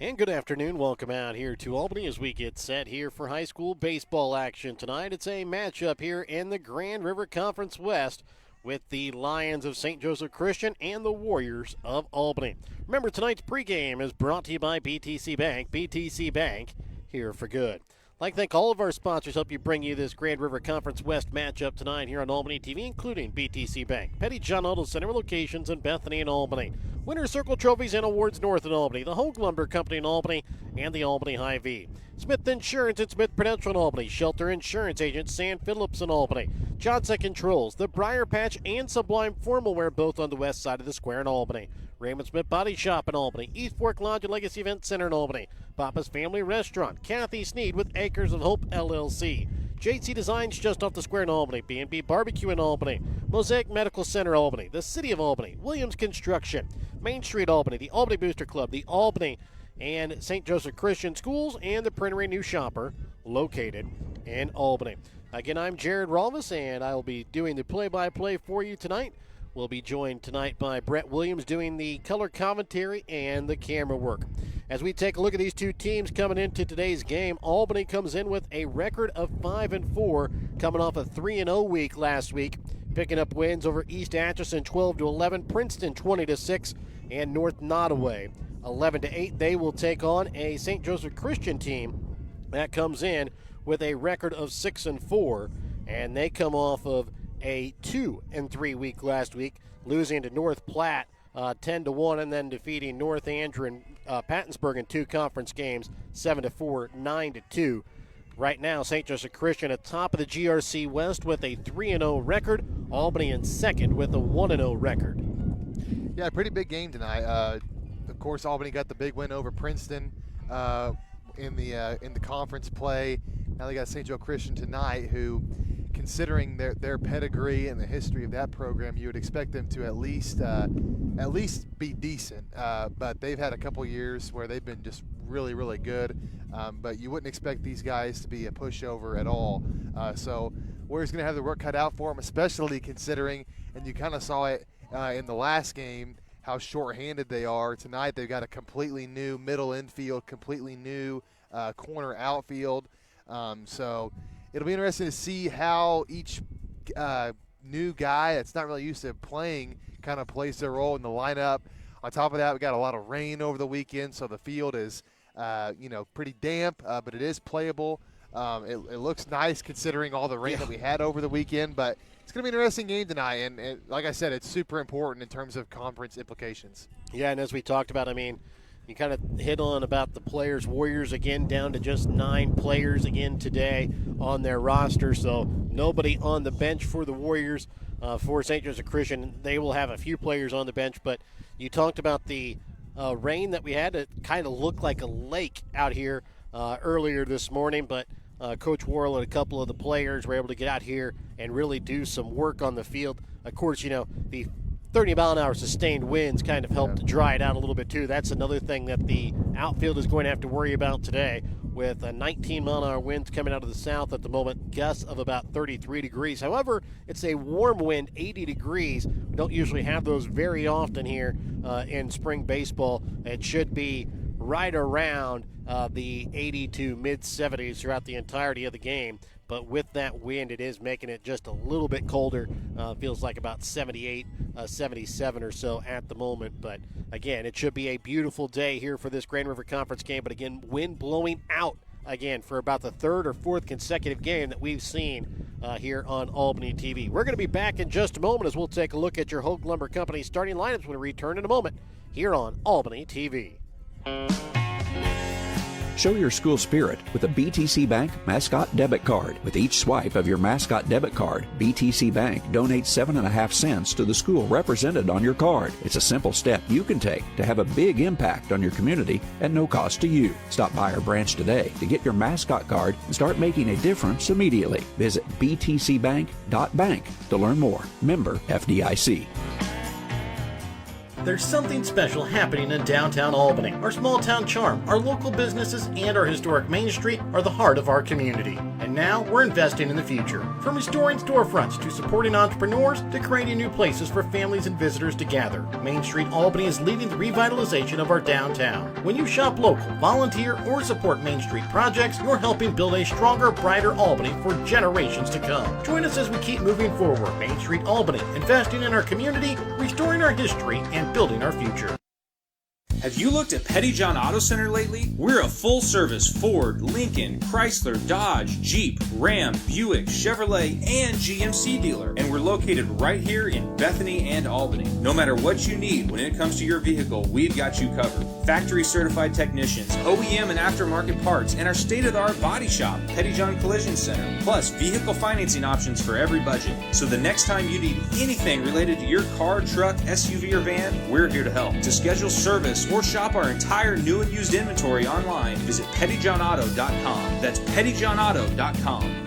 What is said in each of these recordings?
And good afternoon. Welcome out here to Albany as we get set here for high school baseball action tonight. It's a matchup here in the Grand River Conference West with the Lions of St. Joseph Christian and the Warriors of Albany. Remember, tonight's pregame is brought to you by BTC Bank. BTC Bank, here for good. I'd like to thank all of our sponsors help you bring you this Grand River Conference West matchup tonight here on Albany TV, including BTC Bank, Petty John Auto Center locations in Bethany and Albany, Winter Circle Trophies and Awards North in Albany, the Hogue Lumber Company in Albany, and the Albany Hy-Vee. Smith Insurance and Smith Prudential in Albany, Shelter Insurance Agent Sam Phillips in Albany, Johnson Controls, the Briar Patch and Sublime Formal Wear both on the west side of the square in Albany, Raymond Smith Body Shop in Albany, East Fork Lodge and Legacy Event Center in Albany, Papa's Family Restaurant, Kathy Sneed with Acres of Hope LLC, JC Designs just off the square in Albany, B&B Barbecue in Albany, Mosaic Medical Center Albany, the City of Albany, Williams Construction, Main Street Albany, the Albany Booster Club, the Albany and St. Joseph Christian Schools, and the Printery New Shopper located in Albany. Again, I'm Jared Rolvis, and I will be doing the play-by-play for you tonight. We'll be joined tonight by Brett Williams doing the color commentary and the camera work. As we take a look at these two teams coming into today's game, Albany comes in with a record of 5-4, coming off a 3-0 week last week, picking up wins over East Atchison 12-11, Princeton 20-6, and North Nottoway 11-8. They will take on a St. Joseph Christian team that comes in with a record of 6-4, and they come off of a 2-3 week last week, losing to North Platte 10-1, and then defeating North Andrew and Pattonsburg in two conference games 7-4, 9-2. Right now, St. Joseph Christian at top of the GRC West with a 3-0 record. Albany in second with a 1-0 record. Yeah, pretty big game tonight. Of course, Albany got the big win over Princeton in the conference play. Now they got St. Joe Christian tonight, who, considering their pedigree and the history of that program, you would expect them to at least be decent. But they've had a couple years where they've been just really, really good. But you wouldn't expect these guys to be a pushover at all. So Warriors going to have their work cut out for them, especially considering, and you kind of saw it in the last game, how short-handed they are. Tonight they've got a completely new middle infield, completely new corner outfield. So it'll be interesting to see how each new guy that's not really used to playing kind of plays their role in the lineup. On top of that, we got a lot of rain over the weekend, so the field is pretty damp, but it is playable. It looks nice considering all the rain that we had over the weekend, but it's going to be an interesting game tonight, and like I said, it's super important in terms of conference implications. Yeah, and as we talked about, I mean, you kind of hit on about the players. Warriors again down to just 9 players again today on their roster, so nobody on the bench for the Warriors. For St. Joseph Christian, they will have a few players on the bench, but you talked about the rain that we had. It kind of looked like a lake out here earlier this morning, but Coach Worrell and a couple of the players were able to get out here and really do some work on the field. Of course, the 30-mile-an-hour sustained winds kind of helped to dry it out a little bit too. That's another thing that the outfield is going to have to worry about today, with 19-mile-an-hour winds coming out of the south at the moment, gusts of about 33 degrees. However, it's a warm wind, 80 degrees. We don't usually have those very often here in spring baseball. It should be right around the 80 to mid-70s throughout the entirety of the game. But with that wind, it is making it just a little bit colder. Feels like about 78, 77 or so at the moment. But, again, it should be a beautiful day here for this Grand River Conference game. But, again, wind blowing out again for about the third or fourth consecutive game that we've seen here on Albany TV. We're going to be back in just a moment as we'll take a look at your Hogue Lumber Company starting lineups when we return in a moment here on Albany TV. Show your school spirit with a BTC Bank Mascot Debit Card. With each swipe of your Mascot Debit Card, BTC Bank donates 7.5 cents to the school represented on your card. It's a simple step you can take to have a big impact on your community at no cost to you. Stop by our branch today to get your Mascot Card and start making a difference immediately. Visit btcbank.bank to learn more. Member FDIC. There's something special happening in downtown Albany. Our small town charm, our local businesses, and our historic Main Street are the heart of our community. And And now we're investing in the future. From restoring storefronts to supporting entrepreneurs to creating new places for families and visitors to gather, Main Street Albany is leading the revitalization of our downtown. When you shop local, volunteer, or support Main Street projects, you're helping build a stronger, brighter Albany for generations to come. Join us as we keep moving forward. Main Street Albany, investing in our community, restoring our history, and building our future. Have you looked at Pettyjohn Auto Center lately? We're a full-service Ford, Lincoln, Chrysler, Dodge, Jeep, Ram, Buick, Chevrolet, and GMC dealer. And we're located right here in Bethany and Albany. No matter what you need when it comes to your vehicle, we've got you covered. Factory-certified technicians, OEM and aftermarket parts, and our state-of-the-art body shop, Pettyjohn Collision Center. Plus, vehicle financing options for every budget. So the next time you need anything related to your car, truck, SUV, or van, we're here to help. To schedule service or shop our entire new and used inventory online, visit pettyjohnauto.com. That's pettyjohnauto.com.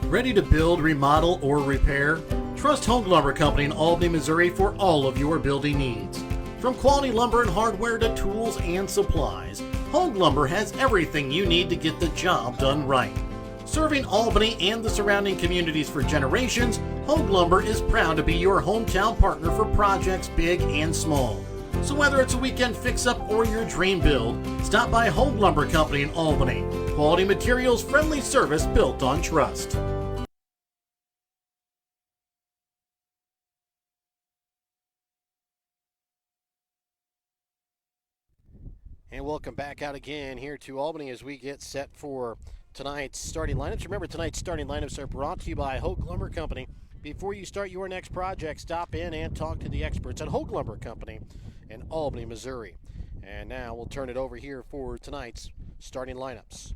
Ready to build, remodel, or repair? Trust Home Lumber Company in Albany, Missouri for all of your building needs. From quality lumber and hardware to tools and supplies, Home Lumber has everything you need to get the job done right. Serving Albany and the surrounding communities for generations, Home Lumber is proud to be your hometown partner for projects big and small. So whether it's a weekend fix-up or your dream build, stop by Home Lumber Company in Albany. Quality materials, friendly service built on trust. And welcome back out again here to Albany as we get set for tonight's starting lineups. Remember, tonight's starting lineups are brought to you by Hogue Lumber Company. Before you start your next project, stop in and talk to the experts at Hogue Lumber Company in Albany, Missouri. And now we'll turn it over here for tonight's starting lineups.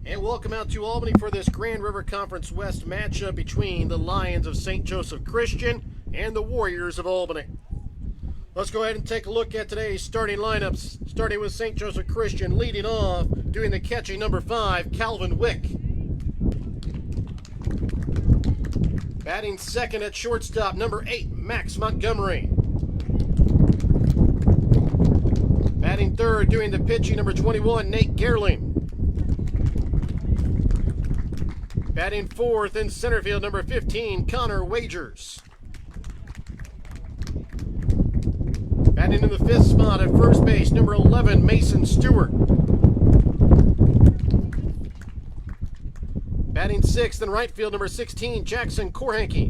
And welcome out to Albany for this Grand River Conference West matchup between the Lions of St. Joseph Christian and the Warriors of Albany. Let's go ahead and take a look at today's starting lineups, starting with St. Joseph Christian leading off, doing the catching, number 5, Calvin Wick. Batting second at shortstop, number 8, Max Montgomery. Batting third, doing the pitching, number 21, Nate Gerling. Batting fourth in center field, number 15, Connor Wagers. Batting in the fifth spot at first base, number 11, Mason Stewart. Batting sixth in right field, number 16, Jackson Korhanke.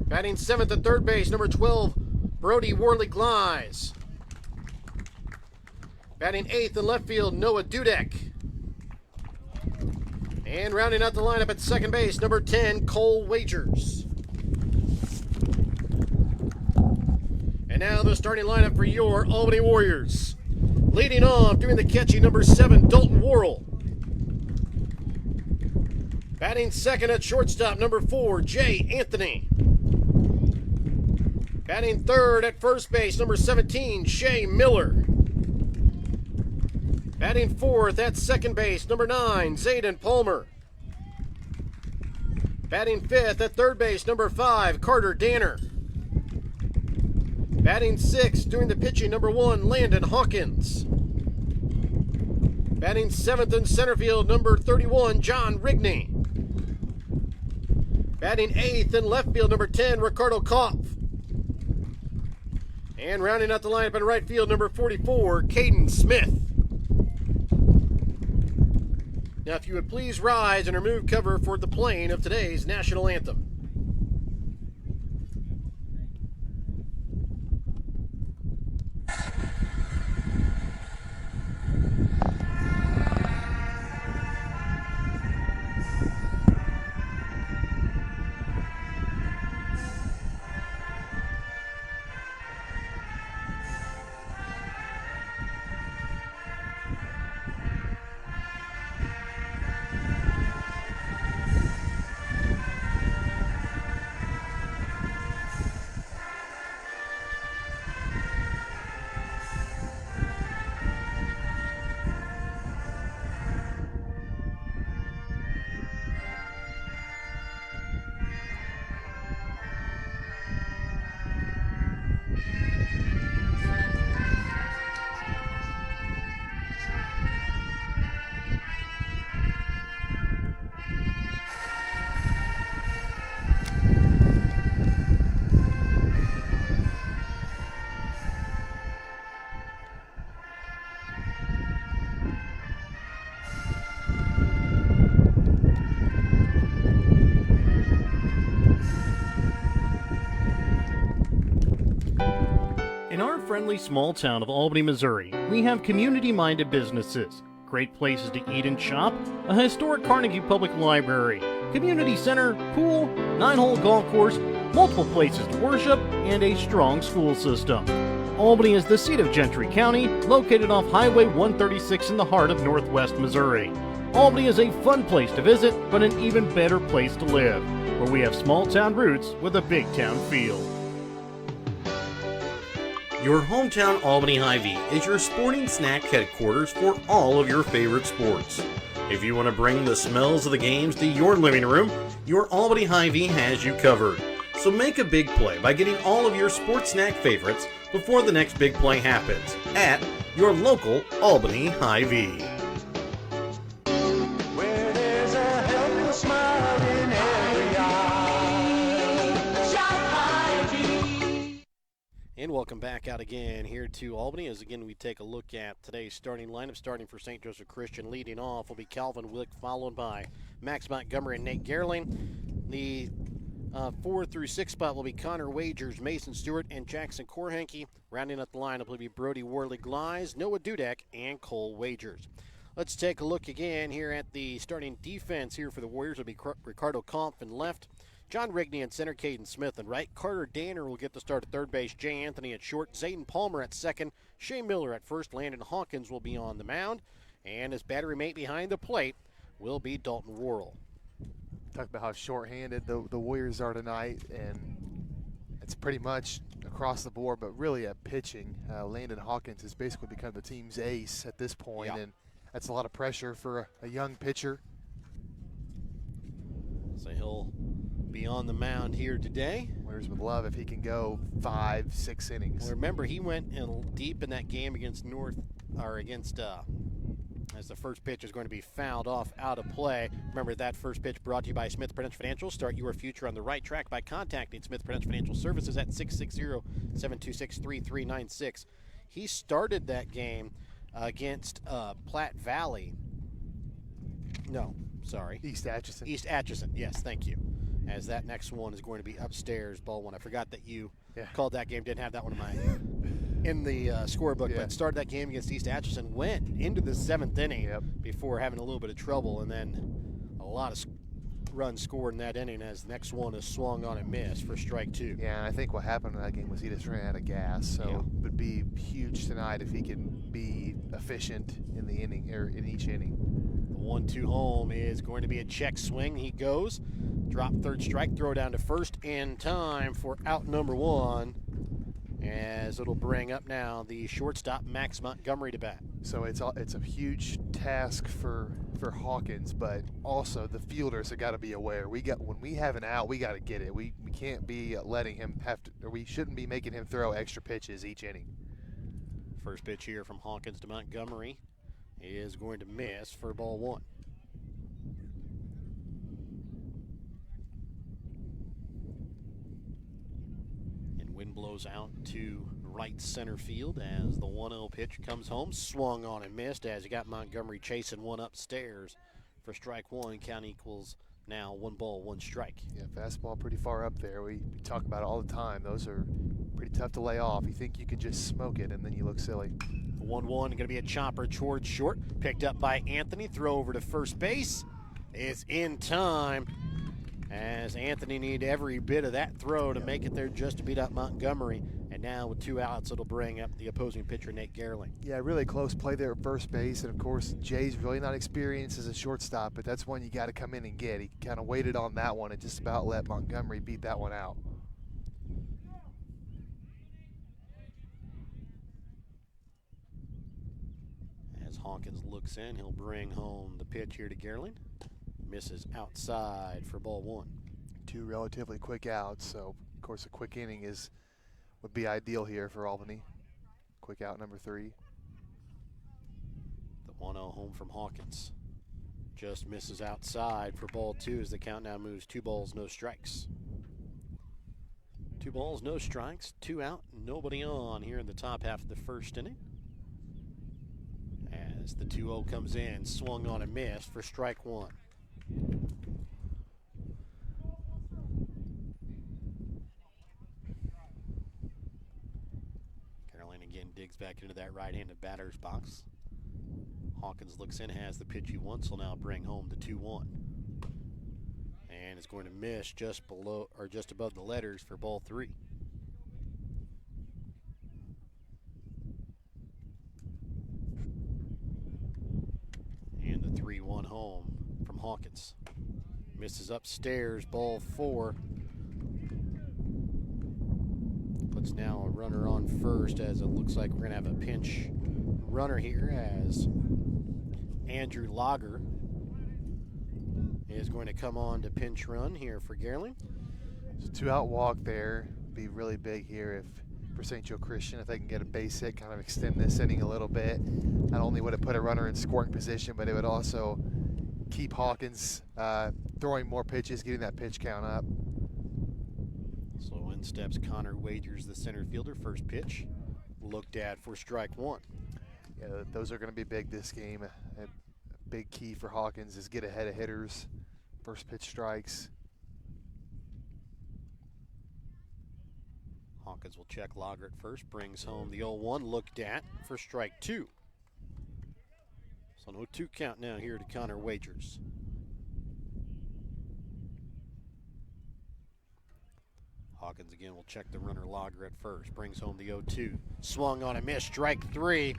Batting seventh at third base, number 12, Brody Worley Glies. Batting eighth in left field, Noah Dudek. And rounding out the lineup at second base, number 10, Cole Wagers. And now the starting lineup for your Albany Warriors. Leading off, doing the catching, number 7, Dalton Worrell. Batting second at shortstop, number 4, Jay Anthony. Batting third at first base, number 17, Shay Miller. Batting fourth at second base, number 9, Zayden Palmer. Batting fifth at third base, number 5, Carter Danner. Batting sixth, doing the pitching, number 1, Landon Hawkins. Batting seventh in center field, number 31, John Rigney. Batting eighth in left field, number 10, Ricardo Kopf. And rounding out the lineup in right field, number 44, Caden Smith. Now, if you would please rise and remove cover for the playing of today's national anthem. friendly small town of Albany, Missouri, we have community-minded businesses, great places to eat and shop, a historic Carnegie Public Library, community center, pool, 9-hole golf course, multiple places to worship, and a strong school system. Albany is the seat of Gentry County, located off Highway 136 in the heart of northwest Missouri. Albany is a fun place to visit, but an even better place to live, where we have small town roots with a big town feel. Your hometown Albany Hy-Vee is your sporting snack headquarters for all of your favorite sports. If you want to bring the smells of the games to your living room, your Albany Hy-Vee has you covered. So make a big play by getting all of your sports snack favorites before the next big play happens at your local Albany Hy-Vee. And welcome back out again here to Albany as again we take a look at today's starting lineup. Starting for St. Joseph Christian, leading off will be Calvin Wick, followed by Max Montgomery and Nate Gerling. The 4 through 6 spot will be Connor Wagers, Mason Stewart, and Jackson Korhanke. Rounding up the lineup will be Brody Worley-Glies, Noah Dudek, and Cole Wagers. Let's take a look again here at the starting defense here for the Warriors. Will be Ricardo Kampf in left, John Rigney at center, Caden Smith in right. Carter Danner will get the start at third base. Jay Anthony at short. Zayden Palmer at second. Shea Miller at first. Landon Hawkins will be on the mound. And his battery mate behind the plate will be Dalton Worrell. Talk about how shorthanded the Warriors are tonight, and it's pretty much across the board, but really at pitching. Landon Hawkins has basically become the team's ace at this point, and that's a lot of pressure for a young pitcher. So he'll be on the mound here today. Warriors would love if he can go 5-6 innings. Well, remember, he went in deep in that game against as the first pitch is going to be fouled off out of play. Remember, that first pitch brought to you by Smith Prudential Financial. Start your future on the right track by contacting Smith Prudential Financial Services at 660-726-3396. He started that game against Platte Valley. No, sorry. East Atchison. East Atchison, yes, thank you. As that next one is going to be upstairs, ball one. I forgot that you called that game. Didn't have that one in the scorebook, but started that game against East Atchison. Went into the 7th inning before having a little bit of trouble, and then a lot of runs scored in that inning as the next one is swung on and missed for strike 2. Yeah, and I think what happened in that game was he just ran out of gas, so it would be huge tonight if he can be efficient in the inning or in each inning. The 1-2 home is going to be a check swing. He goes, drop third strike, throw down to first in time for out number 1. As it'll bring up now the shortstop Max Montgomery to bat. So it's a huge task for Hawkins, but also the fielders have got to be aware. When we have an out, we got to get it. We can't be letting him have to, or we shouldn't be making him throw extra pitches each inning. First pitch here from Hawkins to Montgomery is going to miss for ball 1. Wind blows out to right center field as the 1-0 pitch comes home. Swung on and missed as you got Montgomery chasing one upstairs for strike 1. Count equals now 1 ball, 1 strike. Yeah, fastball pretty far up there. We talk about it all the time. Those are pretty tough to lay off. You think you can just smoke it, and then you look silly. The 1-1 going to be a chopper towards short. Picked up by Anthony. Throw over to first base is in time, as Anthony needed every bit of that throw to make it there just to beat up Montgomery. And now with 2 outs, it'll bring up the opposing pitcher, Nate Gerling. Yeah, really close play there at first base. And, of course, Jay's really not experienced as a shortstop, but that's one you got to come in and get. He kind of waited on that one and just about let Montgomery beat that one out. As Hawkins looks in, he'll bring home the pitch here to Gerling. Misses outside for ball 1. 2 relatively quick outs, so of course a quick inning would be ideal here for Albany. Quick out number 3. The 1-0 home from Hawkins just misses outside for ball 2 as the count now moves 2 balls, no strikes. 2 balls, no strikes, 2 out, nobody on here in the top half of the first inning. As the 2-0 comes in, swung on and missed for strike 1. digs back into that right-handed batter's box. Hawkins looks in, has the pitch he wants. Will now bring home the 2-1. And is going to miss just below or just above the letters for ball 3. And the 3-1 home from Hawkins. Misses upstairs, ball 4. Puts now a runner on first, as it looks like we're going to have a pinch runner here, as Andrew Lager is going to come on to pinch run here for Gerling. There's a 2-out walk there. Be really big here for St. Joe Christian if they can get a base hit, kind of extend this inning a little bit. Not only would it put a runner in scoring position, but it would also keep Hawkins throwing more pitches, getting that pitch count up. So in steps Connor Wagers, the center fielder. First pitch looked at for strike 1. Yeah, those are going to be big this game. A big key for Hawkins is get ahead of hitters. First pitch strikes. Hawkins will check Lager at first, brings home the 0-1, looked at for strike 2. So no 2 count now here to Connor Wagers. Hawkins again will check the runner Lager at first, brings home the 0-2. Swung on a miss, strike 3.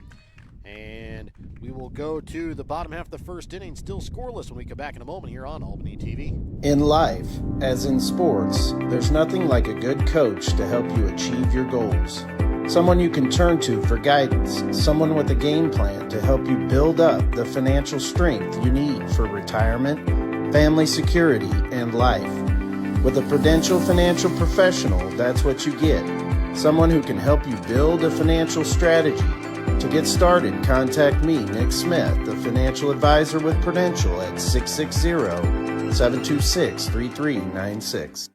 And we will go to the bottom half of the first inning, still scoreless when we come back in a moment here on Albany TV. In life, as in sports, there's nothing like a good coach to help you achieve your goals. Someone you can turn to for guidance, someone with a game plan to help you build up the financial strength you need for retirement, family security, and life. With a Prudential financial professional, that's what you get. Someone who can help you build a financial strategy. To get started, contact me, Nick Smith, the financial advisor with Prudential at 660-726-3396.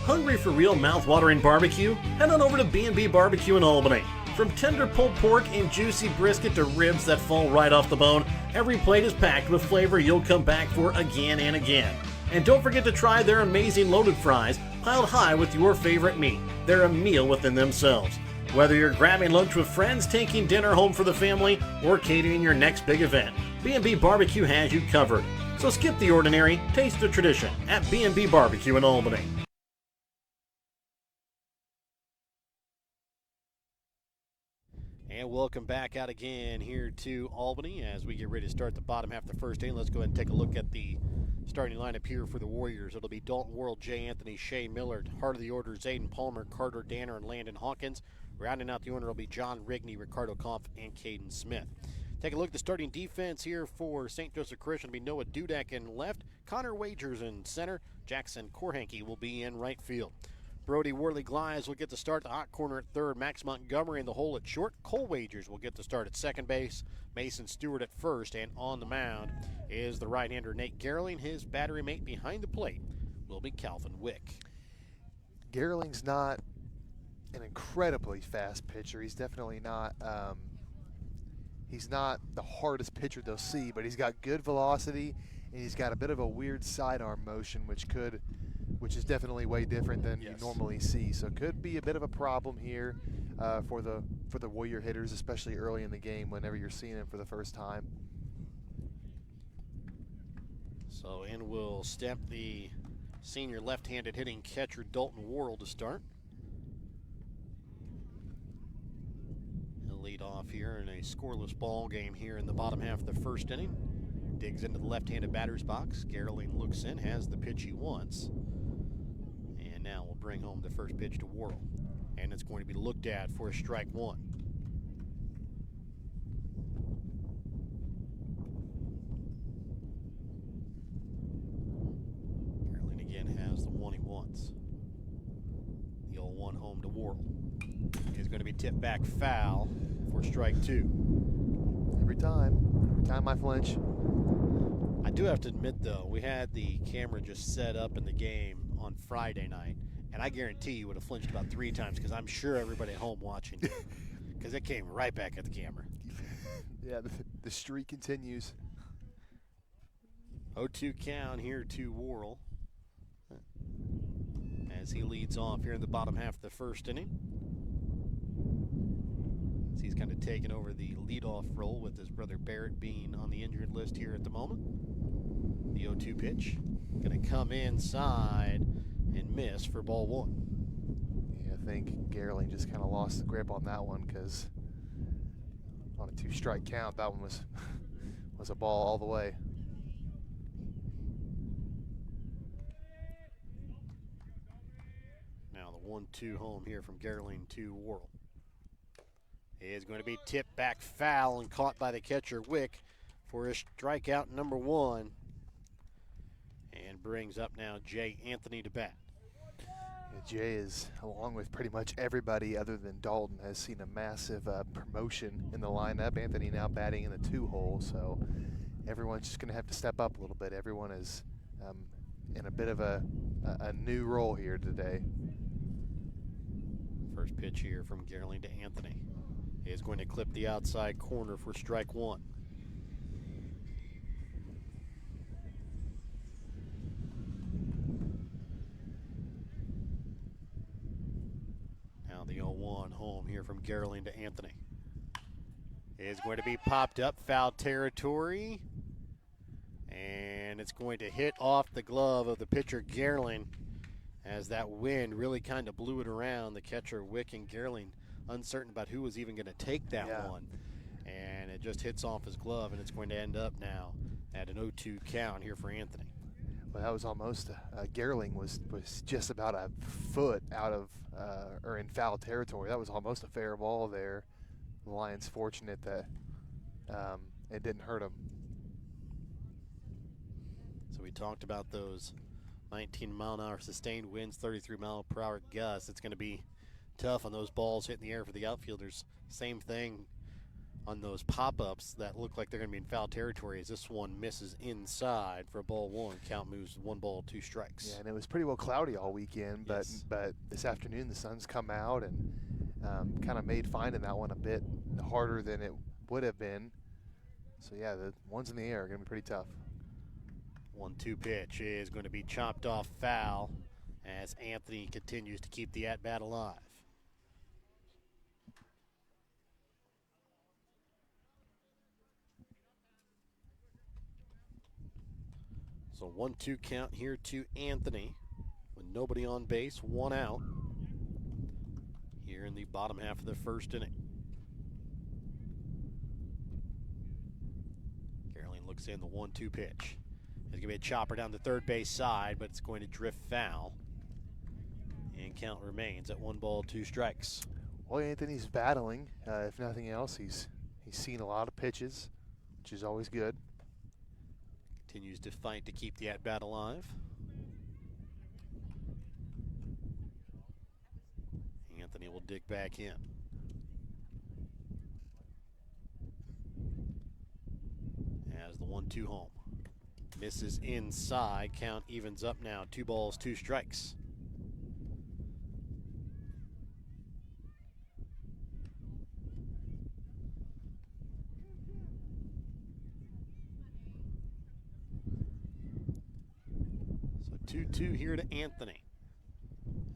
Hungry for real mouth-watering barbecue? Head on over to B&B Barbecue in Albany. From tender pulled pork and juicy brisket to ribs that fall right off the bone, every plate is packed with flavor you'll come back for again and again. And don't forget to try their amazing loaded fries, piled high with your favorite meat. They're a meal within themselves. Whether you're grabbing lunch with friends, taking dinner home for the family, or catering your next big event, B&B Barbecue has you covered. So skip the ordinary, taste the tradition at B&B Barbecue in Albany. And welcome back out again here to Albany as we get ready to start the bottom half of the first inning. Let's go ahead and take a look at the starting lineup here for the Warriors. It'll be Dalton Worrell, J. Anthony, Shea Millard. Heart of the order, Zayden Palmer, Carter Danner, and Landon Hawkins. Rounding out the order will be John Rigney, Ricardo Kampf, and Caden Smith. Take a look at the starting defense here for St. Joseph Christian. It'll be Noah Dudek in left, Connor Wagers in center, Jackson Korhanke will be in right field. Brody Worley-Glies will get the start at the hot corner at third. Max Montgomery in the hole at short. Cole Wagers will get the start at second base. Mason Stewart at first. And on the mound is the right-hander Nate Gerling. His battery mate behind the plate will be Calvin Wick. Gerling's not an incredibly fast pitcher. He's definitely not he's not the hardest pitcher they'll see, but he's got good velocity, and he's got a bit of a weird sidearm motion, which is definitely way different than you normally see. So it could be a bit of a problem here for the Warrior hitters, especially early in the game whenever you're seeing him for the first time. So in will step the senior left-handed hitting catcher Dalton Worrell to start. He'll lead off here in a scoreless ball game here in the bottom half of the first inning. Digs into the left-handed batter's box. Gerling looks in, has the pitch he wants. And now we'll bring home the first pitch to Worrell. And it's going to be looked at for strike 1. Gerling again has the one he wants. The 0-1 home to Worrell. Is going to be tipped back foul for strike 2. Every time I flinch. I do have to admit, though, we had the camera just set up in the game on Friday night, and I guarantee you would have flinched about 3 times because I'm sure everybody at home watching, because it came right back at the camera. Yeah, the streak continues. 0-2 count here to Worrell as he leads off here in the bottom half of the first inning. So he's kind of taken over the leadoff role with his brother Barrett being on the injured list here at the moment. The 0-2 pitch. Going to come inside and miss for ball one. Yeah, I think Gerling just kind of lost the grip on that one because on a 2-strike count, that one was a ball all the way. Now the 1-2 home here from Gerling to Worrell. Is going to be tipped back foul and caught by the catcher Wick for his strikeout number 1. And brings up now Jay Anthony to bat. Yeah, Jay is, along with pretty much everybody other than Dalton, has seen a massive promotion in the lineup. Anthony now batting in the 2-hole, so everyone's just going to have to step up a little bit. Everyone is in a bit of a new role here today. First pitch here from Gerling to Anthony. He is going to clip the outside corner for strike 1. Now the 0-1 home here from Gerling to Anthony. Is going to be popped up, foul territory. And it's going to hit off the glove of the pitcher Gerling as that wind really kind of blew it around. The catcher Wick and Gerling uncertain about who was even going to take that one. And it just hits off his glove, and it's going to end up now at an 0-2 count here for Anthony. Well, that was almost, Gerling was just about a foot out of, or in foul territory. That was almost a fair ball there. The Lions fortunate that it didn't hurt him. So we talked about those 19-mile-an-hour sustained winds, 33-mile-per-hour gusts. It's going to be tough on those balls hitting the air for the outfielders. Same thing on those pop-ups that look like they're going to be in foul territory as this one misses inside for ball 1. Count moves 1 ball, 2 strikes. Yeah, and it was pretty well cloudy all weekend, but Yes. but this afternoon the sun's come out and kind of made finding that one a bit harder than it would have been. So yeah, the ones in the air are going to be pretty tough. 1-2 pitch is going to be chopped off foul as Anthony continues to keep the at-bat alive. So 1-2 count here to Anthony with nobody on base, 1 out here in the bottom half of the first inning. Gerling looks in the 1-2 pitch. There's going to be a chopper down the third base side, but it's going to drift foul. And count remains at 1 ball, 2 strikes. Well, Anthony's battling. If nothing else, he's seen a lot of pitches, which is always good. Continues to fight to keep the at-bat alive. Anthony will dig back in. As the 1-2 home. Misses inside. Count evens up now. 2 balls, 2 strikes. So 2-2 here to Anthony.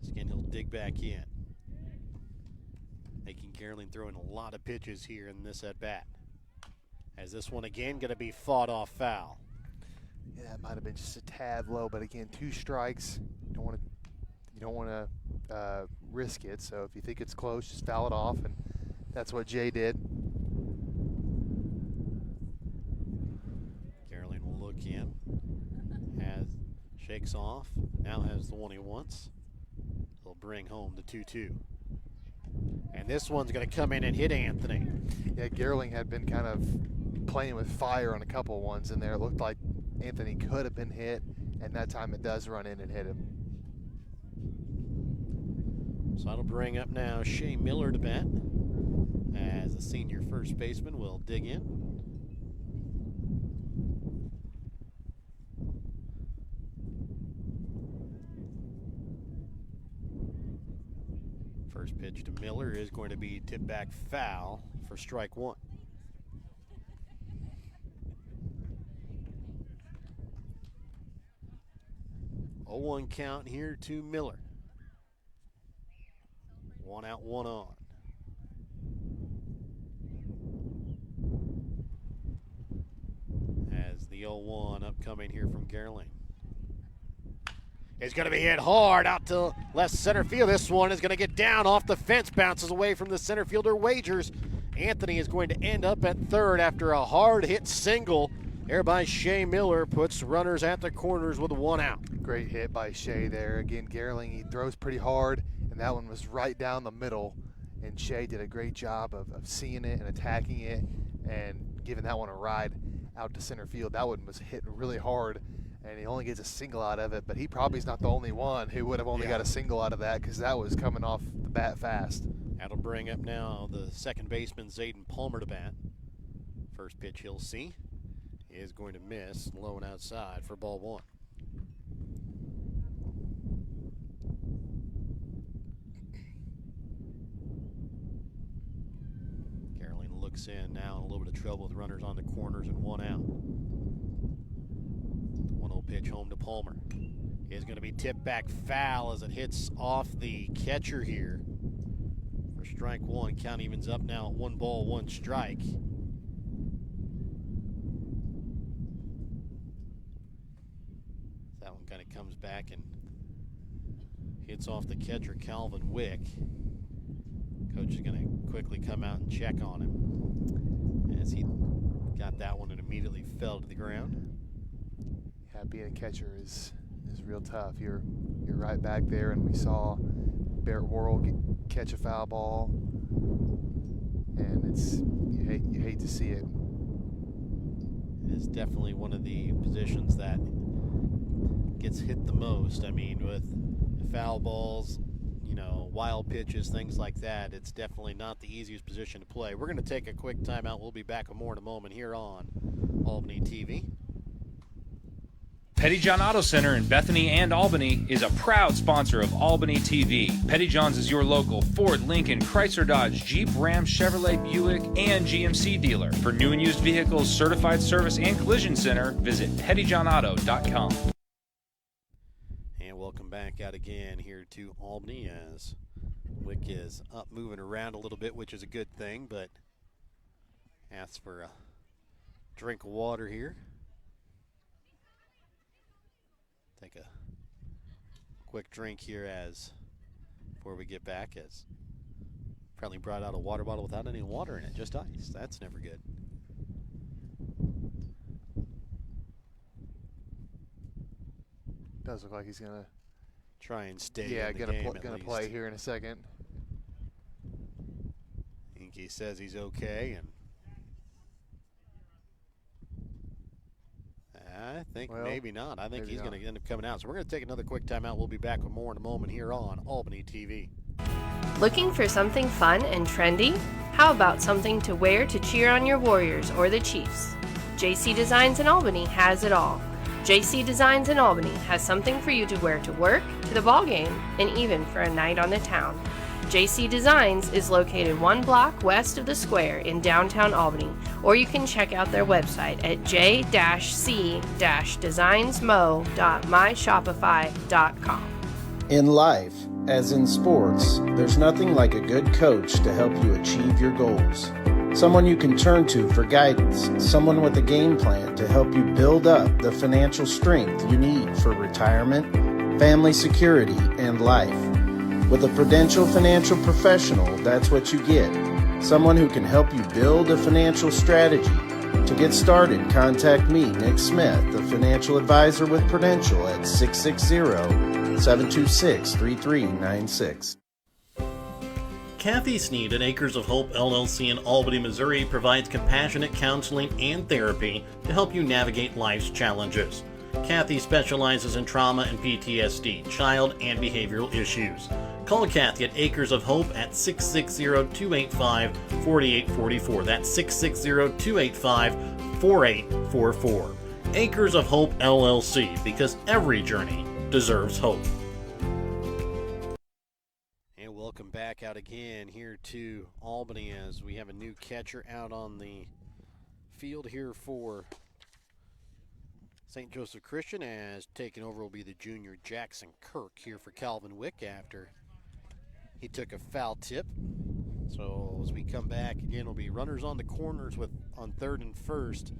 Again, he'll dig back in. Making Gerling throw in a lot of pitches here in this at-bat. As this one again going to be fought off foul. Yeah, that might have been just a tad low, but again, 2 strikes. You don't want to risk it. So if you think it's close, just foul it off, and that's what Jay did. Gerling will look in. Shakes off. Now has the one he wants. He'll bring home the 2-2. And this one's going to come in and hit Anthony. Yeah, Gerling had been kind of playing with fire on a couple ones in there. It looked like Anthony could have been hit, and that time it does run in and hit him. So that'll bring up now Shea Miller to bat as the senior first baseman will dig in. First pitch to Miller is going to be tipped back foul for strike 1. A 0-1 count here to Miller. 1 out, 1 on. The 0-1 upcoming here from Gerling. It's going to be hit hard out to left center field. This one is going to get down off the fence, bounces away from the center fielder Wagers. Anthony is going to end up at third after a hard hit single. There by Shea Miller puts runners at the corners with 1 out. Great hit by Shea there. Again, Gerling, he throws pretty hard, and that one was right down the middle. And Shea did a great job of seeing it and attacking it and giving that one a ride out to center field. That one was hit really hard, and he only gets a single out of it, but he probably is not the only one who would have only got a single out of that because that was coming off the bat fast. That'll bring up now the second baseman, Zayden Palmer, to bat. First pitch he'll see is going to miss, low and outside for ball 1. Caroline looks in now in a little bit of trouble with runners on the corners and 1 out. 1-0 pitch home to Palmer. Is going to be tipped back foul as it hits off the catcher here. For strike 1, count evens up now at 1 ball, 1 strike. That one kind of comes back and hits off the catcher, Calvin Wick. Coach is going to quickly come out and check on him as he got that one and immediately fell to the ground. Yeah, being a catcher is real tough. You're right back there, and we saw Barrett Worrell catch a foul ball, and you hate to see it. It is definitely one of the positions that gets hit the most. I mean, with foul balls, wild pitches, things like that, it's definitely not the easiest position to play. We're going to take a quick timeout. We'll be back with more in a moment here on Albany TV. Pettyjohn Auto Center in Bethany and Albany is a proud sponsor of Albany TV. Pettyjohn's is your local Ford, Lincoln, Chrysler, Dodge, Jeep, Ram, Chevrolet, Buick, and GMC dealer. For new and used vehicles, certified service, and collision center, visit pettyjohnauto.com. And welcome back out again here to Albany as Wick is up moving around a little bit, which is a good thing, but asks for a drink of water here. Take a quick drink here before we get back, as apparently brought out a water bottle without any water in it, just ice. That's never good. Does look like he's gonna Try and stay yeah, in the game at gonna least. play here in a second. Inky says he's okay, and I think maybe not. I think he's going to end up coming out. So we're going to take another quick timeout. We'll be back with more in a moment here on Albany TV. Looking for something fun and trendy? How about something to wear to cheer on your Warriors or the Chiefs? JC Designs in Albany has it all. JC Designs in Albany has something for you to wear to work, to the ball game, and even for a night on the town. JC Designs is located 1 block west of the square in downtown Albany, or you can check out their website at j-c-designsmo.myshopify.com. In life, as in sports, there's nothing like a good coach to help you achieve your goals. Someone you can turn to for guidance, someone with a game plan to help you build up the financial strength you need for retirement, family security, and life. With a Prudential financial professional, that's what you get. Someone who can help you build a financial strategy. To get started, contact me, Nick Smith, the financial advisor with Prudential at 660-726-3396. Kathy Sneed at Acres of Hope LLC in Albany, Missouri provides compassionate counseling and therapy to help you navigate life's challenges. Kathy specializes in trauma and PTSD, child and behavioral issues. Call Kathy at Acres of Hope at 660-285-4844. That's 660-285-4844. Acres of Hope LLC, because every journey deserves hope. And welcome back out again here to Albany as we have a new catcher out on the field here for St. Joseph Christian, as taking over will be the junior Jackson Kirk here for Calvin Wick after he took a foul tip. So as we come back again, will be runners on the corners on third and first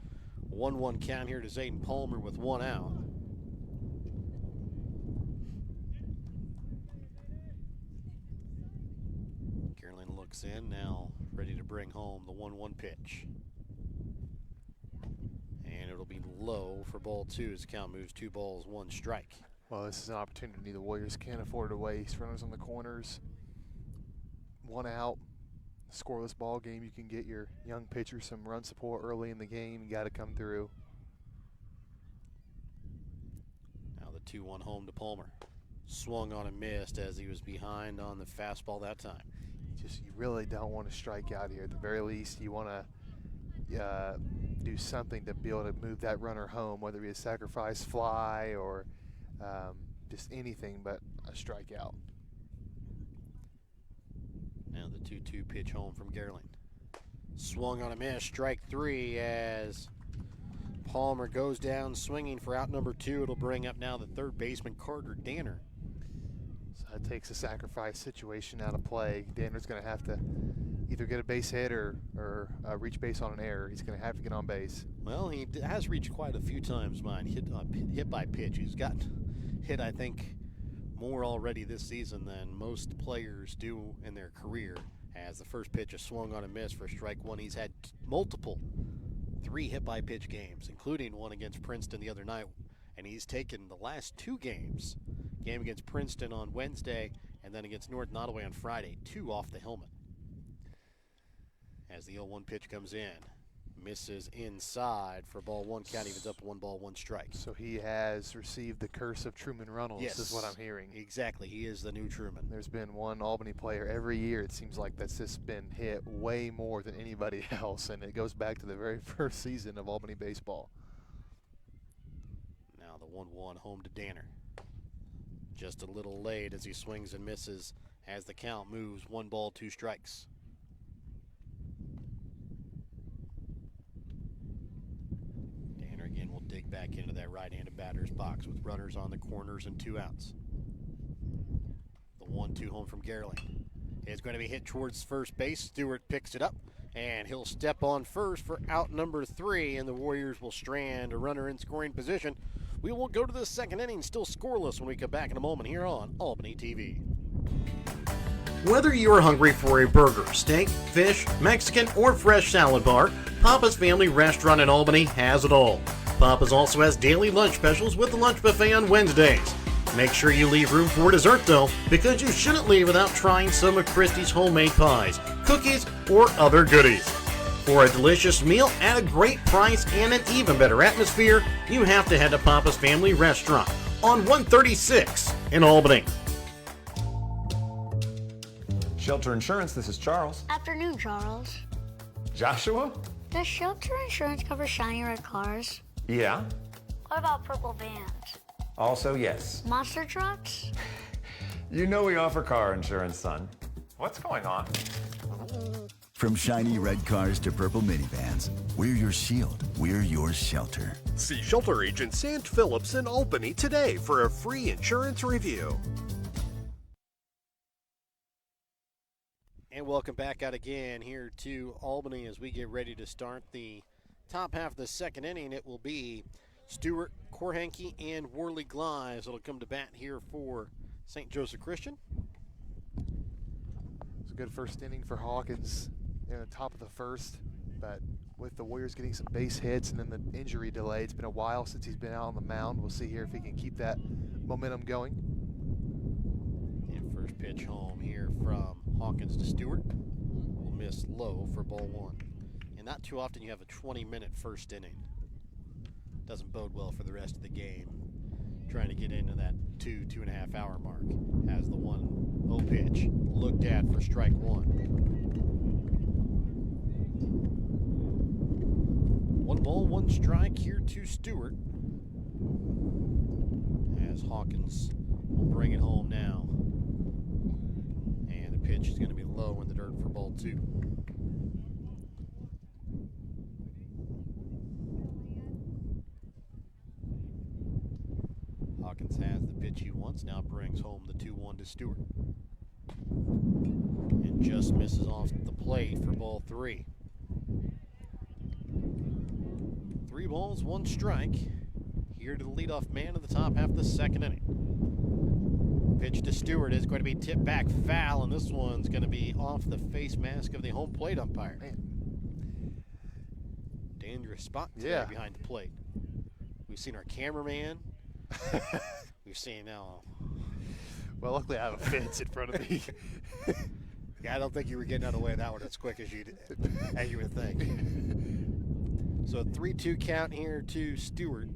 1-1 count here to Zayden Palmer with one out. Caroline looks in, now ready to bring home the 1-1 pitch. And it'll be low for ball 2 as the count moves 2 balls, 1 strike. Well, this is an opportunity the Warriors can't afford to waste. Runners on the corners, 1 out, scoreless ball game. You can get your young pitcher some run support early in the game. You got to come through. Now the 2-1 home to Palmer. Swung on and missed as he was behind on the fastball that time. You really don't want to strike out here. At the very least, you want to do something to be able to move that runner home, whether it be a sacrifice fly or just anything but a strikeout. Now the 2-2 pitch home from Gerling. Swung on a miss, strike 3 as Palmer goes down swinging for out number 2. It'll bring up now the third baseman, Carter Danner. So that takes a sacrifice situation out of play. Danner's going to have to either get a base hit or reach base on an error. He's going to have to get on base. Well, he has reached quite a few times, hit by pitch. He's gotten hit, I think, more already this season than most players do in their career. As the first pitch is swung on a miss for strike 1. He's had multiple 3 hit by pitch games, including one against Princeton the other night. And he's taken the last 2 games, game against Princeton on Wednesday and then against North Nottoway on Friday, 2 off the helmet. As the 0-1 pitch comes in, misses inside for ball 1 count, evens up 1 ball, 1 strike. So he has received the curse of Truman Runnels, Yes, is what I'm hearing. Exactly. He is the new Truman. There's been one Albany player every year, it seems like, that's just been hit way more than anybody else, and it goes back to the very first season of Albany baseball. Now the 1-1 home to Danner. Just a little late as he swings and misses as the count moves 1 ball, 2 strikes. Again, we'll dig back into that right-handed batter's box with runners on the corners and 2 outs. The 1-2 home from Gerling is going to be hit towards first base. Stewart picks it up, and he'll step on first for out number 3, and the Warriors will strand a runner in scoring position. We will go to the second inning, still scoreless when we come back in a moment here on Albany TV. Whether you are hungry for a burger, steak, fish, Mexican, or fresh salad bar, Papa's Family Restaurant in Albany has it all. Papa's also has daily lunch specials with the lunch buffet on Wednesdays. Make sure you leave room for dessert though, because you shouldn't leave without trying some of Christie's homemade pies, cookies, or other goodies. For a delicious meal at a great price and an even better atmosphere, you have to head to Papa's Family Restaurant on 136 in Albany. Shelter Insurance, this is Charles. Afternoon, Charles. Joshua? Does Shelter Insurance cover shiny red cars? Yeah. What about purple vans? Also, yes. Monster trucks? You know we offer car insurance, son. What's going on? From shiny red cars to purple minivans, we're your shield, we're your shelter. See Shelter Agent Sant Phillips in Albany today for a free insurance review. And welcome back out again here to Albany as we get ready to start the top half of the second inning. It will be Stewart, Korhenke, and Worley Glives that'll come to bat here for St. Joseph Christian. It's a good first inning for Hawkins in the top of the first, but with the Warriors getting some base hits and then the injury delay, it's been a while since he's been out on the mound. We'll see here if he can keep that momentum going. And first pitch home here from Hawkins to Stewart. Will miss low for ball 1. And not too often you have a 20-minute first inning. Doesn't bode well for the rest of the game. Trying to get into that 2.5 hour mark as the 1-0 pitch looked at for strike 1. 1 ball, 1 strike here to Stewart. As Hawkins will bring it home now. And the pitch is going to be low in the dirt for ball 2. Hawkins has the pitch he wants, now brings home the 2-1 to Stewart. And just misses off the plate for ball 3. 3 balls, 1 strike. Here to the leadoff man of the top half of the second inning. Pitch to Stewart is going to be tipped back foul, and this one's going to be off the face mask of the home plate umpire. Man. Dangerous spot today behind the plate. We've seen our cameraman. We've seen now. Well, luckily I have a fence in front of me. Yeah, I don't think you were getting out of the way of that one as quick as you would think. So a 3-2 count here to Stewart.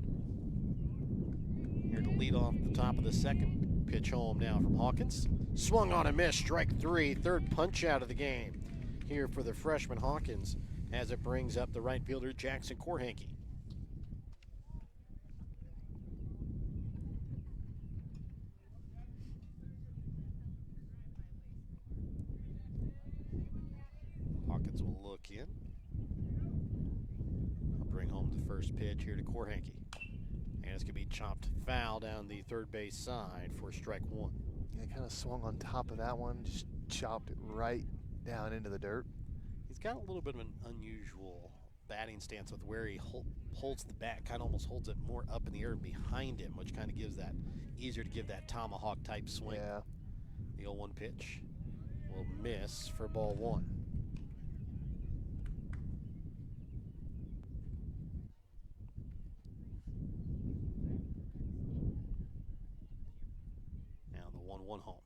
Here to lead off the top of the second. Pitch home now from Hawkins. Swung on a miss, strike 3, third punch out of the game. Here for the freshman Hawkins as it brings up the right fielder Jackson Korhanke. Hawkins will look in. I'll bring home the first pitch here to Korhanke. And it's going to be chopped foul down the third base side for strike 1. Yeah, kind of swung on top of that one, just chopped it right down into the dirt. He's got a little bit of an unusual batting stance with where he holds the bat, kind of almost holds it more up in the air behind him, which kind of gives that, easier to give that tomahawk type swing. Yeah. The 0-1 pitch will miss for ball 1. Now the 1-1 home.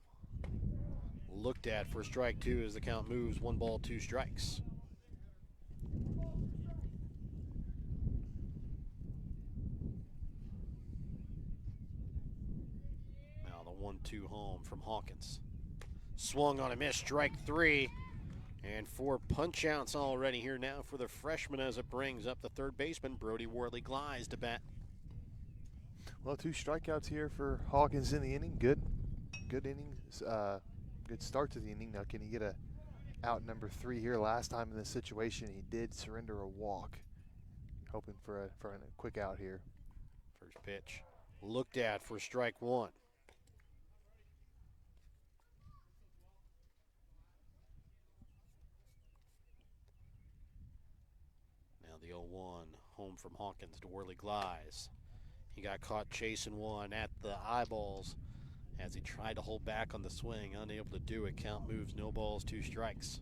Looked at for strike 2 as the count moves. 1 ball, 2 strikes. Now the 1-2 home from Hawkins. Swung on a miss, strike 3. And 4 punch outs already here now for the freshman as it brings up the third baseman, Brody Worley-Glies, to bat. Well, 2 strikeouts here for Hawkins in the inning. Good innings. Good start to the inning. Now, can he get a out number 3 here? Last time in this situation, he did surrender a walk. Hoping for a quick out here. First pitch looked at for strike 1. Now the 0-1 home from Hawkins to Worley-Glies. He got caught chasing one at the eyeballs as he tried to hold back on the swing, unable to do it. Count moves, no balls, 2 strikes.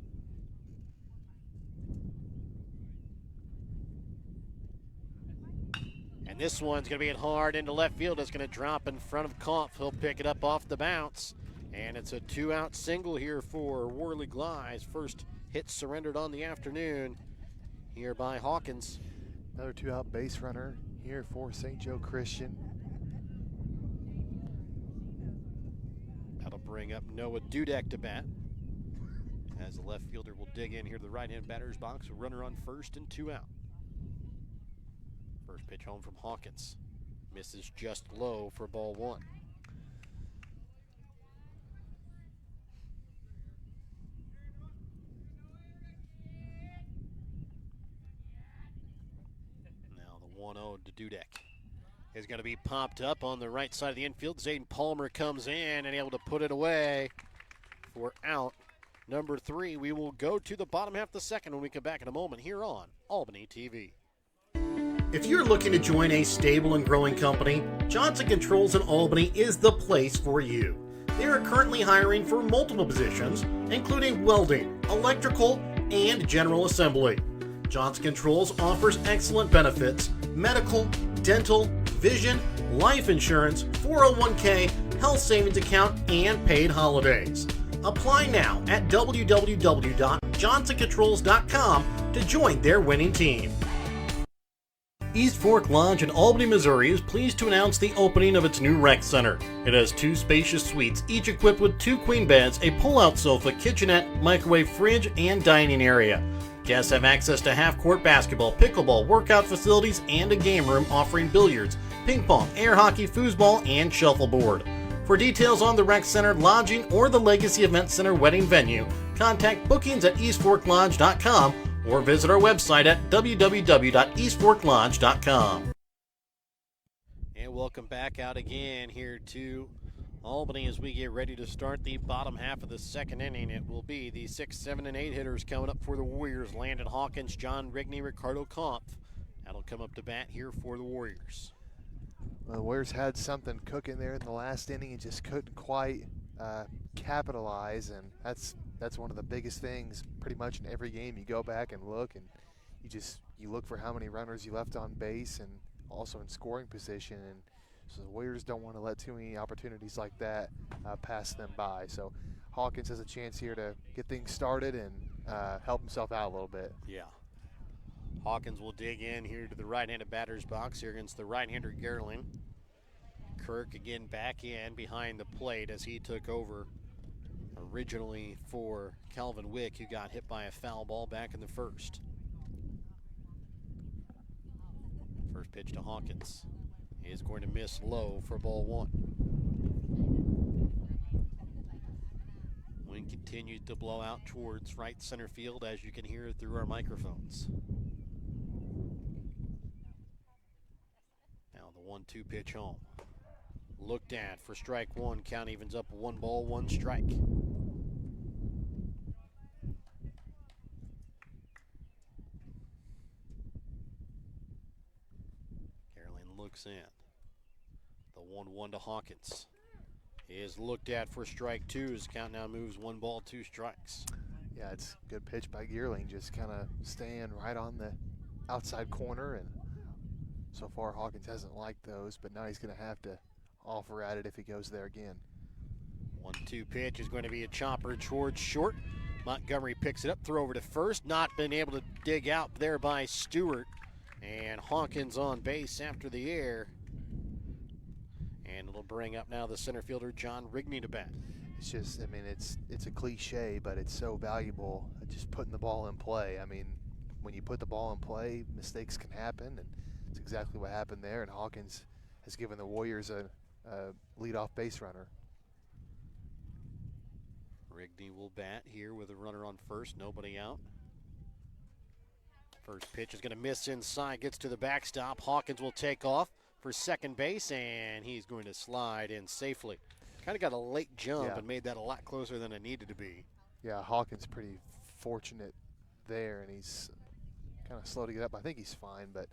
And this one's going to be hit hard into left field. It's going to drop in front of Kampf. He'll pick it up off the bounce. And it's a 2-out single here for Worley-Glies. First hit surrendered on the afternoon here by Hawkins. Another 2-out base runner here for St. Joe Christian. That'll bring up Noah Dudek to bat. As the left fielder will dig in here to the right-hand batter's box. A runner on first and 2 out. First pitch home from Hawkins. Misses just low for ball 1. Now the 1-0 to Dudek is going to be popped up on the right side of the infield. Zayden Palmer comes in and able to put it away for out number 3. We will go to the bottom half of the second when we come back in a moment here on Albany TV. If you're looking to join a stable and growing company, Johnson Controls in Albany is the place for you. They are currently hiring for multiple positions, including welding, electrical, and general assembly. Johnson Controls offers excellent benefits: medical, dental, vision, life insurance, 401k, health savings account, and paid holidays. Apply now at www.johnsoncontrols.com to join their winning team. East Fork Lodge in Albany, Missouri is pleased to announce the opening of its new rec center. It has 2 spacious suites, each equipped with 2 queen beds, a pull-out sofa, kitchenette, microwave fridge, and dining area. Guests have access to half-court basketball, pickleball, workout facilities, and a game room offering billiards, ping pong, air hockey, foosball, and shuffleboard. For details on the rec center, lodging, or the Legacy Event Center wedding venue, contact bookings at eastforklodge.com or visit our website at www.eastforklodge.com. And welcome back out again here to Albany as we get ready to start the bottom half of the second inning. It will be the 6, 7, and 8 hitters coming up for the Warriors. Landon Hawkins, John Rigney, Ricardo Kampf That'll come up to bat here for the Warriors. Well, the Warriors had something cooking there in the last inning and just couldn't quite capitalize, and that's one of the biggest things pretty much in every game. You go back and look, and you look for how many runners you left on base and also in scoring position, and so the Warriors don't want to let too many opportunities like that pass them by. So Hawkins has a chance here to get things started and help himself out a little bit. Yeah. Hawkins will dig in here to the right-handed batter's box here against the right-hander Gerling. Kirk again back in behind the plate as he took over originally for Calvin Wick, who got hit by a foul ball back in the first. First pitch to Hawkins is going to miss low for ball one. Wind continues to blow out towards right center field, as you can hear through our microphones. Now the 1-2 pitch home. Looked at for strike one. Count evens up 1 ball, 1 strike. Caroline looks in. The 1-1 to Hawkins is looked at for strike two. His count now moves 1 ball, 2 strikes. Yeah, it's a good pitch by Gearling, just kind of staying right on the outside corner, and so far Hawkins hasn't liked those, but now he's going to have to offer at it if he goes there again. 1-2 pitch is going to be a chopper towards short. Montgomery picks it up, throw over to first. Not been able to dig out there by Stewart. And Hawkins on base after the air. And it'll bring up now the center fielder, John Rigney, to bat. It's just, I mean, it's a cliche, but it's so valuable, just putting the ball in play. I mean, when you put the ball in play, mistakes can happen, and it's exactly what happened there. And Hawkins has given the Warriors a leadoff base runner. Rigney will bat here with a runner on first, nobody out. First pitch is going to miss inside, gets to the backstop. Hawkins will take off for second base, and he's going to slide in safely. Kind of got a late jump and made that a lot closer than it needed to be. Yeah, Hawkins pretty fortunate there, and he's kind of slow to get up. I think he's fine, but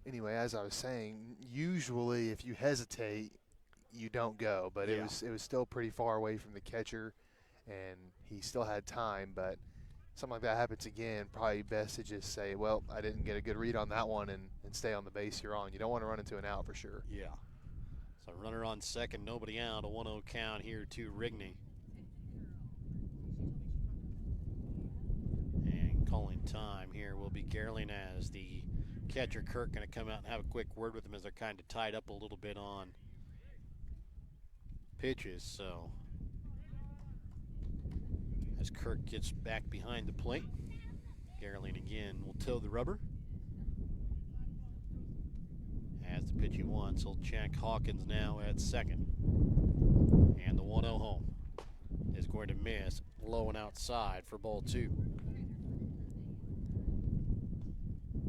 anyway, as I was saying, usually if you hesitate, you don't go. But it was still pretty far away from the catcher, and he still had time. But something like that happens again, probably best to just say, well, I didn't get a good read on that one, and stay on the base you're on. You don't want to run into an out for sure. Yeah. So runner on second, nobody out. A 1-0 count here to Rigney. And calling time here will be Gerling, as the catcher Kirk going to come out and have a quick word with him as they're kind of tied up a little bit on pitches. So as Kirk gets back behind the plate, Gerling again will toe the rubber. Has the pitch he wants. He'll check Hawkins now at second. And the 1-0 home is going to miss low and outside for ball two.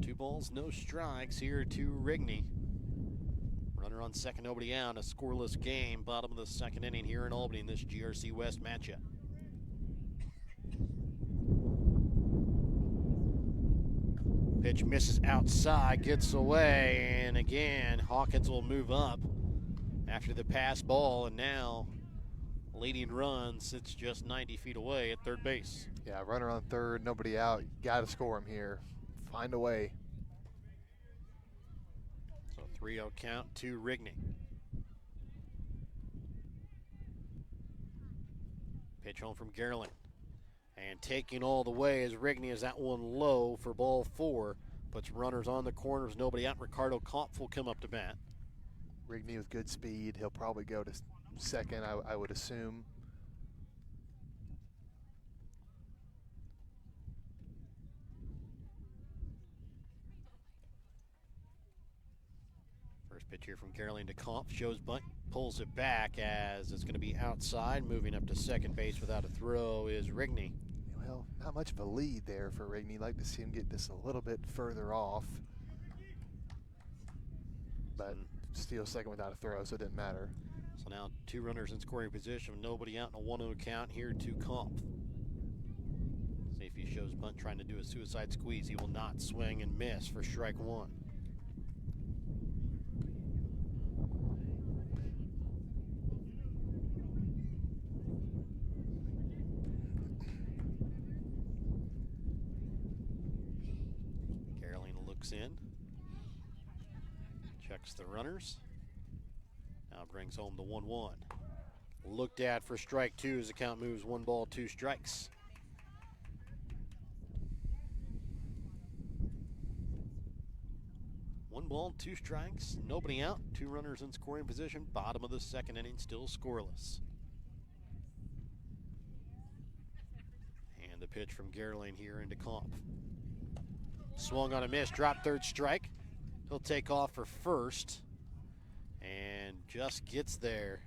2 balls, no strikes here to Rigney. Runner on second, nobody out. A scoreless game, bottom of the second inning here in Albany in this GRC West matchup. Pitch misses outside, gets away, and again, Hawkins will move up after the pass ball, and now leading run sits just 90 feet away at third base. Yeah, runner on third, nobody out. Got to score him here. Find a way. So 3-0 count to Rigney. Pitch home from Gerling. And taking all the way as Rigney is that one low for ball 4. Puts runners on the corners, nobody out. Ricardo Kopf will come up to bat. Rigney with good speed. He'll probably go to second, I would assume. First pitch here from Gerling to Kopf. Shows bunt, pulls it back as it's going to be outside. Moving up to second base without a throw is Rigney. Well, not much of a lead there for Rigney. Like to see him get this a little bit further off. But still second without a throw, so it didn't matter. So now 2 runners in scoring position, nobody out, in a 1-0 count here to Kopf. See if he Shows bunt trying to do a suicide squeeze. He will not swing and miss for strike one. Caroline looks in. Checks the runners. Now brings home the 1-1. Looked at for strike two as the count moves 1 ball, 2 strikes. One ball, 2 strikes, nobody out, 2 runners in scoring position. Bottom of the second inning, still scoreless. And the pitch from Gerling here into Comp. Swung on a miss, dropped third strike. He'll take off for first and just gets there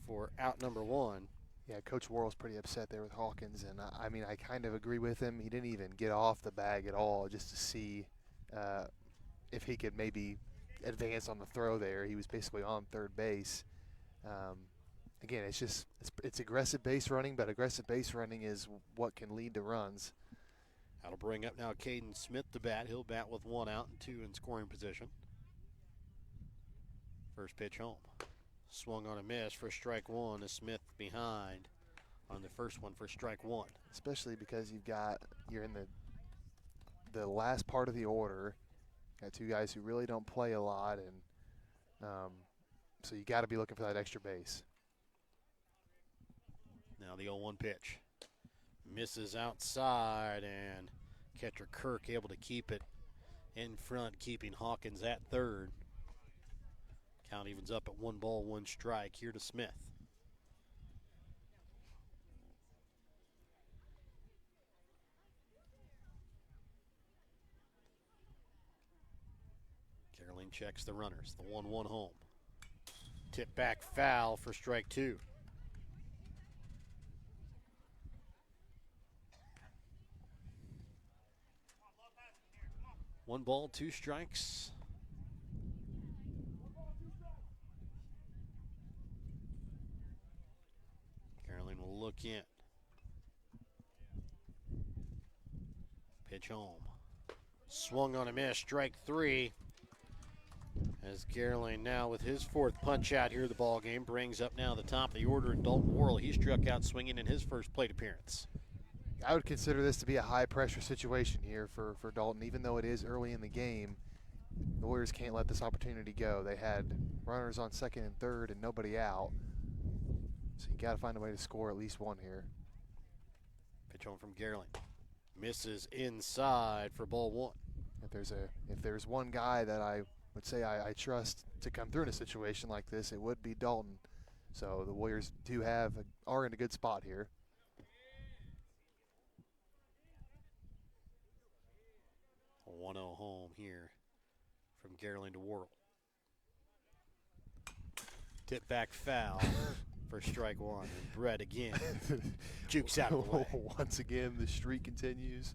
for out number 1. Yeah, Coach Worrell's pretty upset there with Hawkins, and I mean, I kind of agree with him. He didn't even get off the bag at all just to see if he could maybe advance on the throw there. He was basically on third base. Again, it's aggressive base running, but aggressive base running is what can lead to runs. That'll bring up now Caden Smith to bat. He'll bat with 1 out and 2 in scoring position. First pitch home. Swung on a miss for strike 1 as Smith behind on the first one for strike 1. Especially because you're in the last part of the order. Got 2 guys who really don't play a lot, and so you got to be looking for that extra base. Now the 0-1 pitch. Misses outside, and catcher Kirk able to keep it in front, keeping Hawkins at third. Count evens up at 1 ball, 1 strike here to Smith. Caroline checks the runners. The 1-1 home. Tip back foul for strike 2. One ball, 2 strikes. Caroline will look in. Pitch home. Swung on a miss, strike 3. As Caroline now with his 4th punch out here of the ball game brings up now the top of the order. Dalton Worrell, he struck out swinging in his first plate appearance. I would consider this to be a high-pressure situation here for Dalton. Even though it is early in the game, the Warriors can't let this opportunity go. They had runners on second and third and nobody out. So you got to find a way to score at least 1 here. Pitch home from Gerling. Misses inside for ball 1. If there's one guy that I would say I trust to come through in a situation like this, it would be Dalton. So the Warriors are in a good spot here. 1-0 home here from Gerling to Worrell. Tip back foul for strike 1. And Brett again jukes out of the way. Once again, the streak continues.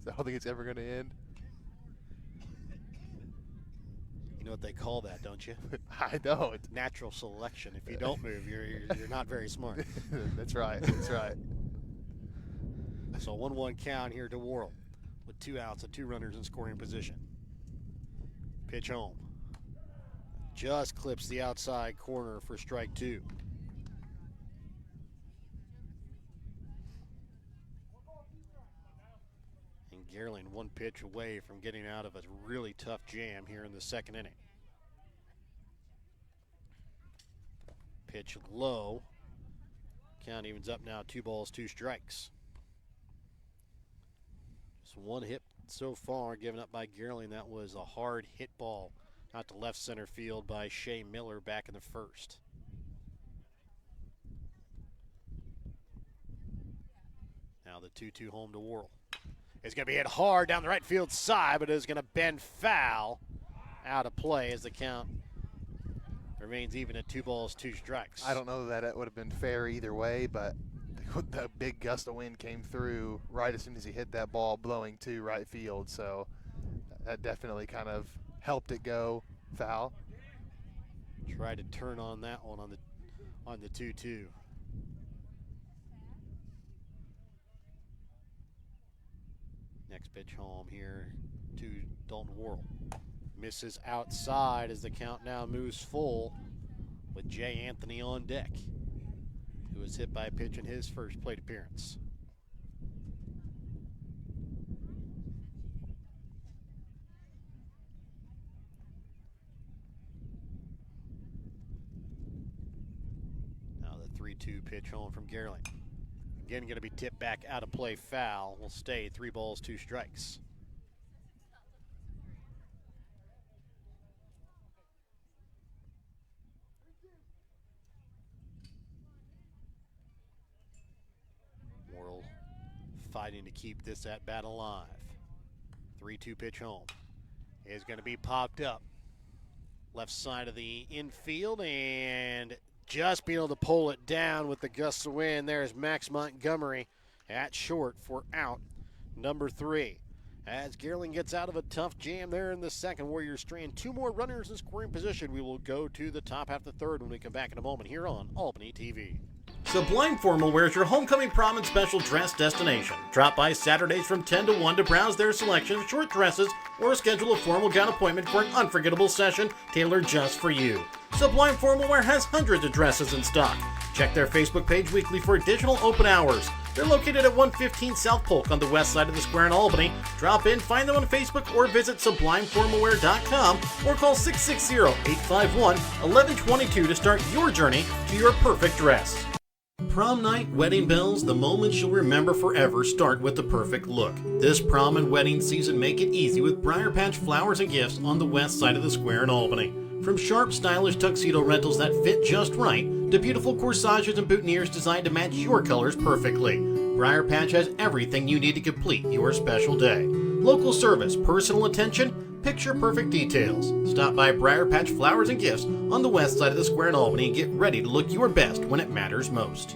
I don't think it's ever going to end. You know what they call that, don't you? I know. It's natural selection. If you don't move, you're not very smart. That's right. That's right. So 1-1 count here to Worrell with 2 outs and 2 runners in scoring position. Pitch home. Just clips the outside corner for strike 2. And Gerling 1 pitch away from getting out of a really tough jam here in the second inning. Pitch low. Count evens up now, 2 balls, 2 strikes. Just 1 hit so far given up by Gerling. That was a hard hit ball out to left center field by Shea Miller back in the first. Now the 2-2 home to Worrell. It's going to be hit hard down the right field side, but it is going to bend foul out of play as the count remains even at 2 balls, 2 strikes. I don't know that it would have been fair either way, but the big gust of wind came through right as soon as he hit that ball, blowing to right field. So that definitely kind of helped it go foul. Tried to turn on that one on the 2-2. Next pitch home here to Dalton Worrell. Misses outside as the count now moves full with Jay Anthony on deck, who was hit by a pitch in his first plate appearance. Now the 3-2 pitch home from Gerling. Again, going to be tipped back out of play, foul. Will stay 3 balls, 2 strikes. Worrell fighting to keep this at bat alive. 3-2 pitch home is going to be popped up. Left side of the infield and just being able to pull it down with the gusts of wind. There's Max Montgomery at short for out number 3. As Gerling gets out of a tough jam there in the second, Warriors strand 2 more runners in scoring position. We will go to the top half of the third when we come back in a moment here on Albany TV. Sublime Formal Wear is your homecoming prom and special dress destination. Drop by Saturdays from 10 to 1 to browse their selection of short dresses or schedule a formal gown appointment for an unforgettable session tailored just for you. Sublime Formal Wear has hundreds of dresses in stock. Check their Facebook page weekly for additional open hours. They're located at 115 South Polk on the west side of the square in Albany. Drop in, find them on Facebook, or visit sublimeformalwear.com or call 660-851-1122 to start your journey to your perfect dress. Prom night, wedding bells, the moments you'll remember forever start with the perfect look. This prom and wedding season make it easy with Briar Patch Flowers and Gifts on the west side of the square in Albany. From sharp, stylish tuxedo rentals that fit just right to beautiful corsages and boutonnieres designed to match your colors perfectly, Briar Patch has everything you need to complete your special day. Local service, personal attention, picture-perfect details. Stop by Briar Patch Flowers and Gifts on the west side of the square in Albany and get ready to look your best when it matters most.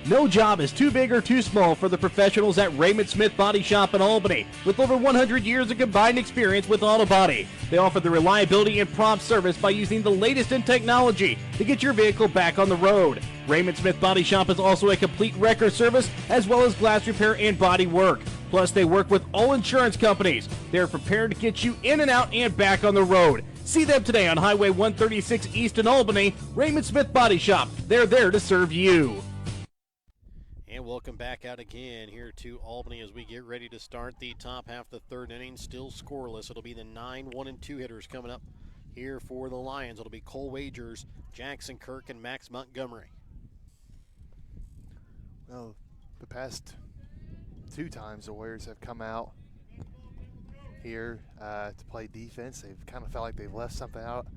No job is too big or too small for the professionals at Raymond Smith Body Shop in Albany. With over 100 years of combined experience with auto body, they offer the reliability and prompt service by using the latest in technology to get your vehicle back on the road. Raymond Smith Body Shop is also a complete wrecker service as well as glass repair and body work. Plus, they work with all insurance companies. They're prepared to get you in and out and back on the road. See them today on Highway 136 East in Albany. Raymond Smith Body Shop. They're there to serve you. And welcome back out again here to Albany as we get ready to start the top half of the third inning. Still scoreless. It'll be the 9 1-2 hitters coming up here for the Lions. It'll be Cole Wagers, Jackson Kirk, and Max Montgomery. Well, the past 2 times the Warriors have come out here to play defense, they've kind of felt like they've left something out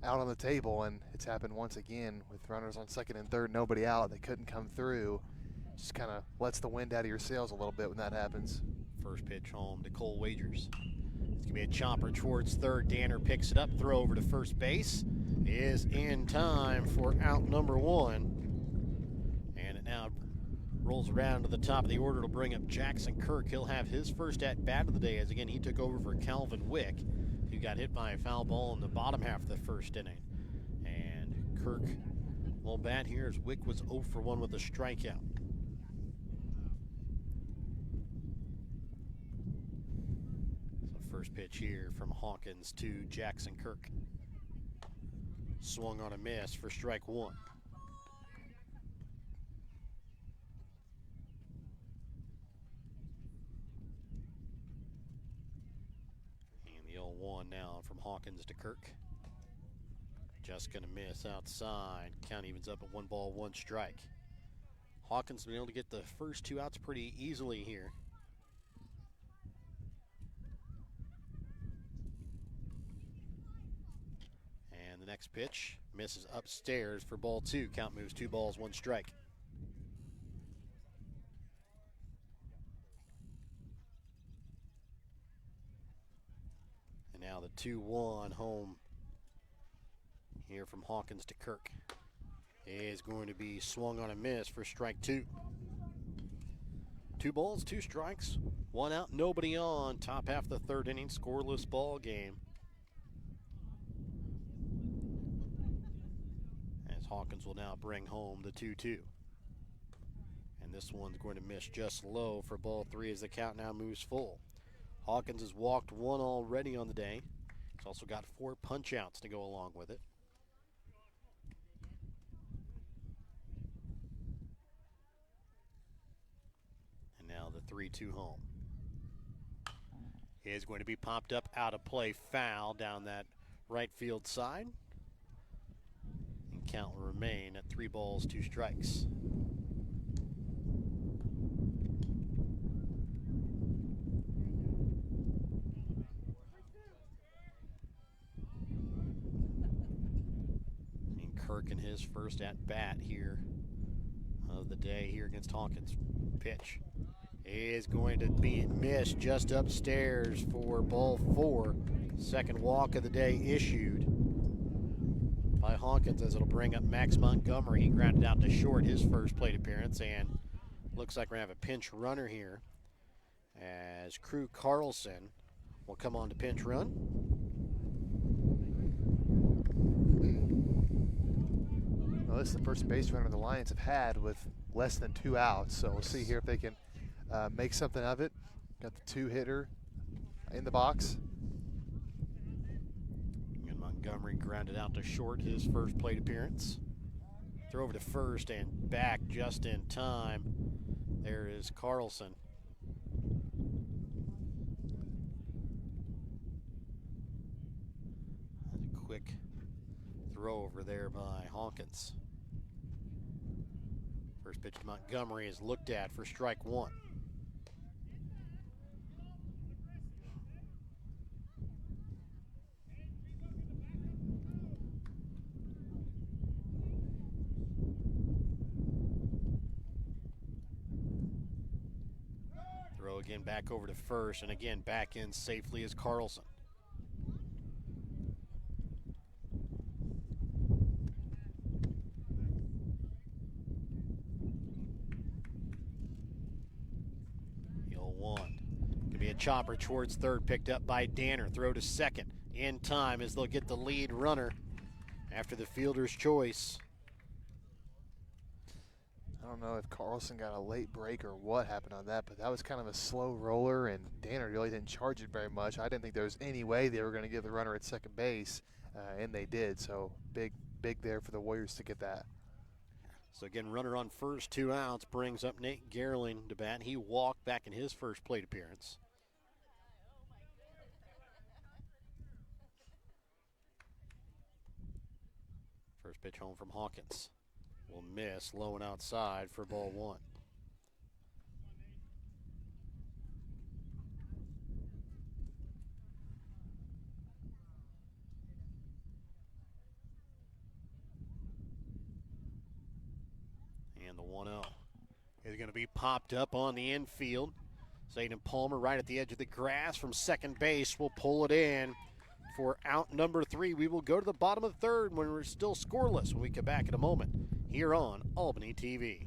on the table, and it's happened once again with runners on second and third, nobody out. They couldn't come through. Just kind of lets the wind out of your sails a little bit when that happens. First pitch home to Cole Wagers. It's going to be a chopper towards third. Danner picks it up, throw over to first base. Is in time for out number 1. And it now rolls around to the top of the order to bring up Jackson Kirk. He'll have his first at-bat of the day as, again, he took over for Calvin Wick, who got hit by a foul ball in the bottom half of the first inning. And Kirk will bat here as Wick was 0 for 1 with a strikeout. So first pitch here from Hawkins to Jackson Kirk. Swung on a miss for strike 1. The 0-1 now from Hawkins to Kirk. Just going to miss outside. Count evens up at 1 ball, 1 strike. Hawkins been able to get the first 2 outs pretty easily here. And the next pitch misses upstairs for ball 2. Count moves 2 balls, 1 strike. Now the 2-1 home here from Hawkins to Kirk is going to be swung on a miss for strike 2. 2 balls, 2 strikes, 1 out, nobody on. Top half of the third inning, scoreless ball game. As Hawkins will now bring home the 2-2. And this one's going to miss just low for ball 3 as the count now moves full. Hawkins has walked 1 already on the day. He's also got 4 punch-outs to go along with it. And now the 3-2 home. Is going to be popped up out of play, foul down that right field side. And count will remain at 3 balls, 2 strikes. And Kirk in his first at bat here of the day here against Hawkins. Pitch is going to be missed just upstairs for ball 4. Second walk of the day issued by Hawkins, as it'll bring up Max Montgomery. He grounded out to short his first plate appearance, and looks like we're going to have a pinch runner here as Crew Carlson will come on to pinch run. Well, this is the first base runner the Lions have had with less than 2 outs, so we'll see here if they can make something of it. Got the 2-hitter in the box. And Montgomery grounded out to short his first plate appearance. Throw over to first and back just in time. There is Carlson. A quick throw over there by Hawkins. First pitch to Montgomery is looked at for strike 1. Throw again back over to first, and again back in safely is Carlson. Chopper towards third, picked up by Danner. Throw to second in time as they'll get the lead runner after the fielder's choice. I don't know if Carlson got a late break or what happened on that, but that was kind of a slow roller, and Danner really didn't charge it very much. I didn't think there was any way they were going to give the runner at second base, and they did. So big there for the Warriors to get that. So again, runner on first, 2 outs, brings up Nate Gerling to bat. He walked back in his first plate appearance. First pitch home from Hawkins. Will miss, low and outside for ball 1. And the 1-0 is going to be popped up on the infield. Zayden Palmer right at the edge of the grass from second base will pull it in for out number 3. We will go to the bottom of the third when we're still scoreless when we come back in a moment here on Albany TV.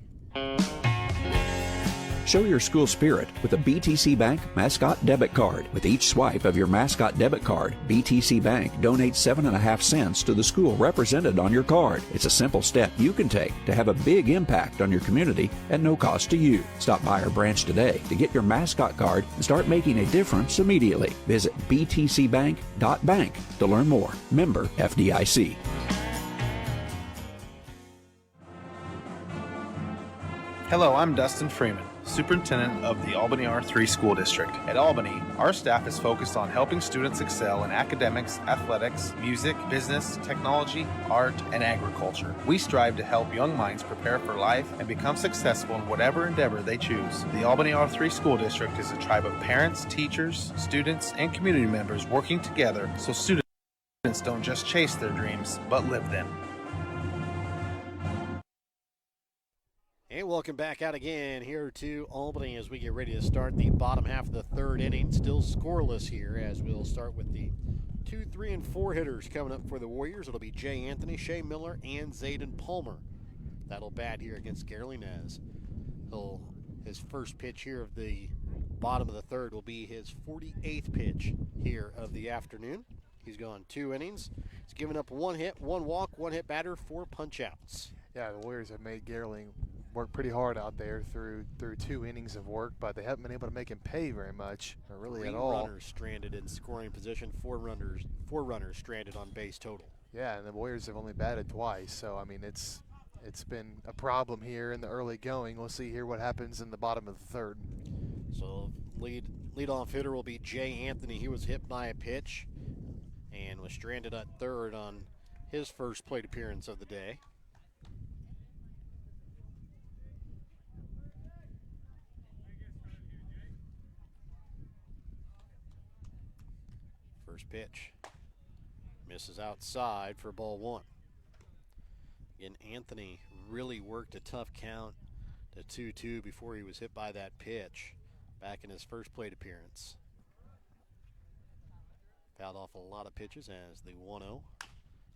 Show your school spirit with a BTC Bank Mascot Debit Card. With each swipe of your Mascot Debit Card, BTC Bank donates 7.5 cents to the school represented on your card. It's a simple step you can take to have a big impact on your community at no cost to you. Stop by our branch today to get your Mascot Card and start making a difference immediately. Visit btcbank.bank to learn more. Member FDIC. Hello, I'm Dustin Freeman, Superintendent of the Albany R3 School District. At Albany, our staff is focused on helping students excel in academics, athletics, music, business, technology, art, and agriculture. We strive to help young minds prepare for life and become successful in whatever endeavor they choose. The Albany R3 School District is a tribe of parents, teachers, students, and community members working together so students don't just chase their dreams, but live them. And welcome back out again here to Albany as we get ready to start the bottom half of the third inning. Still scoreless here as we'll start with the 2, 3, and 4 hitters coming up for the Warriors. It'll be Jay Anthony, Shea Miller, and Zayden Palmer. That'll bat here against Gerling as his first pitch here of the bottom of the third will be his 48th pitch here of the afternoon. He's gone 2 innings. He's given up 1 hit, 1 walk, 1 hit batter, 4 punch outs. Yeah, the Warriors have made Gerling worked pretty hard out there through 2 innings of work, but they haven't been able to make him pay very much, or really at all. 3 runners stranded in scoring position, 4 runners stranded on base total. Yeah, and the Warriors have only batted twice, so I mean it's been a problem here in the early going. We'll see here what happens in the bottom of the third. So leadoff hitter will be Jay Anthony. He was hit by a pitch and was stranded at third on his first plate appearance of the day. First pitch misses outside for ball 1. Again, Anthony really worked a tough count to 2-2 before he was hit by that pitch back in his first plate appearance. Fouled off a lot of pitches as the 1-0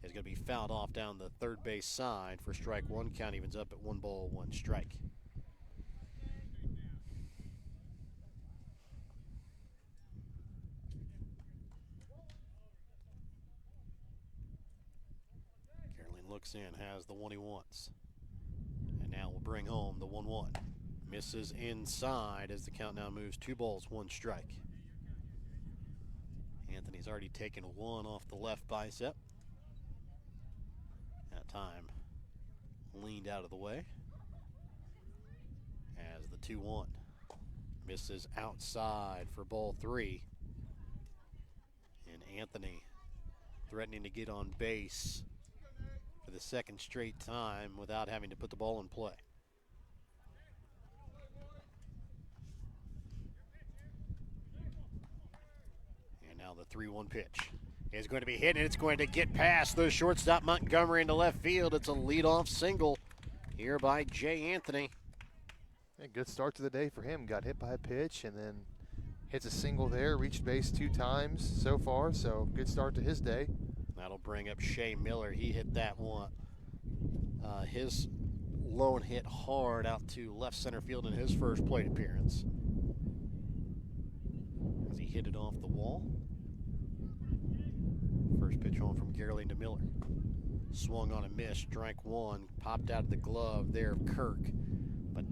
is going to be fouled off down the third base side for strike 1. Count evens up at 1 ball, 1 strike. Looks in, has the one he wants. And now we'll bring home the 1-1. Misses inside as the count now moves 2 balls, 1 strike. Anthony's already taken 1 off the left bicep. That time leaned out of the way. As the 2-1 misses outside for ball 3. And Anthony threatening to get on base for the second straight time without having to put the ball in play. And now the 3-1 pitch is going to be hit, and it's going to get past the shortstop Montgomery into left field. It's a leadoff single here by Jay Anthony. A good start to the day for him. Got hit by a pitch and then hits a single there, reached base 2 times so far, so good start to his day. That'll bring up Shea Miller. He hit that one. His lone hit hard out to left center field in his first plate appearance. As he hit it off the wall. First pitch home from Gerling to Miller. Swung on a miss, strike 1. Popped out of the glove there of Kirk, but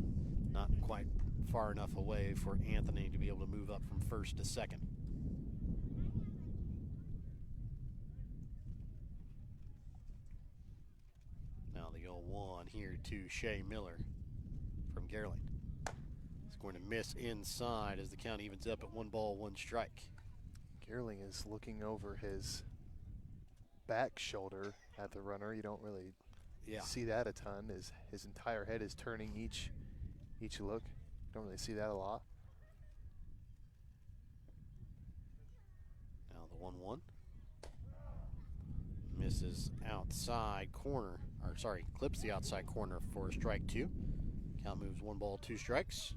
not quite far enough away for Anthony to be able to move up from first to second. Here to Shea Miller from Gerling. It's going to miss inside as the count evens up at 1 ball, 1 strike. Gerling is looking over his back shoulder at the runner. You don't really see that a ton. His entire head is turning each look. Don't really see that a lot. Now the 1-1. Misses outside corner, clips the outside corner for strike 2. Count moves 1 ball, 2 strikes.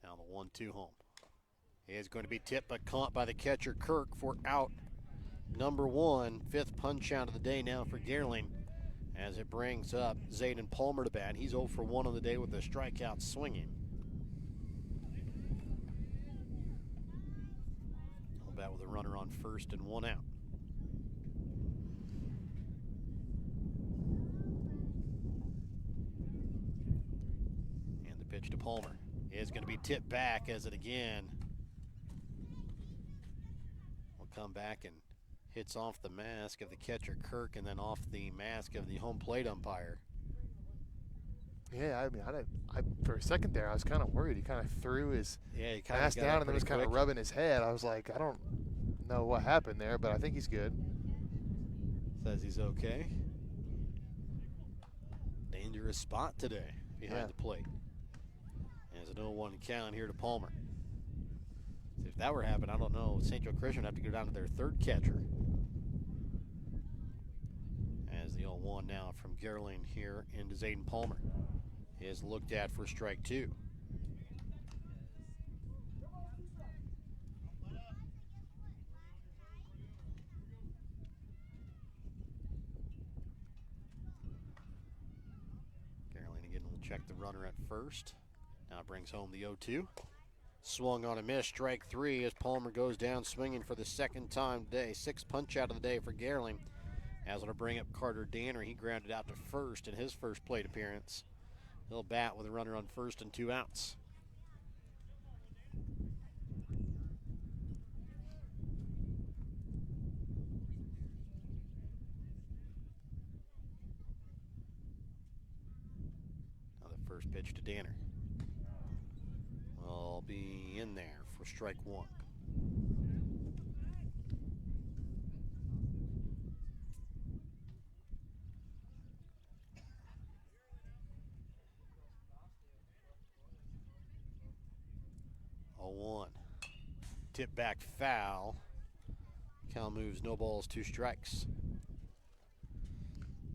Now the 1-2 home. He is going to be tipped but caught by the catcher Kirk for out number 1. 5th punch out of the day now for Gerling, as it brings up Zayden Palmer to bat. He's 0 for 1 on the day with a strikeout swinging. He'll bat with a runner on first and 1 out. And the pitch to Palmer is going to be tipped back as it again will come back and hits off the mask of the catcher Kirk and then off the mask of the home plate umpire. Yeah, I mean, I for a second there, I was kind of worried. He kind of threw his mask down and then was kind of rubbing his head. I was like, I don't know what happened there, but I think he's good. Says he's okay. Dangerous spot today behind the plate. As an 0-1 count here to Palmer. If that were to happen, I don't know. St. Joe Christian would have to go down to their 3rd catcher. As the 0-1 now from Gerling here into Zayden Palmer is looked at for strike 2. Gerling again will check the runner at first. Now brings home the 0-2. Swung on a miss, strike 3 as Palmer goes down swinging for the second time today. 6th punch out of the day for Gerling. As it'll bring up Carter Danner. He grounded out to first in his first plate appearance. He'll bat with a runner on first and 2 outs. Now the first pitch to Danner. Will be in there for strike 1. One. Tip back foul. Count moves, no balls, 2 strikes.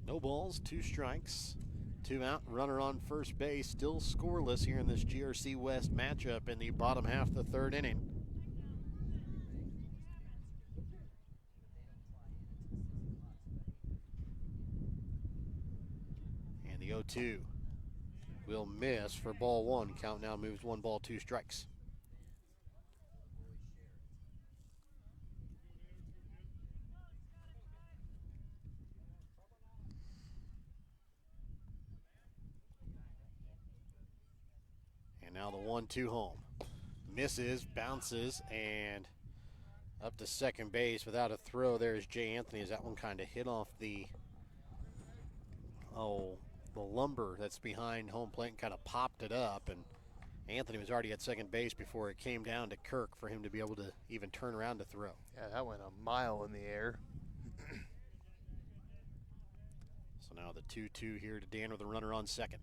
No balls, 2 strikes. 2 out, runner on first base, still scoreless here in this GRC West matchup in the bottom half of the 3rd inning. And the 0-2 will miss for ball 1. Count now moves 1 ball, 2 strikes. Now the 1-2 home. Misses, bounces, and up to second base without a throw. There's Jay Anthony as that one kind of hit off the lumber that's behind home plate and kind of popped it up. And Anthony was already at second base before it came down to Kirk for him to be able to even turn around to throw. Yeah, that went a mile in the air. So now the 2-2 here to Dan with a runner on second.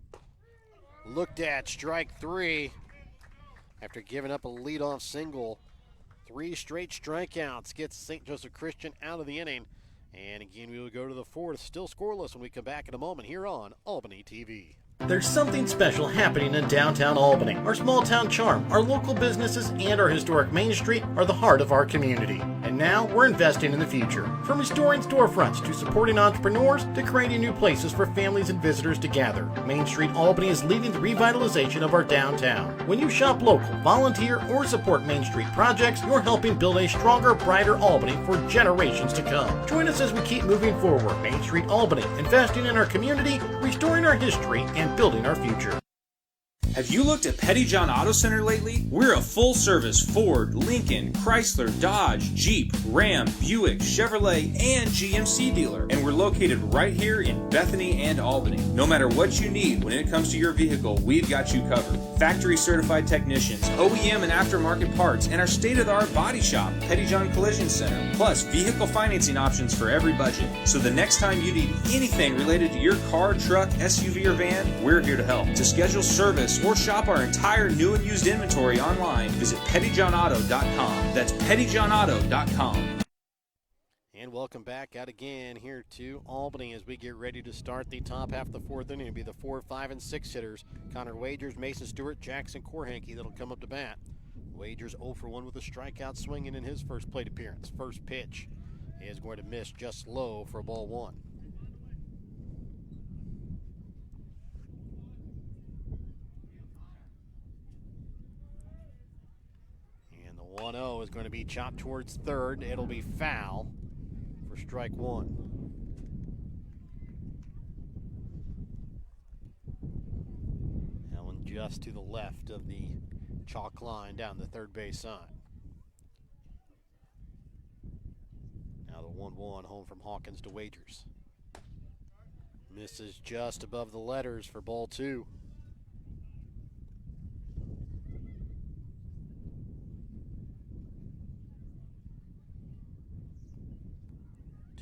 Looked at, strike 3. After giving up a leadoff single, 3 straight strikeouts gets St. Joseph Christian out of the inning. And again, we will go to the 4th, still scoreless when we come back in a moment here on Albany TV. There's something special happening in downtown Albany. Our small town charm, our local businesses, and our historic Main Street are the heart of our community. And now we're investing in the future. From restoring storefronts to supporting entrepreneurs to creating new places for families and visitors to gather, Main Street Albany is leading the revitalization of our downtown. When you shop local, volunteer, or support Main Street projects, you're helping build a stronger, brighter Albany for generations to come. Join us as we keep moving forward. Main Street Albany, investing in our community, restoring our history, and building our future. Have you looked at Petty John Auto Center lately? We're a full-service Ford, Lincoln, Chrysler, Dodge, Jeep, Ram, Buick, Chevrolet, and GMC dealer. And we're located right here in Bethany and Albany. No matter what you need when it comes to your vehicle, we've got you covered. Factory-certified technicians, OEM and aftermarket parts, and our state-of-the-art body shop, Petty John Collision Center. Plus, vehicle financing options for every budget. So the next time you need anything related to your car, truck, SUV, or van, we're here to help. To schedule service or shop our entire new and used inventory online, visit pettyjohnauto.com. That's pettyjohnauto.com. And welcome back out again here to Albany as we get ready to start the top half of the 4th inning. It'll be the 4, 5, and 6 hitters. Connor Wagers, Mason Stewart, Jackson Korhanke that'll come up to bat. Wagers 0 for 1 with a strikeout swinging in his first plate appearance. First pitch is going to miss just low for ball 1. And the 1-0 is going to be chopped towards third. It'll be foul for strike 1. That one just to the left of the chalk line down the third base side. Now the 1-1 home from Hawkins to Wagers. Misses just above the letters for ball 2.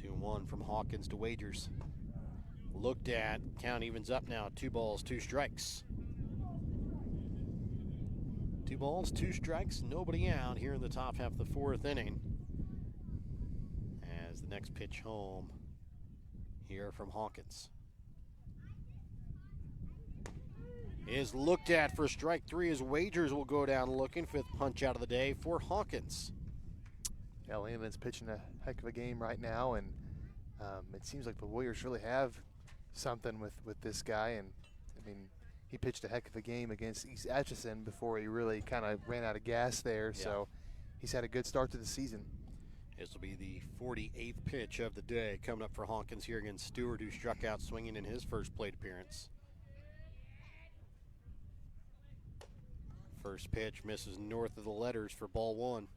2-1 from Hawkins to Wagers. Looked at, count evens up now, 2 balls, 2 strikes. 2 balls, 2 strikes, nobody out here in the top half of the 4th inning. As the next pitch home here from Hawkins is looked at for strike 3 as Wagers will go down looking. 5th punch out of the day for Hawkins. Yeah, Landman's pitching a heck of a game right now, and it seems like the Warriors really have something with this guy. And I mean, he pitched a heck of a game against East Atchison before he really kind of ran out of gas there. Yeah. So he's had a good start to the season. This will be the 48th pitch of the day coming up for Hawkins here against Stewart, who struck out swinging in his first plate appearance. First pitch misses north of the letters for ball one.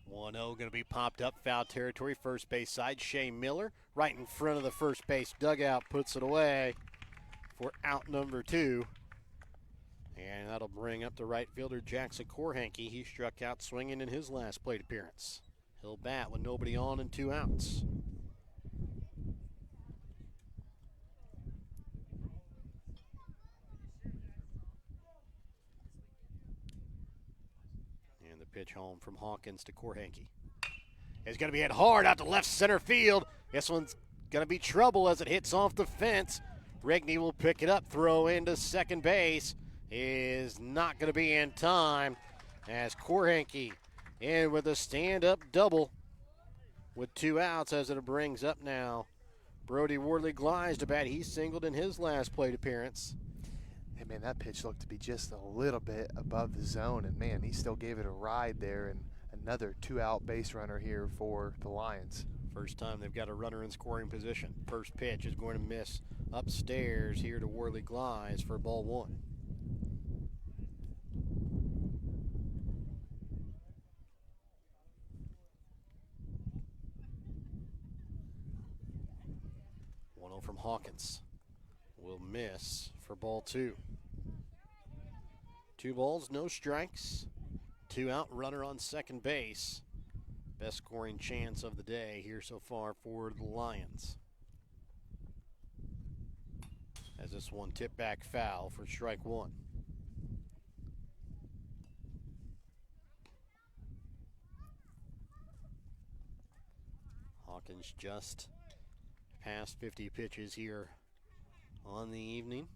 One 0 going to be popped up, foul territory, first base side. Shea Miller right in front of the first base dugout, puts it away for out number 2. And that'll bring up the right fielder Jackson Korhanke. He struck out swinging in his last plate appearance. He'll bat with nobody on and 2 outs. And the pitch home from Hawkins to Korhanke. It's going to be hit hard out to left center field. This one's going to be trouble as it hits off the fence. Rigney will pick it up, throw into second base. Is not going to be in time as Korhanke in with a stand-up double with 2 outs as it brings up now Brody Wardley Glies to bat. He singled in his last plate appearance. Hey, man, that pitch looked to be just a little bit above the zone, and, man, he still gave it a ride there, and another 2-out base runner here for the Lions. First time they've got a runner in scoring position. First pitch is going to miss upstairs here to Wardley Glies for ball 1. From Hawkins will miss for ball 2. 2 balls, no strikes. 2 out, runner on second base. Best scoring chance of the day here so far for the Lions. As this one tipped back foul for strike 1. Hawkins just past 50 pitches here on the evening.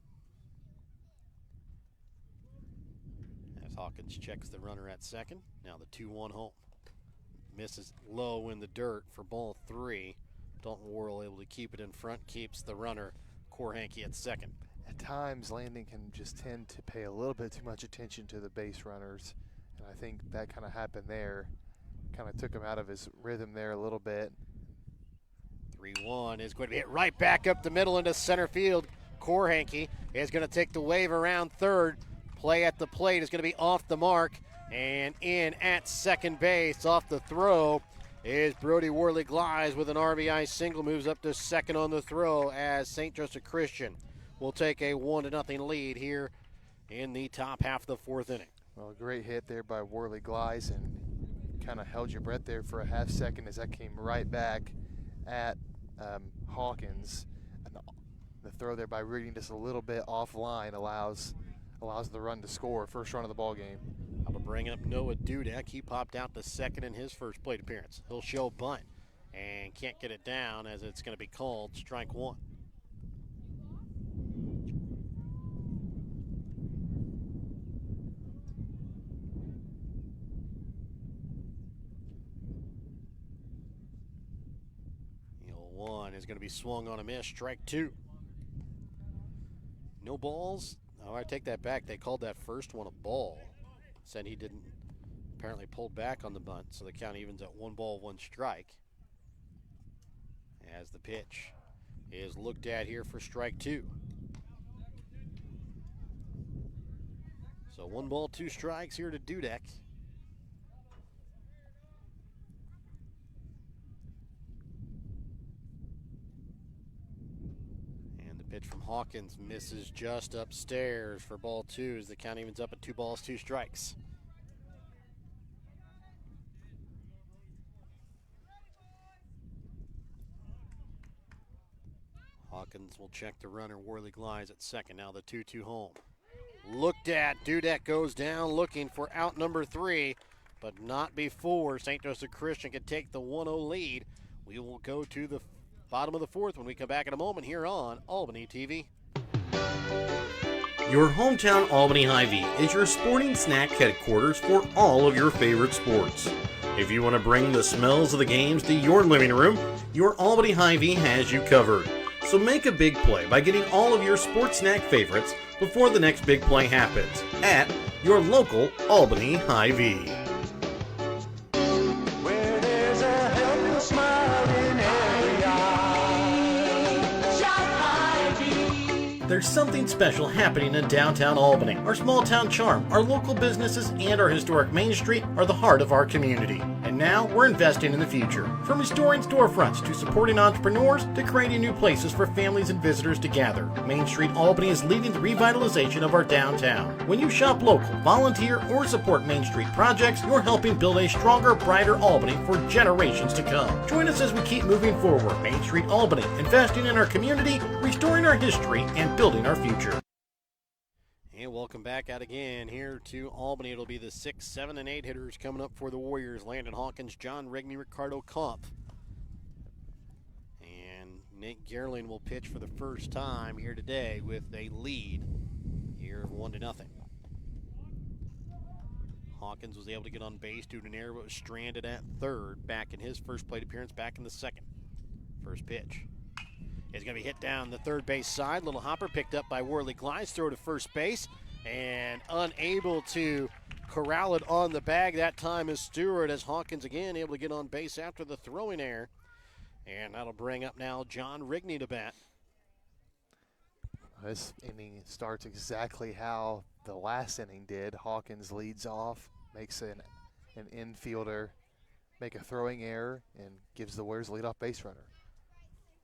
As Hawkins checks the runner at second. Now the 2-1 home. Misses low in the dirt for ball 3. Dalton Worrell able to keep it in front, keeps the runner Korhanke at second. At times, Landon can just tend to pay a little bit too much attention to the base runners, and I think that kind of happened there. Kind of took him out of his rhythm there a little bit. 3-1 is going to be hit right back up the middle into center field. Korhanke is going to take the wave around third. Play at the plate is going to be off the mark. And in at second base off the throw is Brody Wardley Glies with an RBI single. Moves up to second on the throw as St. Joseph Christian will take a 1-0 lead here in the top half of the 4th inning. Well, a great hit there by Wardley Glies, and kind of held your breath there for a half second as that came right back at Hawkins. And the throw there by Reading just a little bit offline allows the run to score. First run of the ball game. I'm going to bring up Noah Dudek. He popped out to second in his first plate appearance. He'll show bunt and can't get it down as it's going to be called strike 1. One is going to be swung on a miss. Strike 2. No balls. Oh, I take that back. They called that first one a ball. Said he didn't. Apparently pulled back on the bunt, so the count evens at 1 ball, 1 strike. As the pitch is looked at here for strike 2. So 1 ball, 2 strikes here to Dudek. Pitch from Hawkins misses just upstairs for ball 2 as the count evens up at 2 balls, 2 strikes. Hawkins will check the runner. Wardley Glies at second. Now the 2-2 home. Looked at. Dudek goes down looking for out number 3, but not before St. Joseph Christian can take the 1-0 lead. We will go to the bottom of the 4th when we come back in a moment here on Albany TV. Your hometown Albany Hy-Vee is your sporting snack headquarters for all of your favorite sports. If you want to bring the smells of the games to your living room, your Albany Hy-Vee has you covered. So make a big play by getting all of your sports snack favorites before the next big play happens at your local Albany Hy-Vee. There's something special happening in downtown Albany. Our small town charm, our local businesses, and our historic Main Street are the heart of our community. And now we're investing in the future. From restoring storefronts to supporting entrepreneurs to creating new places for families and visitors to gather, Main Street Albany is leading the revitalization of our downtown. When you shop local, volunteer, or support Main Street projects, you're helping build a stronger, brighter Albany for generations to come. Join us as we keep moving forward. Main Street Albany, investing in our community, restoring our history, and building our future. And welcome back out again here to Albany. It'll be the 6, 7, and 8 hitters coming up for the Warriors. Landon Hawkins, John Rigney, Ricardo Kampf. And Nate Gerling will pitch for the first time here today with a lead here of 1-0. Hawkins was able to get on base due to an error but was stranded at third back in his first plate appearance back in the second. First pitch is going to be hit down the third base side. Little hopper picked up by Worley Glides. Throw to first base and unable to corral it on the bag. That time is Stewart, as Hawkins again able to get on base after the throwing error. And that'll bring up now John Rigney to bat. This inning starts exactly how the last inning did. Hawkins leads off, makes an infielder make a throwing error, and gives the Warriors leadoff base runner.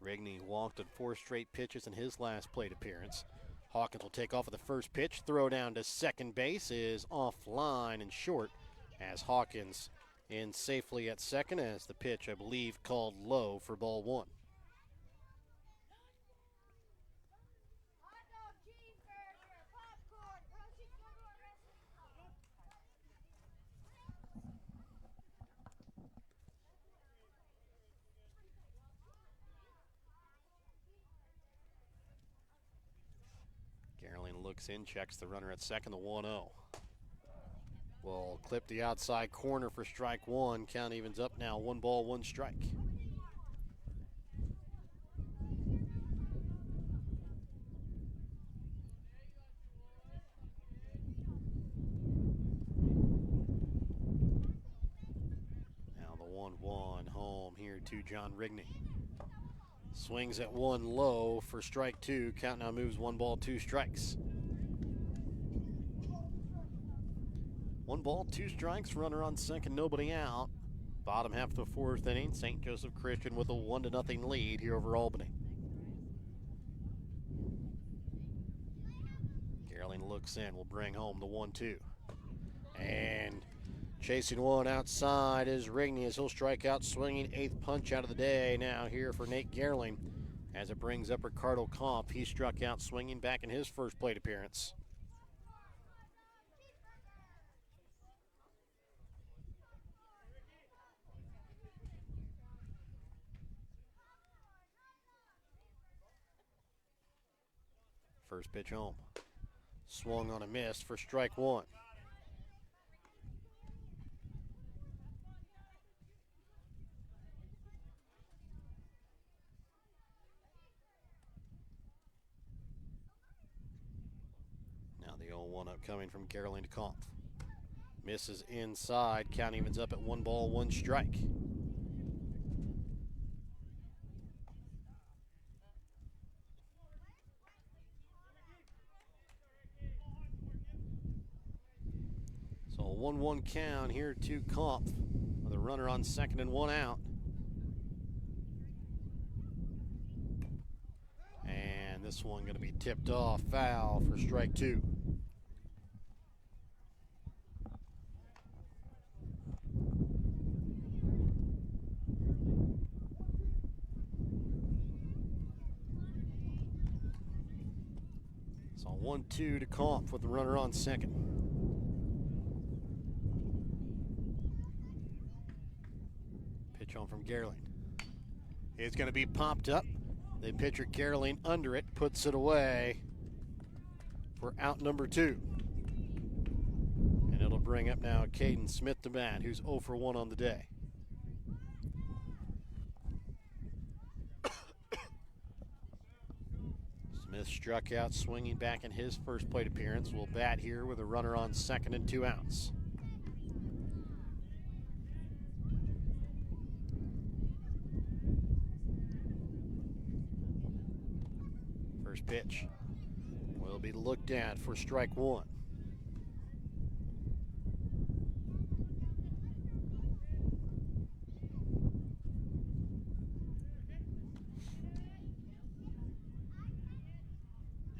Rigney walked on 4 straight pitches in his last plate appearance. Hawkins will take off with the first pitch. Throw down to second base is offline and short, as Hawkins in safely at second, as the pitch, I believe, called low for ball 1. Looks in, checks the runner at second, the 1-0. Will clip the outside corner for strike 1. Count evens up now, 1 ball, 1 strike. Now the 1-1 home here to John Rigney. Swings at 1 low for strike 2. Count now moves 1 ball, 2 strikes. 1 ball, 2 strikes, runner on second, nobody out. Bottom half of the 4th inning, St. Joseph Christian with a 1-0 lead here over Albany. Gerling looks in, will bring home the 1-2. And chasing one outside is Rigney, as he'll strike out swinging. 8th punch out of the day now here for Nate Gerling, as it brings up Ricardo Kampf. He struck out swinging back in his first plate appearance. First pitch home. Swung on a miss for strike 1. Now the 0-1 up coming from Gerling to Kampf. Misses inside. Count evens up at 1 ball, 1 strike. So a 1-1 count here to Kampf with a runner on second and 1 out. And this one going to be tipped off, foul for strike 2. So 1-2 to Kampf with the runner on second. Pitch on from Gerling. It's going to be popped up. The pitcher Gerling under it, puts it away for out number 2. And it'll bring up now Caden Smith to bat, who's 0 for 1 on the day. Smith struck out swinging back in his first plate appearance. Will bat here with a runner on second and 2 outs. First pitch will be looked at for strike 1.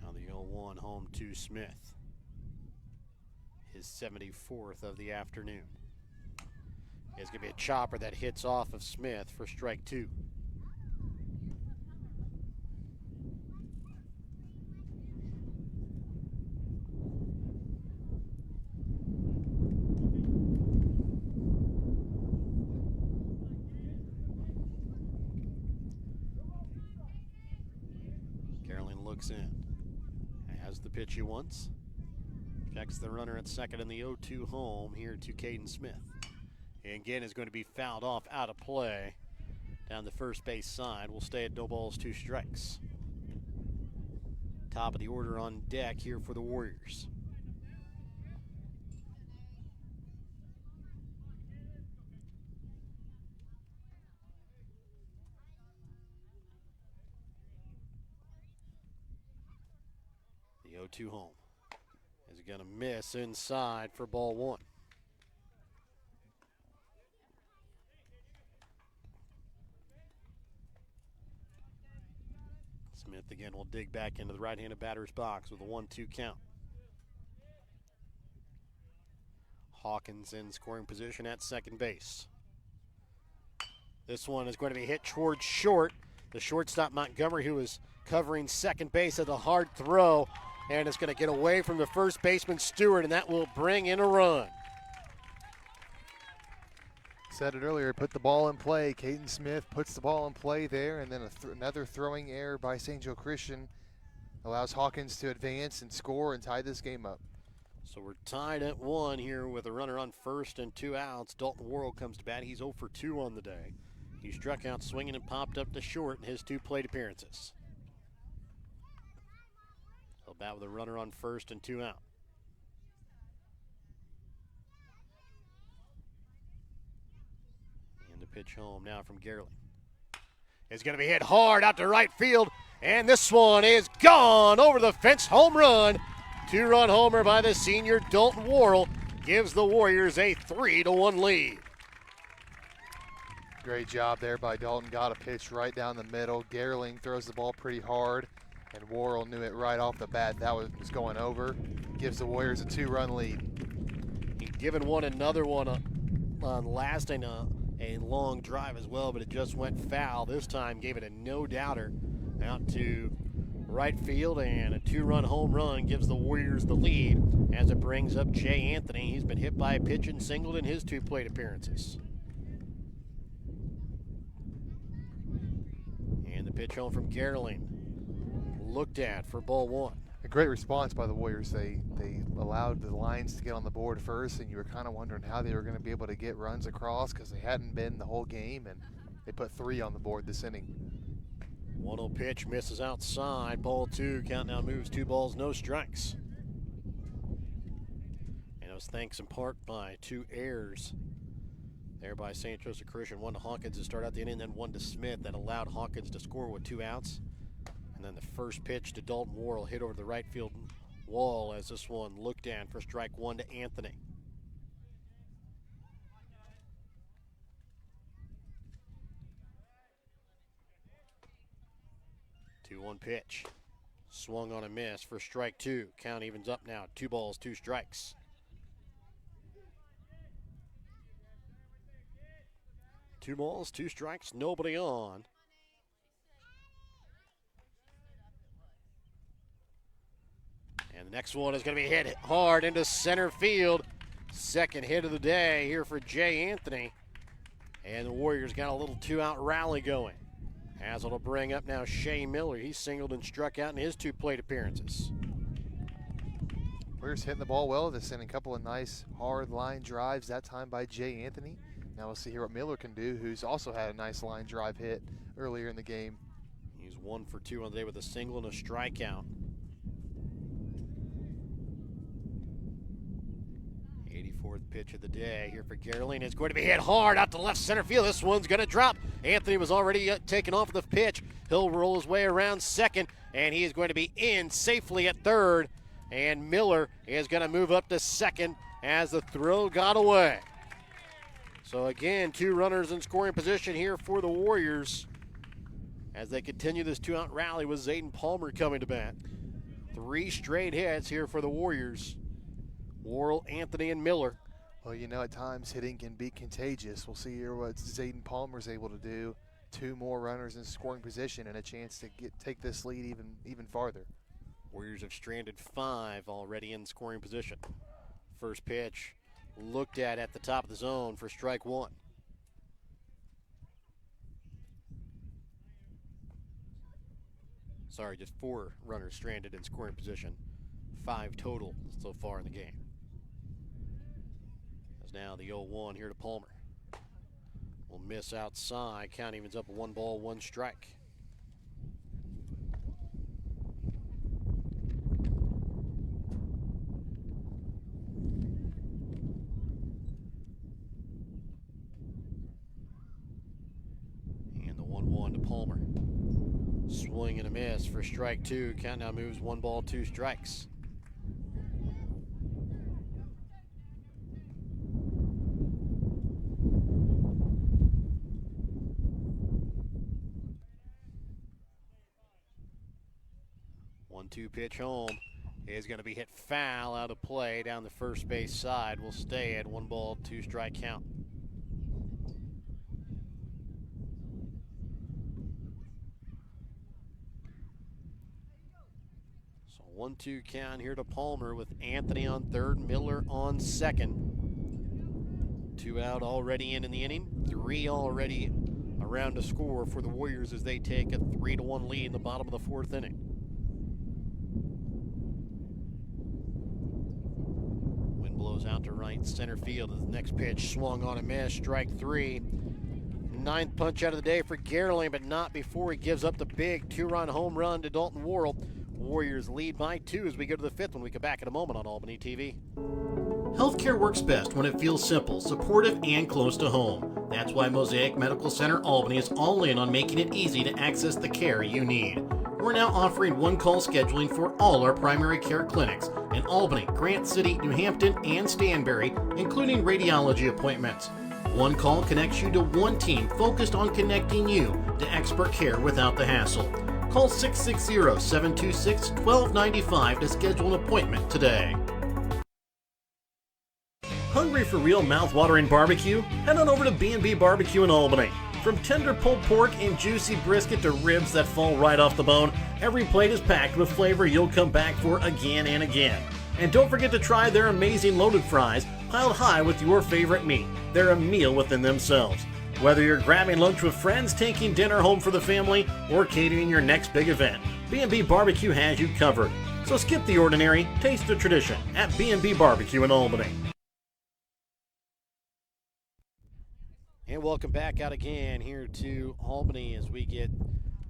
Now the 0-1 home to Smith. His 74th of the afternoon. It's going to be a chopper that hits off of Smith for strike 2. Looks in. Has the pitch he wants. Checks the runner at second in the 0-2 home here to Caden Smith. And again is going to be fouled off out of play down the first base side. Will stay at no balls, 2 strikes. Top of the order on deck here for the Warriors. The 0-2 home is going to miss inside for ball 1. Smith again will dig back into the right-handed batter's box with a 1-2 count. Hawkins in scoring position at second base. This one is going to be hit towards short. The shortstop Montgomery, who is covering second base, at a hard throw, and it's going to get away from the first baseman Stewart, and that will bring in a run. Said it earlier, put the ball in play. Caden Smith puts the ball in play there, and then another throwing error by St. Joe Christian allows Hawkins to advance and score and tie this game up. So we're tied at 1 here with a runner on first and 2 outs. Dalton Worrell comes to bat. He's 0 for 2 on the day. He struck out swinging and popped up to short in his 2 plate appearances. He'll bat with a runner on first and 2 out. And the pitch home now from Gerling. It's going to be hit hard out to right field, and this one is gone over the fence. Home run. 2-run homer by the senior Dalton Worrell gives the Warriors a 3-1 lead. Great job there by Dalton. Got a pitch right down the middle. Gerling throws the ball pretty hard, and Worrell knew it right off the bat. That was going over. Gives the Warriors a 2-run lead. He'd given another one on lasting a long drive as well, but it just went foul. This time gave it a no-doubter out to right field, and a 2-run home run gives the Warriors the lead as it brings up Jay Anthony. He's been hit by a pitch and singled in his 2 plate appearances. And the pitch home from Gerling, looked at for ball 1. A great response by the Warriors. They allowed the Lions to get on the board first, and you were kind of wondering how they were going to be able to get runs across because they hadn't been the whole game, and they put 3 on the board this inning. 1-0 pitch misses outside. Ball 2. Count now moves 2 balls, no strikes. And it was thanks in part by 2 errors there by St. Joseph Christian. 1 to Hawkins to start out the inning, then 1 to Smith that allowed Hawkins to score with 2 outs. And then the first pitch to Dalton Worrell hit over the right field wall as this one looked at for strike 1 to Anthony. The 2-1 pitch. Swung on a miss for strike 2. Count evens up now. 2 balls, 2 strikes. Two balls, 2 strikes, nobody on. And the next one is going to be hit hard into center field. Second hit of the day here for Jay Anthony. And the Warriors got a little 2-out rally going. As it'll bring up now Shea Miller. He singled and struck out in his 2 plate appearances. Warriors hitting the ball well. They're sending a couple of nice hard line drives, that time by Jay Anthony. Now we'll see here what Miller can do, who's also had a nice line drive hit earlier in the game. He's 1 for 2 on the day with a single and a strikeout. 84th pitch of the day here for Geraldine. It's going to be hit hard out to left center field. This one's going to drop. Anthony was already taken off the pitch. He'll roll his way around second, and he is going to be in safely at third. And Miller is going to move up to second as the throw got away. So again, 2 runners in scoring position here for the Warriors as they continue this 2-out rally with Zayden Palmer coming to bat. 3 straight hits here for the Warriors. Worrell, Anthony, and Miller. Well, you know, at times hitting can be contagious. We'll see here what Zayden Palmer's able to do. 2 more runners in scoring position and a chance to take this lead even farther. Warriors have stranded 5 already in scoring position. First pitch looked at the top of the zone for strike 1. Sorry, just 4 runners stranded in scoring position. 5 total so far in the game. As now the 0-1 here to Palmer. Will miss outside. Count evens up 1 ball, 1 strike. And the 1-1 to Palmer. Swing and a miss for strike 2. Count now moves 1 ball, 2 strikes. One-two pitch home is going to be hit foul out of play down the first base side. Will stay at 1 ball, 2 strike count. So 1-2 count here to Palmer with Anthony on third, Miller on second. 2 out already in the inning. 3 already around to score for the Warriors as they take a 3-1 lead in the bottom of the 4th inning. Wind blows out to right center field as the next pitch swung on a miss. Strike 3. 9th punch out of the day for Geraldine, but not before he gives up the big 2-run home run to Dalton Worrell. Warriors lead by 2 as we go to the 5th when we come back in a moment on Albany TV. Healthcare works best when it feels simple, supportive, and close to home. That's why Mosaic Medical Center Albany is all in on making it easy to access the care you need. We're now offering one-call scheduling for all our primary care clinics in Albany, Grant City, New Hampton, and Stanberry, including radiology appointments. One call connects you to one team focused on connecting you to expert care without the hassle. Call 660-726-1295 to schedule an appointment today. Hungry for real mouth-watering barbecue? Head on over to B&B Barbecue in Albany. From tender pulled pork and juicy brisket to ribs that fall right off the bone, every plate is packed with flavor you'll come back for again and again. And don't forget to try their amazing loaded fries, piled high with your favorite meat. They're a meal within themselves. Whether you're grabbing lunch with friends, taking dinner home for the family, or catering your next big event, B&B Barbecue has you covered. So skip the ordinary, taste the tradition at B&B Barbecue in Albany. And welcome back out again here to Albany as we get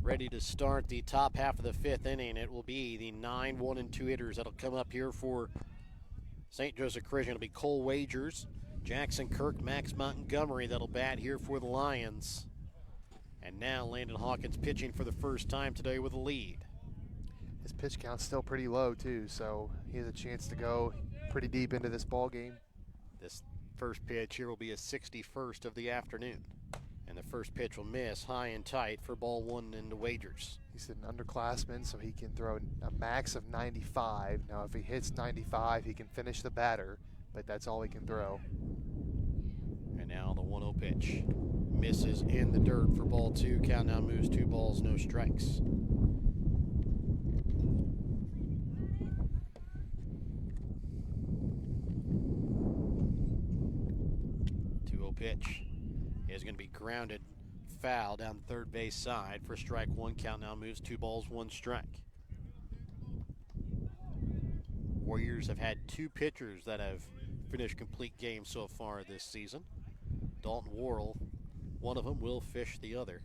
ready to start the top half of the 5th inning. It will be the 9, 1, and 2 hitters that'll come up here for St. Joseph Christian. It'll be Cole Wagers, Jackson Kirk, Max Montgomery that'll bat here for the Lions. And now Landon Hawkins pitching for the first time today with a lead. His pitch count's still pretty low too, so he has a chance to go pretty deep into this ball game. This first pitch here will be a 61st of the afternoon. And the first pitch will miss high and tight for ball 1 into Wagers. He's an underclassman, so he can throw a max of 95. Now, if he hits 95, he can finish the batter, but that's all he can throw. And now the 1-0 pitch. Misses in the dirt for ball 2. Count now moves 2 balls, no strikes. 2-0 pitch is going to be grounded foul down the third base side for strike 1. Count now moves 2 balls, 1 strike. Warriors have had 2 pitchers that have finished complete games so far this season. Dalton Worrell, one of them, will fish the other.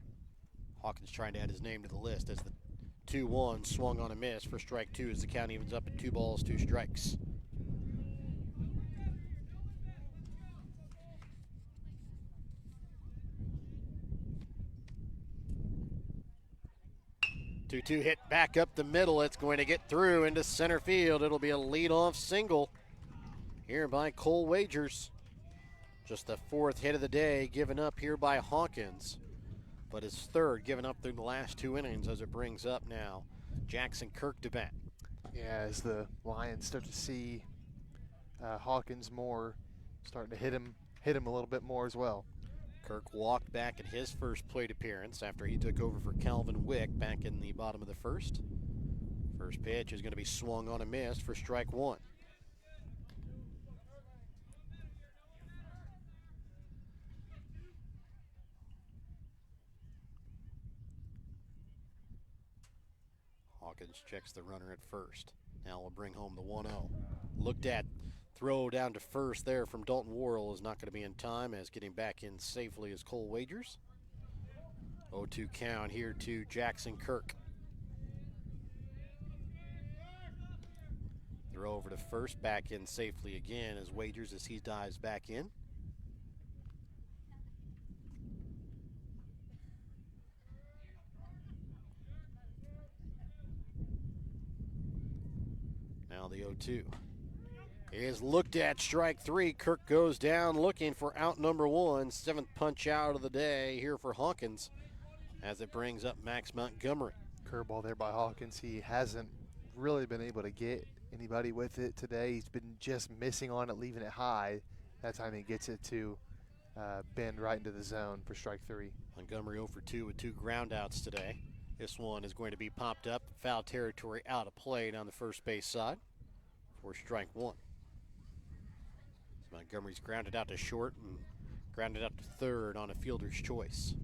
Hawkins trying to add his name to the list as the 2-1 swung on a miss for strike 2 as the count evens up at 2 balls, 2 strikes. Two hit back up the middle. It's going to get through into center field. It'll be a leadoff single here by Cole Wagers. Just the 4th hit of the day given up here by Hawkins, but his 3rd given up through the last 2 innings as it brings up now Jackson Kirk to bat. Yeah, as the Lions start to see Hawkins more, starting to hit him a little bit more as well. Kirk walked back at his first plate appearance after he took over for Calvin Wick back in the bottom of the 1st. First pitch is going to be swung on a miss for strike 1. Hawkins checks the runner at first. Now we'll bring home the 1-0. Looked at. Throw down to first there from Dalton Worrell is not going to be in time, as getting back in safely is Cole Wagers. 0-2 count here to Jackson Kirk. Throw over to first, back in safely again as Wagers as he dives back in. Now the 0-2. Is looked at, strike 3. Kirk goes down looking for out number 1. 7th punch out of the day here for Hawkins as it brings up Max Montgomery. Curveball there by Hawkins. He hasn't really been able to get anybody with it today. He's been just missing on it, leaving it high. That time he gets it to bend right into the zone for strike 3. Montgomery 0 for 2 with 2 groundouts today. This one is going to be popped up, foul territory, out of play down the first base side for strike 1. Montgomery's grounded out to short and grounded out to third on a fielder's choice.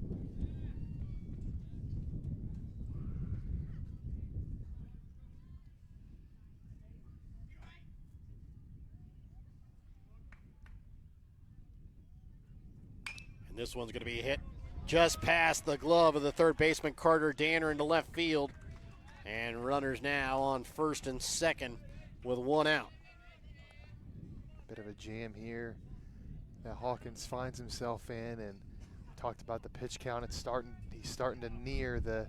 And this one's going to be hit just past the glove of the third baseman Carter Danner into left field. And runners now on first and second with 1 out. Bit of a jam here that Hawkins finds himself in, and talked about the pitch count. He's starting to near the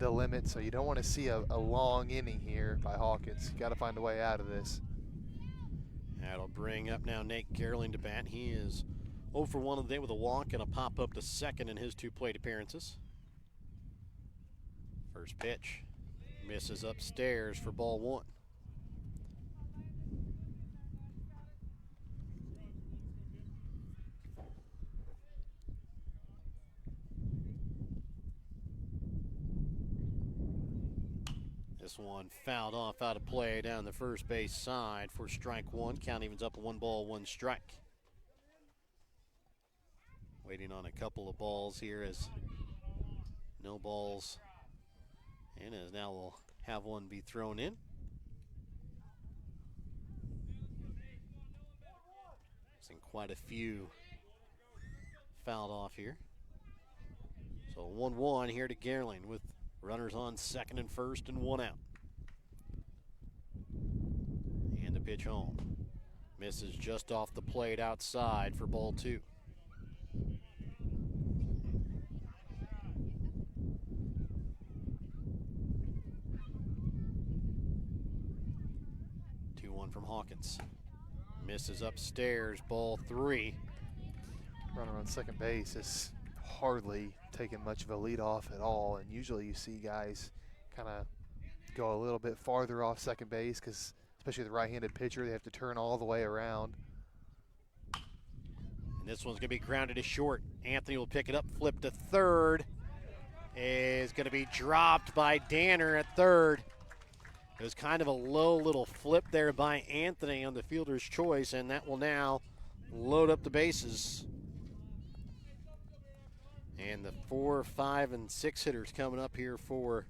limit, so you don't want to see a long inning here by Hawkins. You got to find a way out of this. That'll bring up now Nate Gerling to bat. He is 0 for 1 of the day with a walk and a pop up to second in his 2 plate appearances. First pitch misses upstairs for ball 1. This one fouled off out of play down the first base side for strike 1. Count evens up at 1 ball, 1 strike. Waiting on a couple of balls here as no balls. And as now we'll have one be thrown in. Seen quite a few fouled off here. So 1-1 here to Gerling with runners on second and first and 1 out. And the pitch home. Misses just off the plate outside for ball 2. From Hawkins. Misses upstairs, ball 3. Runner on second base is hardly taking much of a lead off at all, and usually you see guys kind of go a little bit farther off second base because especially the right-handed pitcher, they have to turn all the way around. And this one's going to be grounded to short. Anthony will pick it up, flip to third. Is going to be dropped by Danner at third. It was kind of a low little flip there by Anthony on the fielder's choice, and that will now load up the bases. And the 4, 5, and 6 hitters coming up here for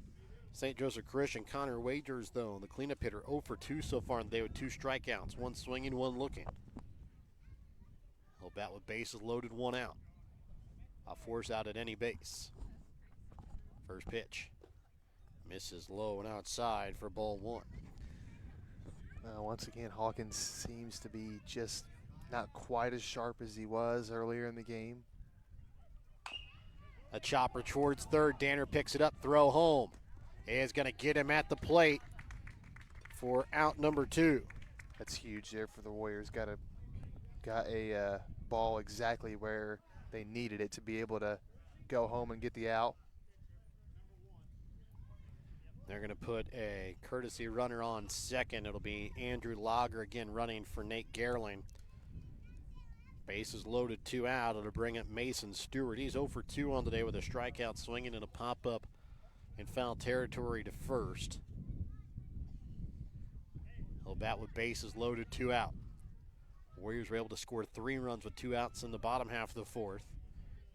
St. Joseph Christian, Connor Wagers, though, the cleanup hitter, 0 for 2 so far in the day with 2 strikeouts, 1 swinging, 1 looking. He'll bat with bases loaded, 1 out. A force out at any base. First pitch. Misses low and outside for ball 1. Once again, Hawkins seems to be just not quite as sharp as he was earlier in the game. A chopper towards third. Danner picks it up, throw home. Is going to get him at the plate for out number 2. That's huge there for the Warriors. Got a ball exactly where they needed it to be able to go home and get the out. They're going to put a courtesy runner on second. It'll be Andrew Lager again running for Nate Gerling. Bases loaded, 2 out. It'll bring up Mason Stewart. He's 0 for 2 on the day with a strikeout, swinging and a pop-up in foul territory to first. He'll bat with bases loaded, 2 out. Warriors were able to score 3 runs with 2 outs in the bottom half of the 4th.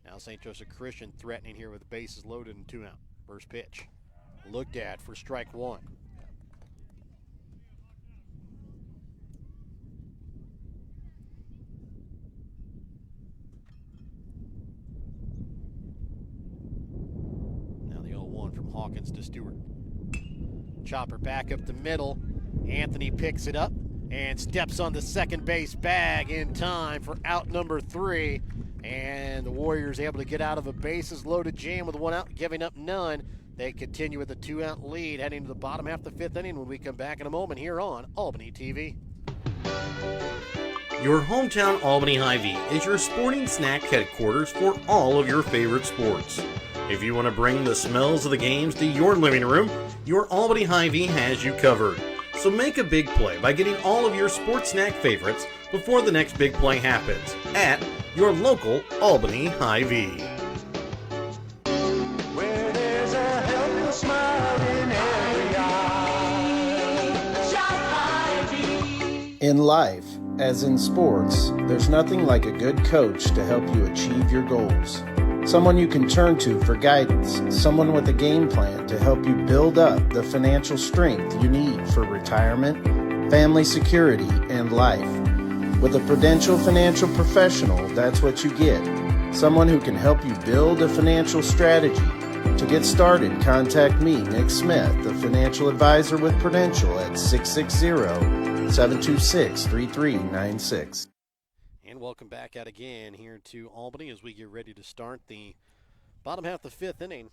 Now St. Joseph Christian threatening here with bases loaded and 2 out. First pitch. Looked at for strike 1. Now the 0-1 from Hawkins to Stewart. Chopper back up the middle. Anthony picks it up and steps on the second base bag in time for out number 3. And the Warriors able to get out of a bases loaded jam with 1 out, giving up none. They continue with a 2-out lead heading to the bottom half of the 5th inning when we come back in a moment here on Albany TV. Your hometown Albany Hy-Vee is your sporting snack headquarters for all of your favorite sports. If you want to bring the smells of the games to your living room, your Albany Hy-Vee has you covered. So make a big play by getting all of your sports snack favorites before the next big play happens at your local Albany Hy-Vee. In life, as in sports, there's nothing like a good coach to help you achieve your goals. Someone you can turn to for guidance, someone with a game plan to help you build up the financial strength you need for retirement, family security, and life. With a Prudential financial professional, that's what you get. Someone who can help you build a financial strategy. To get started, contact me, Nick Smith, the financial advisor with Prudential at 660-726-3396. And welcome back out again here to Albany as we get ready to start the bottom half of the 5th inning.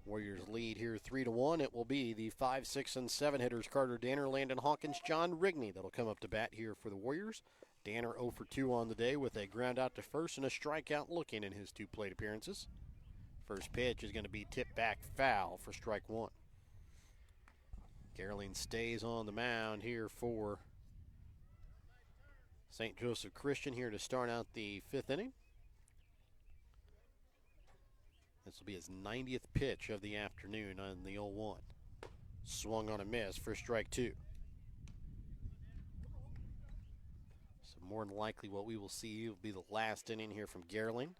Warriors lead here 3-1. It will be the 5, 6, and 7 hitters Carter Danner, Landon Hawkins, John Rigney that'll come up to bat here for the Warriors. Danner 0 for 2 on the day with a ground out to first and a strikeout looking in his 2 plate appearances. First pitch is going to be tipped back foul for strike 1. Gerling stays on the mound here for St. Joseph Christian here to start out the 5th inning. This will be his 90th pitch of the afternoon on the 0-1. Swung on a miss for strike 2. So more than likely what we will see will be the last inning here from Gerling.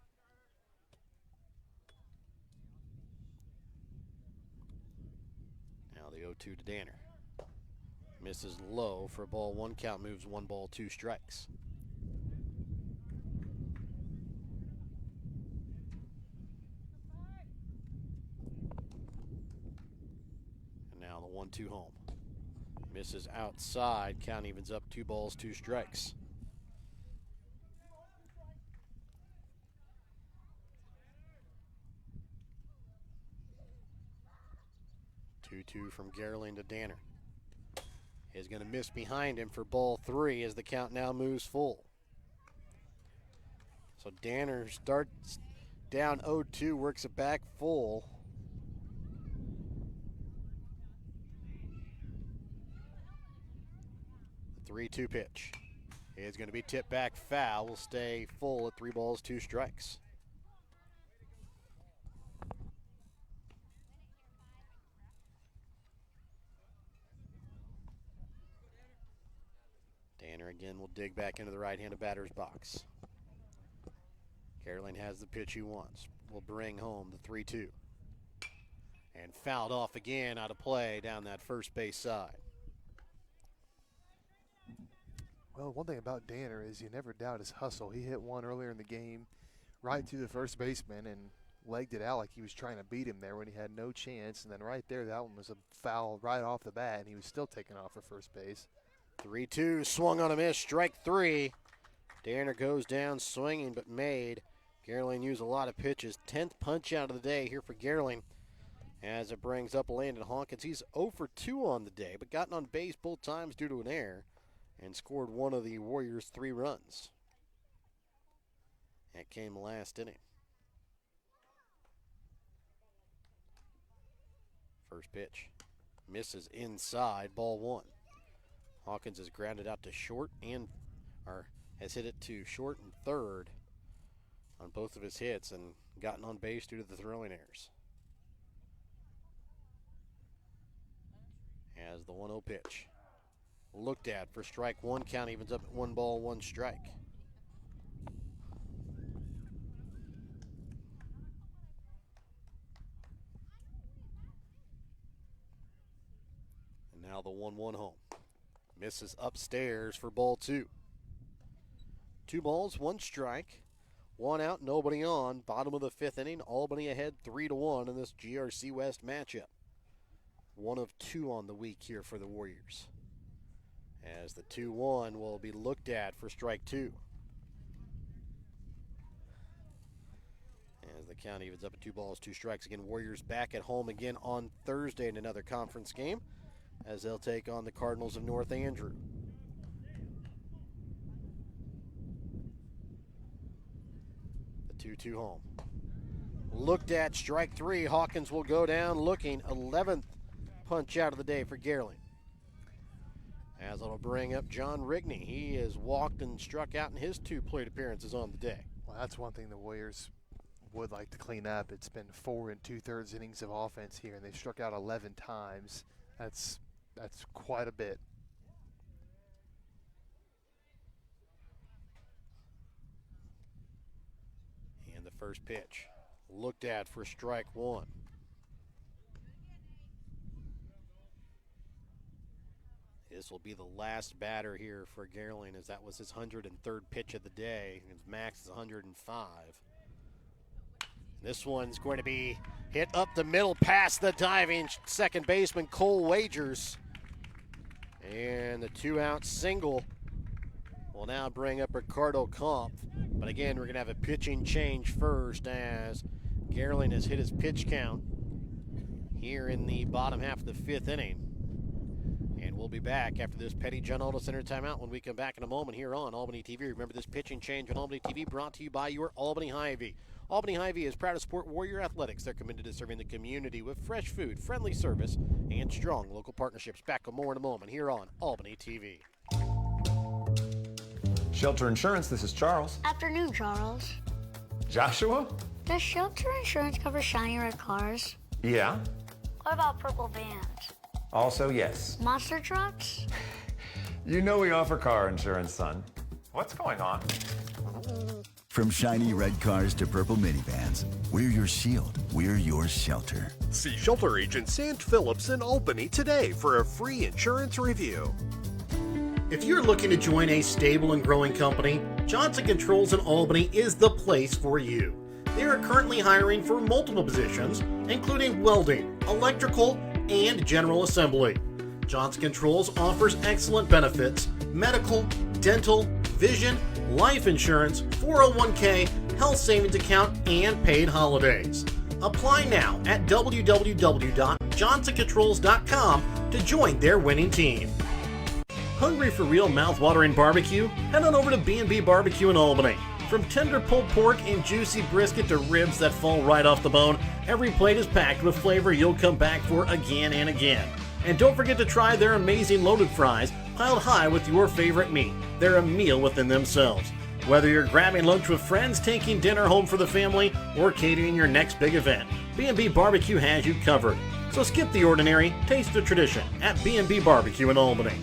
Now the 0-2 to Danner. Misses low for ball 1. Count moves 1 ball, 2 strikes. And now the 1-2 home. Misses outside. Count evens up 2 balls, 2 strikes. Two from Gerling to Danner. Is going to miss behind him for ball 3 as the count now moves full. So Danner starts down 0-2, works it back full. The 3-2 pitch is going to be tipped back foul. Will stay full at 3 balls, 2 strikes. Danner again will dig back into the right-handed batter's box. Gerling has the pitch he wants. Will bring home the 3-2. And fouled off again out of play down that first base side. Well, one thing about Danner is you never doubt his hustle. He hit one earlier in the game right to the first baseman and legged it out like he was trying to beat him there when he had no chance. And then right there, that one was a foul right off the bat, and he was still taken off for first base. 3-2, swung on a miss, strike 3. Danner goes down swinging but made. Gerling used a lot of pitches. 10th punch out of the day here for Gerling as it brings up Landon Hawkins. He's 0 for 2 on the day, but gotten on base both times due to an error and scored one of the Warriors' 3 runs. That came last inning. First pitch misses inside, ball 1. Hawkins has grounded out to short has hit it to short and third on both of his hits and gotten on base due to the throwing errors. As the 1-0 pitch looked at for strike 1, count evens up at 1 ball, 1 strike. And now the 1-1 home. Misses upstairs for ball 2. 2 balls, 1 strike, 1 out, nobody on. Bottom of the 5th inning, Albany ahead 3-1 in this GRC West matchup. 1 of 2 on the week here for the Warriors. As the 2-1 will be looked at for strike 2. As the count evens up at 2 balls, 2 strikes. Again, Warriors back at home again on Thursday in another conference game as they'll take on the Cardinals of North Andrew. The 2-2 home. Looked at, strike 3. Hawkins will go down looking. 11th punch out of the day for Gerling. As it'll bring up John Rigney. He has walked and struck out in his 2 plate appearances on the day. Well, that's one thing the Warriors would like to clean up. It's been 4 2/3 innings of offense here, and they've struck out 11 times. That's quite a bit. And the first pitch looked at for strike 1. This will be the last batter here for Gerling, as that was his 103rd pitch of the day. His max is 105. This one's going to be hit up the middle past the diving second baseman Cole Wagers. And the 2-out single will now bring up Ricardo Kampf. But again, we're going to have a pitching change first as Gerling has hit his pitch count here in the bottom half of the 5th inning. And we'll be back after this Petty John Auto Center timeout when we come back in a moment here on Albany TV. Remember, this pitching change on Albany TV brought to you by your Albany Hy-Vee. Albany Hy-Vee is proud to support Warrior Athletics. They're committed to serving the community with fresh food, friendly service, and strong local partnerships. Back with more in a moment here on Albany TV. Shelter Insurance, this is Charles. Afternoon, Charles. Joshua? Does Shelter Insurance cover shiny red cars? Yeah. What about purple vans? Also, yes. Monster trucks? You know we offer car insurance, son. What's going on? From shiny red cars to purple minivans, we're your shield, we're your shelter. See Shelter Agent Sant Phillips in Albany today for a free insurance review. If you're looking to join a stable and growing company, Johnson Controls in Albany is the place for you. They are currently hiring for multiple positions, including welding, electrical, and general assembly. Johnson Controls offers excellent benefits: medical, dental, vision, life insurance, 401k, health savings account, and paid holidays. Apply now at www.johnsoncontrols.com to join their winning team. Hungry for real mouth-watering barbecue? Head on over to B&B Barbecue in Albany. From tender pulled pork and juicy brisket to ribs that fall right off the bone, every plate is packed with flavor you'll come back for again and again. And don't forget to try their amazing loaded fries, piled high with your favorite meat. They're a meal within themselves. Whether you're grabbing lunch with friends, taking dinner home for the family, or catering your next big event, B&B Barbecue has you covered. So skip the ordinary, taste the tradition at B&B Barbecue in Albany.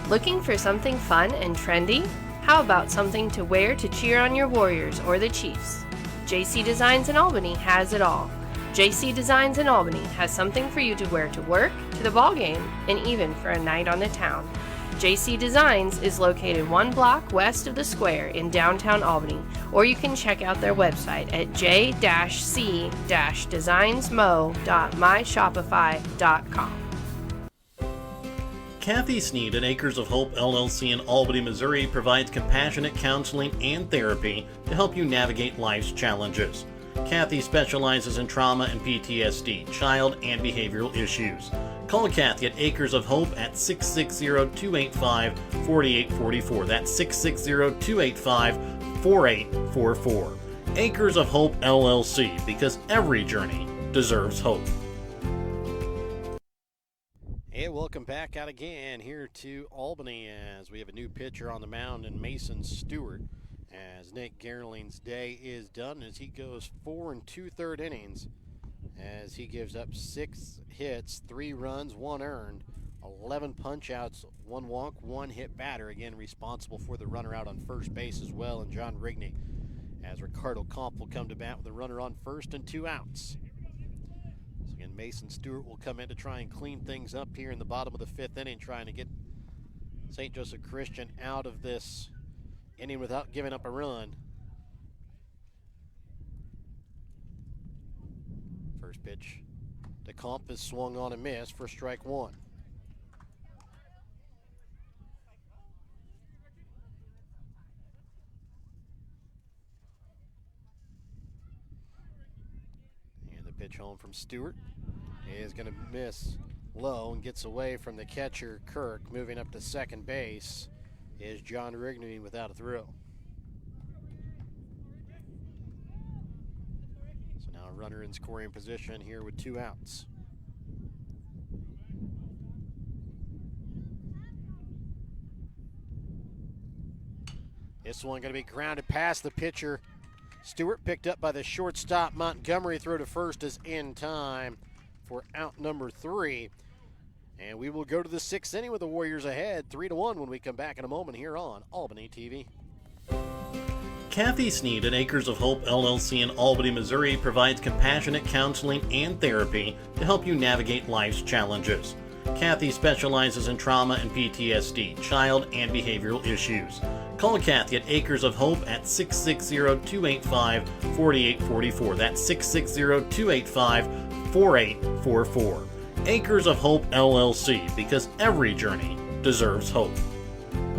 Looking for something fun and trendy? How about something to wear to cheer on your Warriors or the Chiefs? JC Designs in Albany has it all. JC Designs in Albany has something for you to wear to work, to the ball game, and even for a night on the town. JC Designs is located 1 block west of the square in downtown Albany, or you can check out their website at j-c-designsmo.myshopify.com. Kathy Sneed at Acres of Hope LLC in Albany, Missouri provides compassionate counseling and therapy to help you navigate life's challenges. Kathy specializes in trauma and PTSD, child and behavioral issues. Call Kathy at Acres of Hope at 660-285-4844. That's 660-285-4844. Acres of Hope LLC, because every journey deserves hope. And welcome back out again here to Albany as we have a new pitcher on the mound in Mason Stewart, as Nick Gerling's day is done as he goes 4 2/3 innings as he gives up 6 hits, 3 runs, 1 earned, 11 punch outs, 1 walk, 1 hit batter, again responsible for the runner out on first base as well, and John Rigney, as Ricardo Comp will come to bat with a runner on first and 2 outs. So again, Mason Stewart will come in to try and clean things up here in the bottom of the 5th inning, trying to get St. Joseph Christian out of this inning without giving up a run. First pitch to Comp is swung on and missed for strike 1. And the pitch home from Stewart is going to miss low and gets away from the catcher, Kirk. Moving up to second base is John Rigney without a throw. So now a runner in scoring position here with 2 outs. This one going to be grounded past the pitcher. Stewart, picked up by the shortstop. Montgomery, throw to first is in time for out number 3. And we will go to the 6th inning with the Warriors ahead 3-1 when we come back in a moment here on Albany TV. Kathy Sneed at Acres of Hope LLC in Albany, Missouri provides compassionate counseling and therapy to help you navigate life's challenges. Kathy specializes in trauma and PTSD, child and behavioral issues. Call Kathy at Acres of Hope at 660-285-4844. That's 660-285-4844. Acres of Hope LLC, because every journey deserves hope.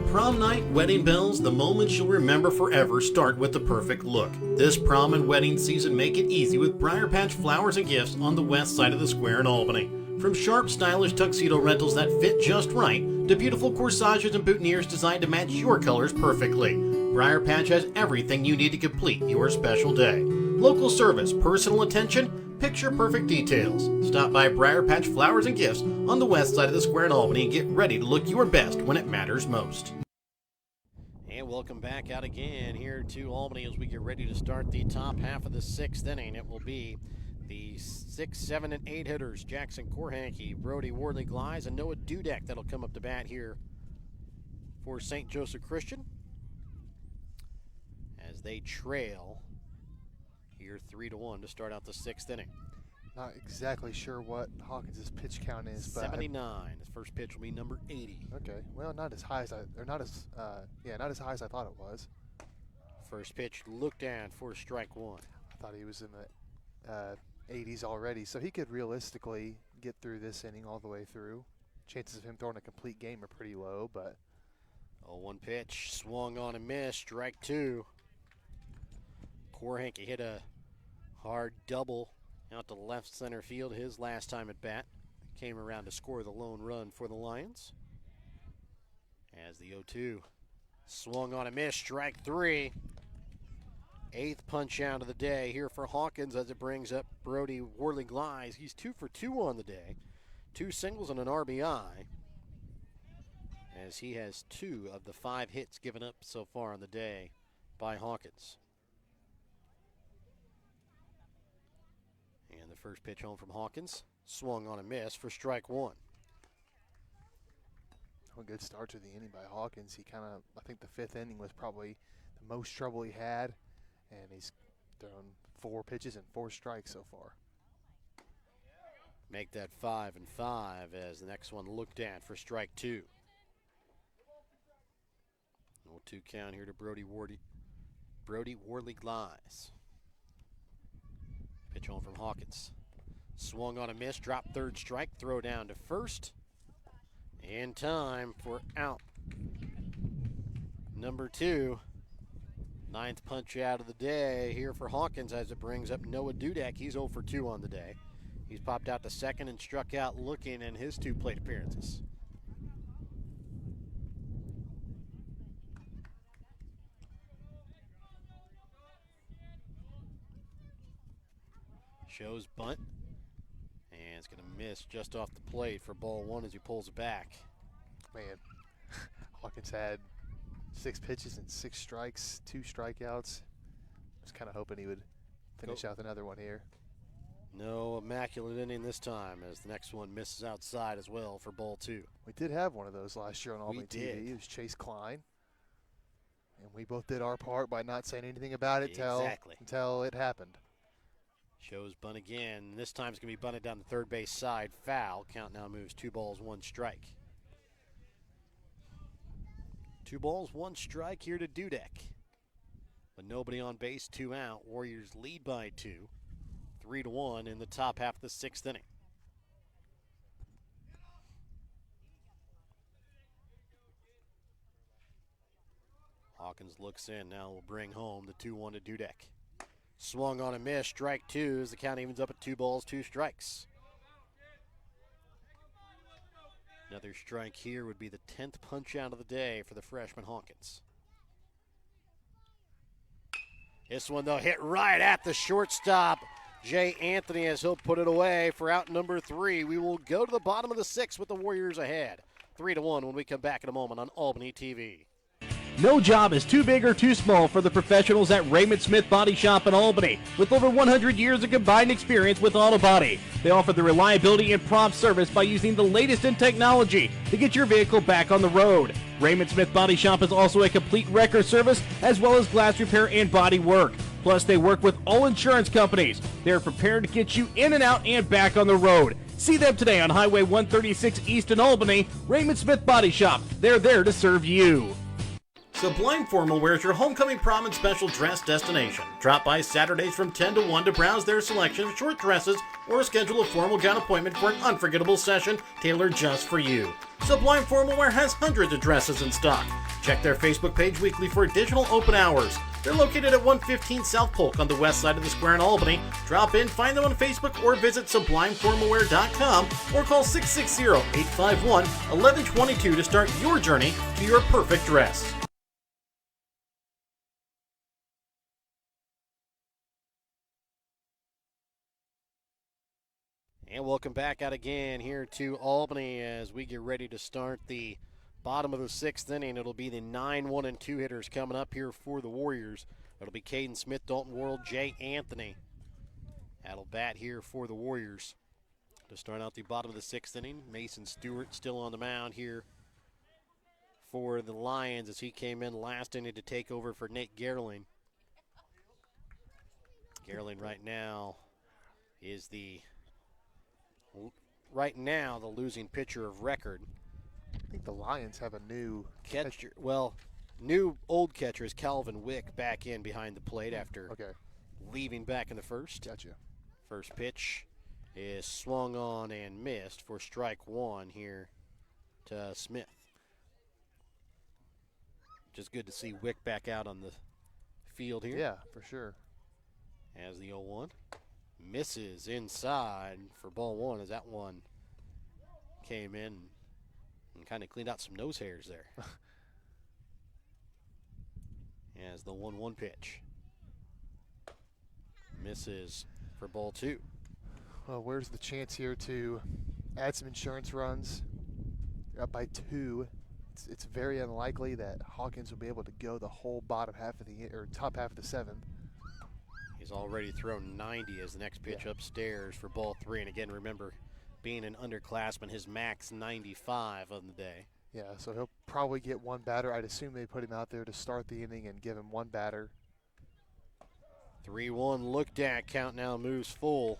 Prom night, wedding bells, the moments you'll remember forever start with the perfect look. This prom and wedding season, make it easy with Briar Patch Flowers and Gifts on the west side of the square in Albany. From sharp, stylish tuxedo rentals that fit just right, to beautiful corsages and boutonnieres designed to match your colors perfectly, Briar Patch has everything you need to complete your special day. Local service, personal attention, picture-perfect details. Stop by Briar Patch Flowers and Gifts on the west side of the square in Albany and get ready to look your best when it matters most. And welcome back out again here to Albany as we get ready to start the top half of the 6th inning. It will be the 6, 7, and 8 hitters, Jackson Korhanke, Brody Wardley Glies, and Noah Dudek that'll come up to bat here for St. Joseph Christian as they trail here 3-1 to start out the 6th inning. Not exactly sure what Hawkins' pitch count is, but 79. His first pitch will be number 80. Okay, well, not as high as not as high as I thought it was. First pitch looked at for strike 1. I thought he was in the 80s already, so he could realistically get through this inning all the way through. Chances of him throwing a complete game are pretty low, but 0-1 pitch, swung on and missed, strike 2. Korhanke hit a hard double out to left center field his last time at bat. Came around to score the lone run for the Lions. As the 0-2 swung on and missed, strike 3. 8th punch out of the day here for Hawkins as it brings up Brody Wardley Glies. He's 2 for 2 on the day. 2 singles and an RBI, as he has 2 of the 5 hits given up so far on the day by Hawkins. And the first pitch home from Hawkins, swung on a miss for strike 1. A good start to the inning by Hawkins. I think the 5th inning was probably the most trouble he had, and he's thrown 4 pitches and 4 strikes so far. Make that 5-5 as the next one looked at for strike 2. 0-2 count here to Brody Worley Glies. Pitch on from Hawkins. Swung on a miss, dropped third strike, throw down to first. In time for out number 2. 9th punch out of the day here for Hawkins as it brings up Noah Dudek. He's 0 for 2 on the day. He's popped out to second and struck out looking in his 2 plate appearances. Shows bunt. And it's going to miss just off the plate for ball 1 as he pulls it back. Man, Hawkins had 6 pitches and 6 strikes, 2 strikeouts. Was kind of hoping he would finish out another one here. No immaculate inning this time as the next one misses outside as well for ball 2. We did have one of those last year on Albany TV. It was Chase Klein. And we both did our part by not saying anything about it until it happened. Shows bunt again. This time it's going to be bunted down the third base side. Foul. Count now moves 2 balls, 1 strike. 2 balls, 1 strike here to Dudek. With nobody on base, 2 out. Warriors lead by 2. 3-1 in the top half of the 6th inning. Hawkins looks in. Now will bring home the 2-1 to Dudek. Swung on a miss. Strike 2 as the count evens up at 2 balls, 2 strikes. Another strike here would be the 10th punch out of the day for the freshman Hawkins. This one, though, hit right at the shortstop, Jay Anthony, as he'll put it away for out number 3. We will go to the bottom of the 6th with the Warriors ahead. 3-1 when we come back in a moment on Albany TV. No job is too big or too small for the professionals at Raymond Smith Body Shop in Albany. With over 100 years of combined experience with auto body, they offer the reliability and prompt service by using the latest in technology to get your vehicle back on the road. Raymond Smith Body Shop is also a complete wrecker service as well as glass repair and body work. Plus, they work with all insurance companies. They are prepared to get you in and out and back on the road. See them today on Highway 136 East in Albany. Raymond Smith Body Shop. They're there to serve you. Sublime Formal Wear is your homecoming prom and special dress destination. Drop by Saturdays from 10 to 1 to browse their selection of short dresses or schedule a formal gown appointment for an unforgettable session tailored just for you. Sublime Formal Wear has hundreds of dresses in stock. Check their Facebook page weekly for additional open hours. They're located at 115 South Polk on the west side of the square in Albany. Drop in, find them on Facebook, or visit sublimeformalwear.com or call 660-851-1122 to start your journey to your perfect dress. And welcome back out again here to Albany as we get ready to start the bottom of the 6th inning. It'll be the 9-1 and 2 hitters coming up here for the Warriors. It'll be Caden Smith, Dalton World, Jay Anthony. That'll bat here for the Warriors. To start out the bottom of the 6th inning, Mason Stewart still on the mound here for the Lions as he came in last inning to take over for Nate Gerling. Gerling right now is the losing pitcher of record. I think the Lions have a new catcher. Well, new old catcher is Calvin Wick back in behind the plate after leaving back in the first. Gotcha. First pitch is swung on and missed for strike 1 here to Smith. Just good to see Wick back out on the field here. Yeah, for sure. As the 0-1 misses inside for ball 1 as that one came in and kind of cleaned out some nose hairs there. As the 1-1 pitch misses for ball 2. Well, where's the chance here to add some insurance runs? You're up by 2. It's very unlikely that Hawkins will be able to go the whole bottom half of top half of the 7th. He's already thrown 90 as the next pitch upstairs for ball 3. And again, remember, being an underclassman, his max 95 on the day. Yeah, so he'll probably get 1 batter. I'd assume they put him out there to start the inning and give him 1 batter. 3-1 looked at. Count now moves full.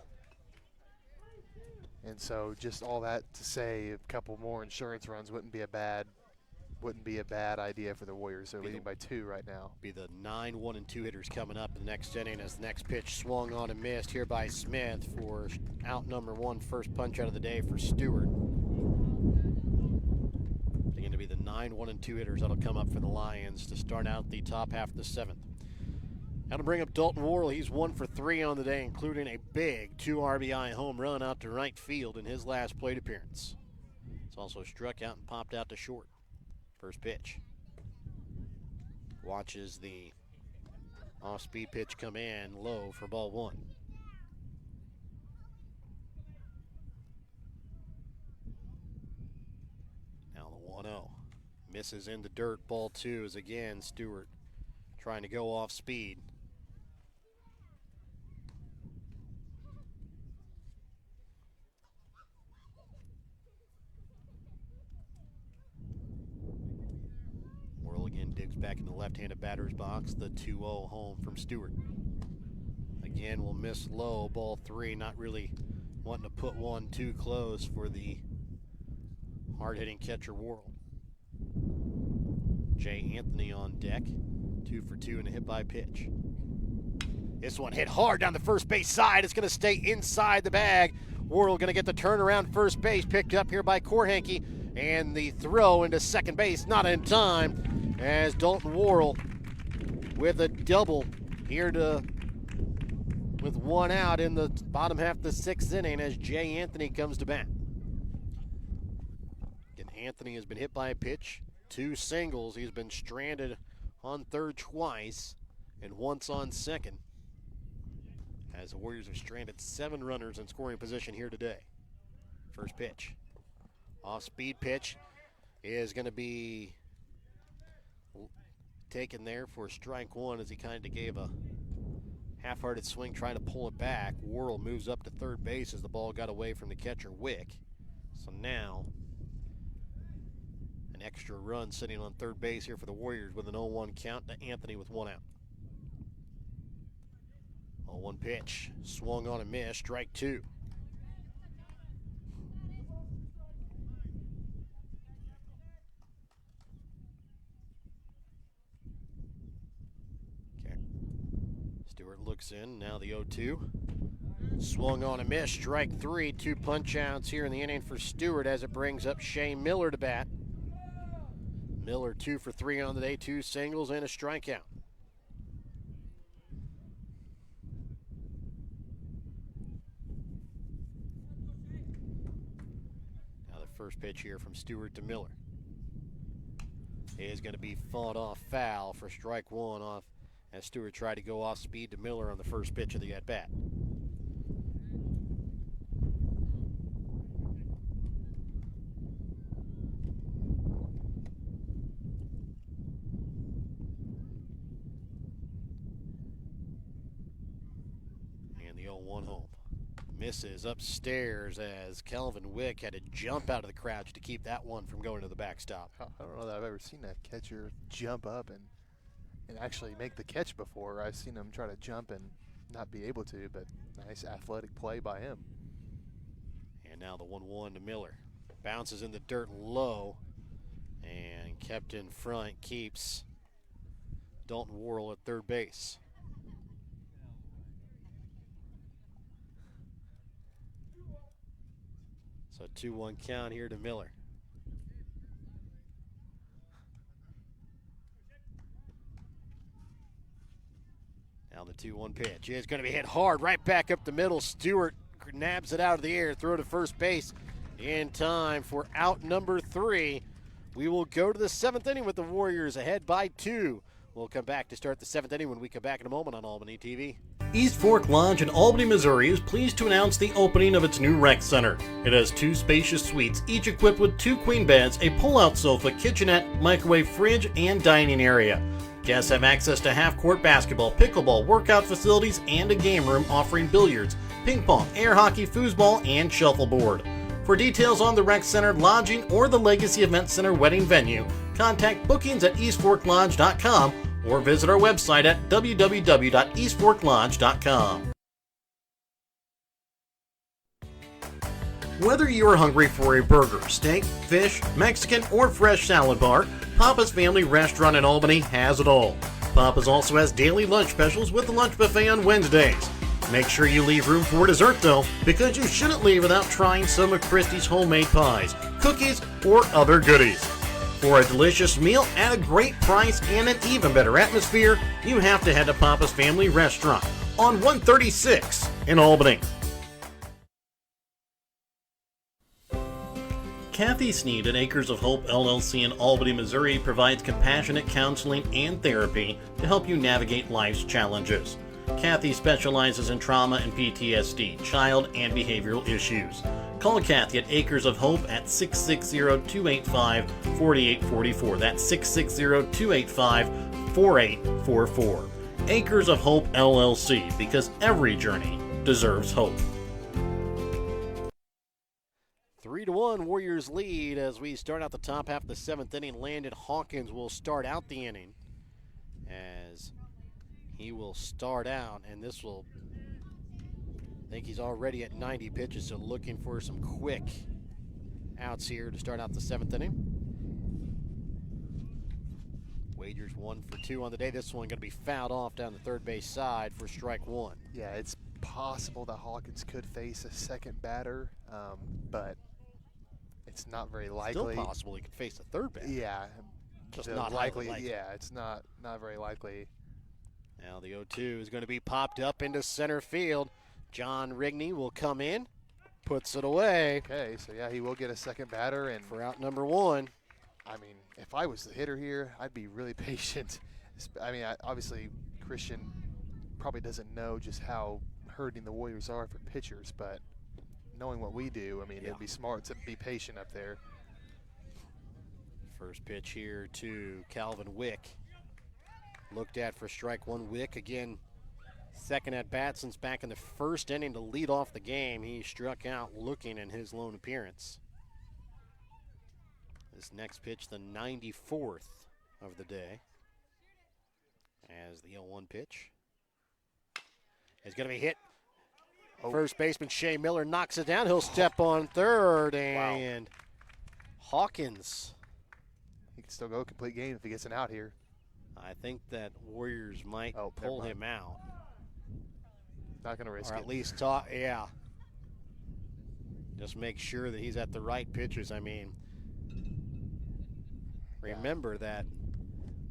And so just all that to say, a couple more insurance runs wouldn't be a bad idea for the Warriors. They're leading by 2 right now. Be the 9, 1, and 2 hitters coming up in the next inning as the next pitch swung on and missed here by Smith for out number 1, first punch out of the day for Stewart. They're going to be the 9, 1, and 2 hitters that'll come up for the Lions to start out the top half of the 7th. Now to bring up Dalton Worrell, he's 1 for 3 on the day, including a big 2 RBI home run out to right field in his last plate appearance. It's also struck out and popped out to short. First pitch. Watches the off-speed pitch come in low for ball 1. Now the 1-0. Misses in the dirt. Ball 2 is again Stewart trying to go off speed. Again digs back in the left-handed batter's box. The 2-0 home from Stewart. Again, will miss low. Ball 3, not really wanting to put one too close for the hard-hitting catcher Worrell. Jay Anthony on deck. 2 for 2 and a hit by pitch. This one hit hard down the first base side. It's going to stay inside the bag. Worrell going to get the turnaround first base, picked up here by Korhenke, and the throw into second base not in time, as Dalton Worrell with a double here with 1 out in the bottom half of the 6th inning as Jay Anthony comes to bat. Again, Anthony has been hit by a pitch, 2 singles. He's been stranded on third twice and once on second, as the Warriors have stranded 7 runners in scoring position here today. First pitch. Off-speed pitch is going to be taken there for strike 1 as he kind of gave a half-hearted swing trying to pull it back. Worrell moves up to third base as the ball got away from the catcher Wick. So now an extra run sitting on third base here for the Warriors with an 0-1 count to Anthony with 1 out. 0-1 pitch, swung on and missed, strike 2. Stewart looks in, now the 0-2. Swung on and missed, strike 3. 2 punch outs here in the inning for Stewart as it brings up Shane Miller to bat. Miller 2 for 3 on the day, 2 singles and a strikeout. Now the first pitch here from Stewart to Miller is going to be fought off foul for strike 1 off as Stewart tried to go off speed to Miller on the first pitch of the at-bat. And the 0-1 home. Misses upstairs as Calvin Wick had to jump out of the crouch to keep that one from going to the backstop. I don't know that I've ever seen that catcher jump up and actually make the catch before. I've seen him try to jump and not be able to, but nice athletic play by him. And now the 1-1 to Miller. Bounces in the dirt low and kept in front, keeps Dalton Worrell at third base. So 2-1 count here to Miller. Now the 2-1 pitch is going to be hit hard right back up the middle. Stewart nabs it out of the air, throw to first base in time for out number 3. We will go to the 7th inning with the Warriors ahead by 2. We'll come back to start the 7th inning when we come back in a moment on Albany TV. East Fork Lodge in Albany, Missouri is pleased to announce the opening of its new rec center. It has 2 spacious suites, each equipped with 2 queen beds, a pull-out sofa, kitchenette, microwave fridge, and dining area. Guests have access to half-court basketball, pickleball, workout facilities, and a game room offering billiards, ping pong, air hockey, foosball, and shuffleboard. For details on the rec center, lodging, or the Legacy Event Center wedding venue, contact bookings at eastforklodge.com or visit our website at www.eastforklodge.com. Whether you are hungry for a burger, steak, fish, Mexican, or fresh salad bar, Papa's Family Restaurant in Albany has it all. Papa's also has daily lunch specials with the lunch buffet on Wednesdays. Make sure you leave room for dessert though, because you shouldn't leave without trying some of Christy's homemade pies, cookies, or other goodies. For a delicious meal at a great price and an even better atmosphere, you have to head to Papa's Family Restaurant on 136 in Albany. Kathy Sneed at Acres of Hope LLC in Albany, Missouri provides compassionate counseling and therapy to help you navigate life's challenges. Kathy specializes in trauma and PTSD, child and behavioral issues. Call Kathy at Acres of Hope at 660-285-4844. That's 660-285-4844. Acres of Hope LLC, because every journey deserves hope. 3-1 Warriors lead as we start out the top half of the 7th inning. Landon Hawkins will start out the inning as he will start out, and this will, I think he's already at 90 pitches, so looking for some quick outs here to start out the 7th inning. Wagers 1 for 2 on the day. This one going to be fouled off down the third base side for strike 1. Yeah, it's possible that Hawkins could face a second batter, but it's not very likely. Still possible he could face a third batter. Yeah, just not likely. Yeah, it's not very likely. Now the 0-2 is going to be popped up into center field. John Rigney will come in, puts it away. Okay, so yeah, he will get a second batter, and for out number 1. I mean, if I was the hitter here, I'd be really patient. I mean, obviously Christian probably doesn't know just how hurting the Warriors are for pitchers, but knowing what we do, I mean, it'd be smart to be patient up there. First pitch here to Calvin Wick. Looked at for strike 1. Wick again, second at bat since back in the first inning to lead off the game. He struck out looking in his lone appearance. This next pitch, the 94th of the day, as the 0-1 pitch is going to be hit. First baseman Shea Miller knocks it down. He'll step on third, and Hawkins. He can still go complete game if he gets an out here. I think that Warriors might pull him out. Not going to risk it. Or at least talk, yeah. Just make sure that he's at the right pitches. I mean, remember that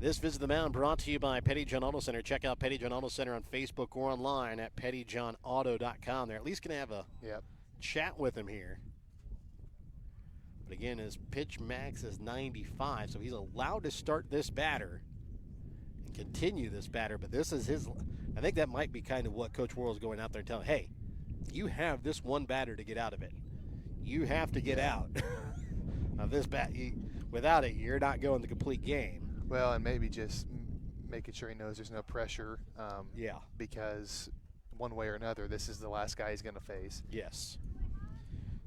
this Visit the Mound brought to you by Petty John Auto Center. Check out Petty John Auto Center on Facebook or online at pettyjohnauto.com. They're at least going to have a chat with him here. But again, his pitch max is 95, so he's allowed to start this batter and continue this batter. But this is his, I think that might be kind of what Coach Worrell's going out there and telling, hey, you have this one batter to get out of it. You have to get out of this bat. Without it, you're not going the complete game. Well, and maybe just making sure he knows there's no pressure. Because one way or another, this is the last guy he's going to face. Yes.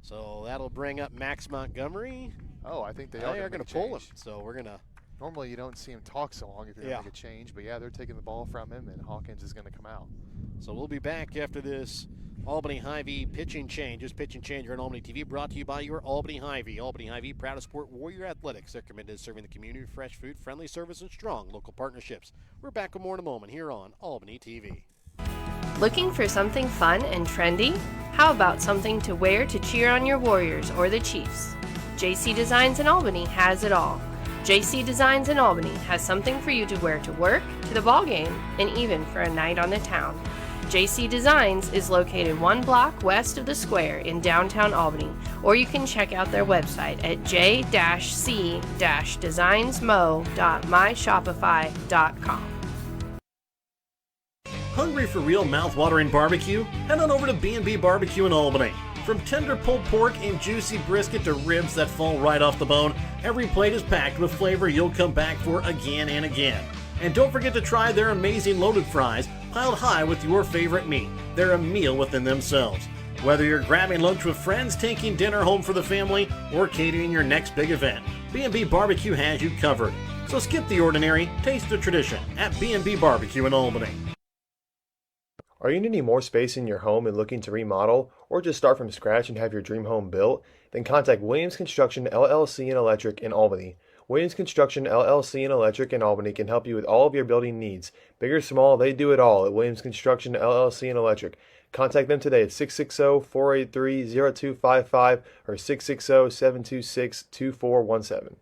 So that'll bring up Max Montgomery. Oh, I think they are going to pull him. So we're going to. Normally you don't see him talk so long if you're going to make a change. But, yeah, they're taking the ball from him, and Hawkins is going to come out. So we'll be back after this Albany Hy-Vee pitching change. This pitching change on Albany TV brought to you by your Albany Hy-Vee. Albany Hy-Vee, proud to support Warrior Athletics. They're committed to serving the community with fresh food, friendly service, and strong local partnerships. We're back with more in a moment here on Albany TV. Looking for something fun and trendy? How about something to wear to cheer on your Warriors or the Chiefs? JC Designs in Albany has it all. JC Designs in Albany has something for you to wear to work, to the ball game, and even for a night on the town. JC Designs is located 1 block west of the square in downtown Albany, or you can check out their website at j-c-designsmo.myshopify.com. Hungry for real mouth-watering barbecue? Head on over to B&B Barbecue in Albany. From tender pulled pork and juicy brisket to ribs that fall right off the bone, every plate is packed with flavor you'll come back for again and again. And don't forget to try their amazing loaded fries, piled high with your favorite meat. They're a meal within themselves. Whether you're grabbing lunch with friends, taking dinner home for the family, or catering your next big event, B&B Barbecue has you covered. So skip the ordinary, taste the tradition at B&B Barbecue in Albany. Are you needing more space in your home and looking to remodel, or just start from scratch and have your dream home built? Then contact Williams Construction LLC and Electric in Albany. Williams Construction LLC and Electric in Albany can help you with all of your building needs. Big or small, they do it all at Williams Construction LLC and Electric. Contact them today at 660-483-0255 or 660-726-2417.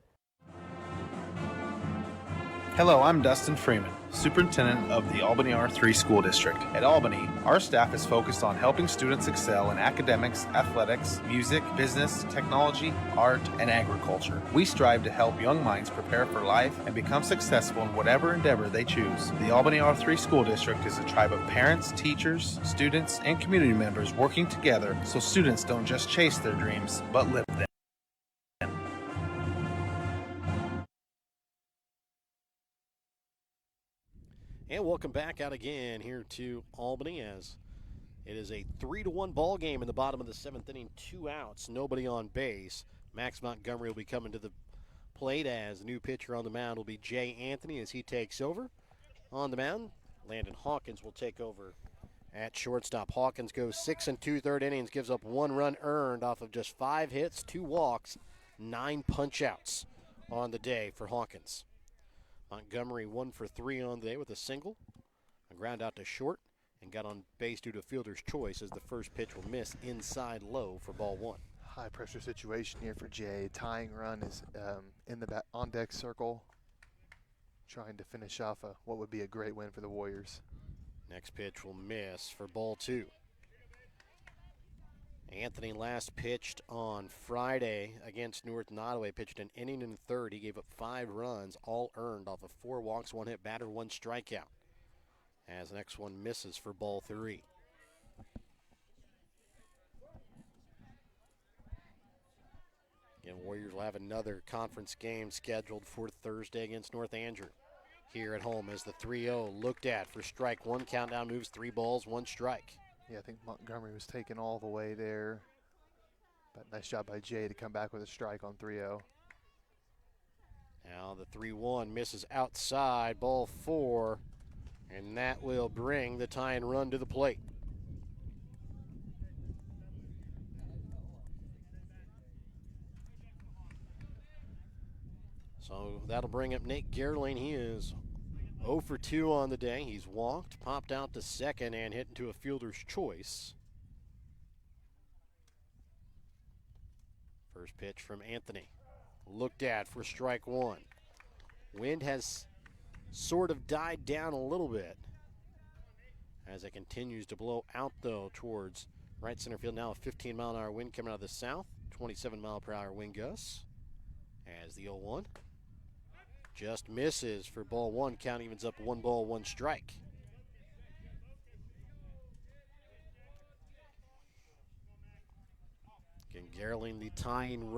Hello, I'm Dustin Freeman, Superintendent of the Albany R3 School District. At Albany, our staff is focused on helping students excel in academics, athletics, music, business, technology, art, and agriculture. We strive to help young minds prepare for life and become successful in whatever endeavor they choose. The Albany R3 School District is a tribe of parents, teachers, students, and community members working together so students don't just chase their dreams, but live them. And welcome back out again here to Albany as it is a 3-1 ball game in the bottom of the 7th inning. 2 outs, nobody on base. Max Montgomery will be coming to the plate as the new pitcher on the mound will be Jay Anthony as he takes over. On the mound, Landon Hawkins will take over at shortstop. Hawkins goes 6 2/3 innings, gives up 1 run earned off of just 5 hits, 2 walks, 9 punch-outs on the day for Hawkins. Montgomery 1 for 3 on the day with a single, a ground out to short, and got on base due to fielder's choice as the first pitch will miss inside low for ball 1. High pressure situation here for Jay. Tying run is in the back on deck circle, trying to finish off what would be a great win for the Warriors. Next pitch will miss for ball 2. Anthony last pitched on Friday against North Nottoway, pitched an inning and a third. He gave up 5 runs, all earned off of 4 walks, 1 hit batter, 1 strikeout. As the next one misses for ball 3. Again, Warriors will have another conference game scheduled for Thursday against North Andrew. Here at home as the 3-0 looked at for strike 1. Countdown moves, 3 balls, 1 strike. Yeah, I think Montgomery was taken all the way there. But nice job by Jay to come back with a strike on 3-0. Now the 3-1 misses outside, ball 4, and that will bring the tying run to the plate. So that'll bring up Nate Gerling. He is 0 for 2 on the day. He's walked, popped out to second, and hit into a fielder's choice. First pitch from Anthony. Looked at for strike 1. Wind has sort of died down a little bit as it continues to blow out, though, towards right center field. Now a 15-mile-an-hour wind coming out of the south, 27-mile-per-hour wind gusts. As the 0-1 just misses for ball 1. Count evens up 1 ball, 1 strike. Again, Gerling the tying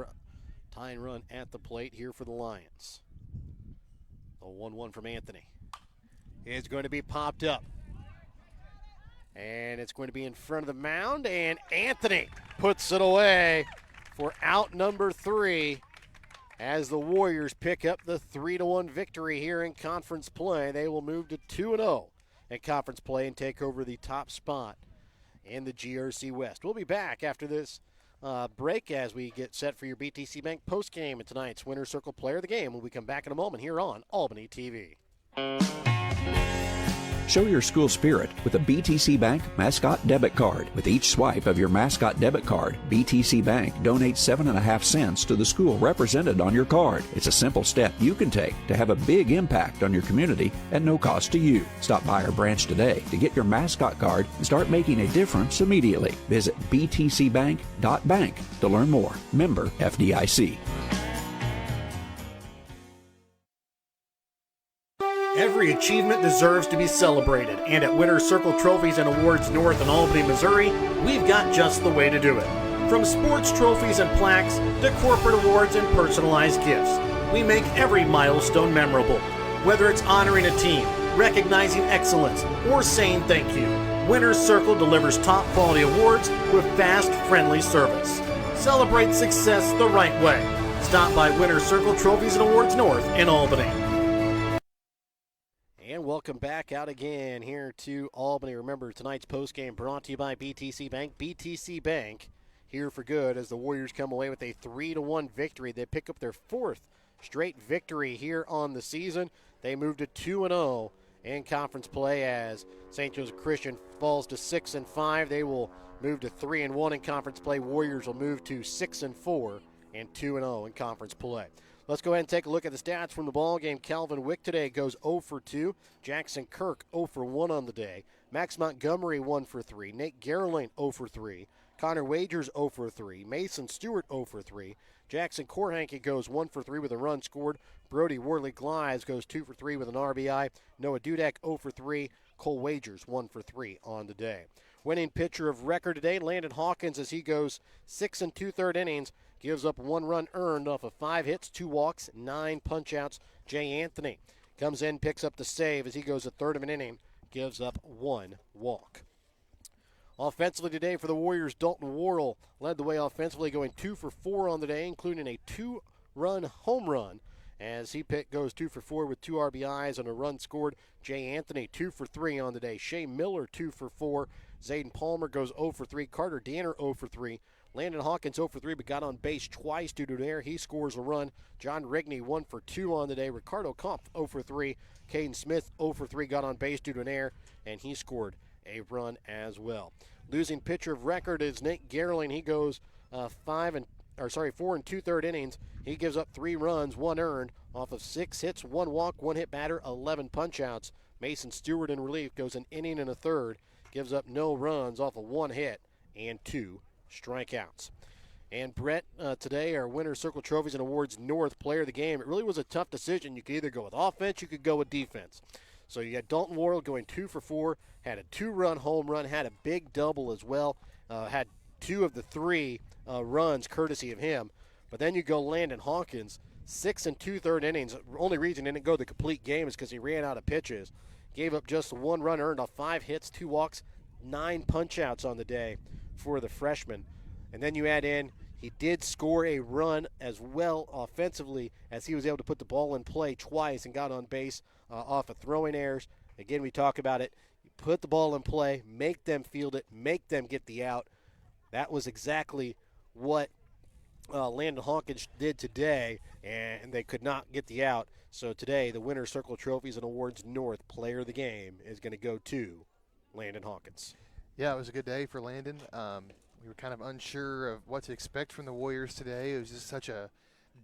run at the plate here for the Lions. The 1-1 from Anthony is going to be popped up. And it's going to be in front of the mound, and Anthony puts it away for out number 3. As the Warriors pick up the 3-1 victory here in conference play. They will move to 2-0 at conference play and take over the top spot in the GRC West. We'll be back after this break as we get set for your BTC Bank postgame and tonight's Winner's Circle Player of the Game when we come back in a moment here on Albany TV. Show your school spirit with a BTC Bank Mascot Debit Card. With each swipe of your Mascot Debit Card, BTC Bank donates 7.5 cents to the school represented on your card. It's a simple step you can take to have a big impact on your community at no cost to you. Stop by our branch today to get your Mascot Card and start making a difference immediately. Visit btcbank.bank to learn more. Member FDIC. Every achievement deserves to be celebrated, and at Winner's Circle Trophies and Awards North in Albany, Missouri, we've got just the way to do it. From sports trophies and plaques to corporate awards and personalized gifts, we make every milestone memorable. Whether it's honoring a team, recognizing excellence, or saying thank you, Winner's Circle delivers top quality awards with fast, friendly service. Celebrate success the right way. Stop by Winner's Circle Trophies and Awards North in Albany. And welcome back out again here to Albany. Remember, tonight's postgame brought to you by BTC Bank. BTC Bank here for good as the Warriors come away with a 3-1 victory. They pick up their 4th straight victory here on the season. They move to 2-0 in conference play as St. Joseph Christian falls to 6-5. They will move to 3-1 in conference play. Warriors will move to 6-4 and 2-0 in conference play. Let's go ahead and take a look at the stats from the ball game. Calvin Wick today goes 0 for 2. Jackson Kirk 0 for 1 on the day. Max Montgomery 1 for 3. Nate Gerling 0 for 3. Connor Wagers 0 for 3. Mason Stewart 0 for 3. Jackson Korhanke goes 1 for 3 with a run scored. Brody Worley-Glies goes 2 for 3 with an RBI. Noah Dudek 0 for 3. Cole Wagers 1 for 3 on the day. Winning pitcher of record today, Landon Hawkins, as he goes 6 2/3 innings. Gives up 1 run earned off of 5 hits, 2 walks, 9 punch-outs. Jay Anthony comes in, picks up the save as he goes a third of an inning, gives up 1 walk. Offensively today for the Warriors, Dalton Worrell led the way offensively, going 2 for 4 on the day, including a 2-run home run as he goes 2 for 4 with 2 RBIs and a run scored. Jay Anthony 2 for 3 on the day. Shea Miller 2 for 4. Zayden Palmer goes 0 for 3. Carter Danner 0 for 3. Landon Hawkins 0 for 3 but got on base twice due to an error. He scores a run. John Rigney 1 for 2 on the day. Ricardo Kampf 0 for 3. Caden Smith 0 for 3 got on base due to an error, and he scored a run as well. Losing pitcher of record is Nate Gerling. He goes 4 2/3 innings. He gives up 3 runs, 1 earned off of 6 hits, 1 walk, 1 hit batter, 11 punch-outs. Mason Stewart in relief goes an inning and a third, gives up no runs off of 1 hit and 2 strikeouts. And Brett, today our Winter Circle Trophies and Awards North Player of the Game. It really was a tough decision. You could either go with offense, you could go with defense. So you got Dalton Worrell going 2 for 4, had a 2-run home run, had a big double as well, had 2 of the 3 runs courtesy of him. But then you go Landon Hawkins, 6 2/3 innings. The only reason he didn't go the complete game is because he ran out of pitches. Gave up just 1 run earned off 5 hits, 2 walks, 9 punch-outs on the day for the freshman. And then you add in, he did score a run as well offensively as he was able to put the ball in play twice and got on base off of throwing errors. Again, we talk about it. You put the ball in play, make them field it, make them get the out. That was exactly what Landon Hawkins did today, and they could not get the out. So today, the Winter Circle Trophies and Awards North Player of the Game is going to go to Landon Hawkins. Yeah, it was a good day for Landon. We were kind of unsure of what to expect from the Warriors today. It was just such a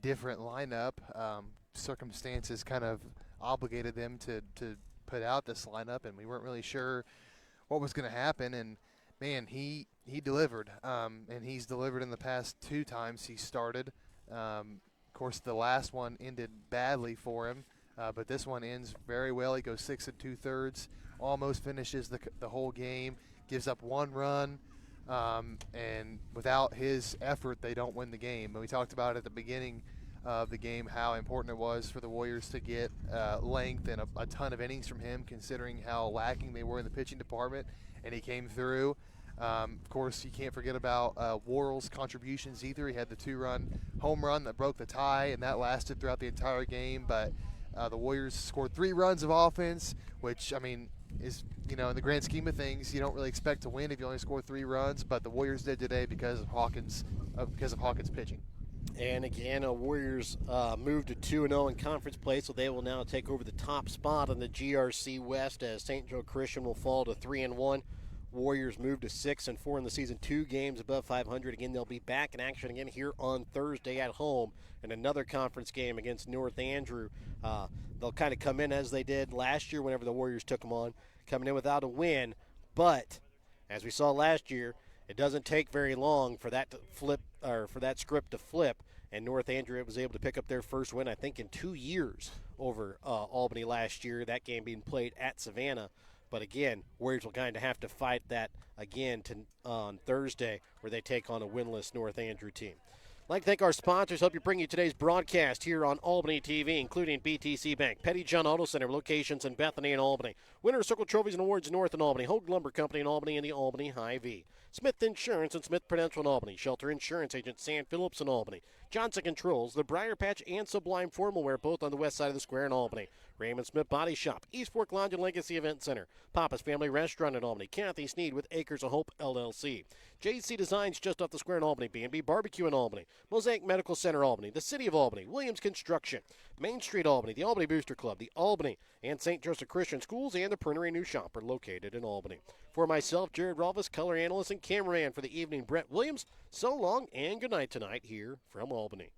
different lineup. Circumstances kind of obligated them to put out this lineup, and we weren't really sure what was going to happen. And, man, he delivered, and he's delivered in the past 2 times he started. Of course, the last one ended badly for him, but this one ends very well. He goes 6 2/3, almost finishes the whole game, gives up 1 run. And without his effort, they don't win the game. And we talked about at the beginning of the game how important it was for the Warriors to get length and a ton of innings from him, considering how lacking they were in the pitching department, and he came through. Of course, you can't forget about Worrell's contributions either. He had the 2-run home run that broke the tie, and that lasted throughout the entire game. But the Warriors scored 3 runs of offense, which, I mean, is, in the grand scheme of things, you don't really expect to win if you only score 3 runs, but the Warriors did today because of Hawkins pitching. And again, Warriors moved to 2-0 in conference play, so they will now take over the top spot in the GRC West as St. Joe Christian will fall to 3-1. Warriors move to 6-4 in the season, 2 games above 500. Again, they'll be back in action again here on Thursday at home in another conference game against North Andrew. They'll kind of come in as they did last year whenever the Warriors took them on, coming in without a win. But as we saw last year, it doesn't take very long for that to flip, or for that script to flip. And North Andrew was able to pick up their first win, I think, in 2 years over Albany last year. That game being played at Savannah. But again, Warriors will kind of have to fight that again on Thursday, where they take on a winless North Andrew team. I'd like to thank our sponsors, help you bring you today's broadcast here on Albany TV, including BTC Bank, Petty John Auto Center, locations in Bethany and Albany, Winter Circle Trophies and Awards North in Albany, Hogue Lumber Company in Albany, and the Albany Hy-V, Smith Insurance and Smith Prudential in Albany, Shelter Insurance Agent Sam Phillips in Albany, Johnson Controls, the Briar Patch and Sublime Formal Wear, both on the west side of the square in Albany. Raymond Smith Body Shop, East Fork Lounge and Legacy Event Center. Papa's Family Restaurant in Albany. Kathy Sneed with Acres of Hope LLC. JC Designs just off the square in Albany. B&B Barbecue in Albany. Mosaic Medical Center Albany. The City of Albany. Williams Construction. Main Street Albany. The Albany Booster Club. The Albany and St. Joseph Christian Schools and the Printery New Shop are located in Albany. For myself, Jared Rolfus, color analyst and cameraman for the evening, Brett Williams, so long and good night tonight here from Albany.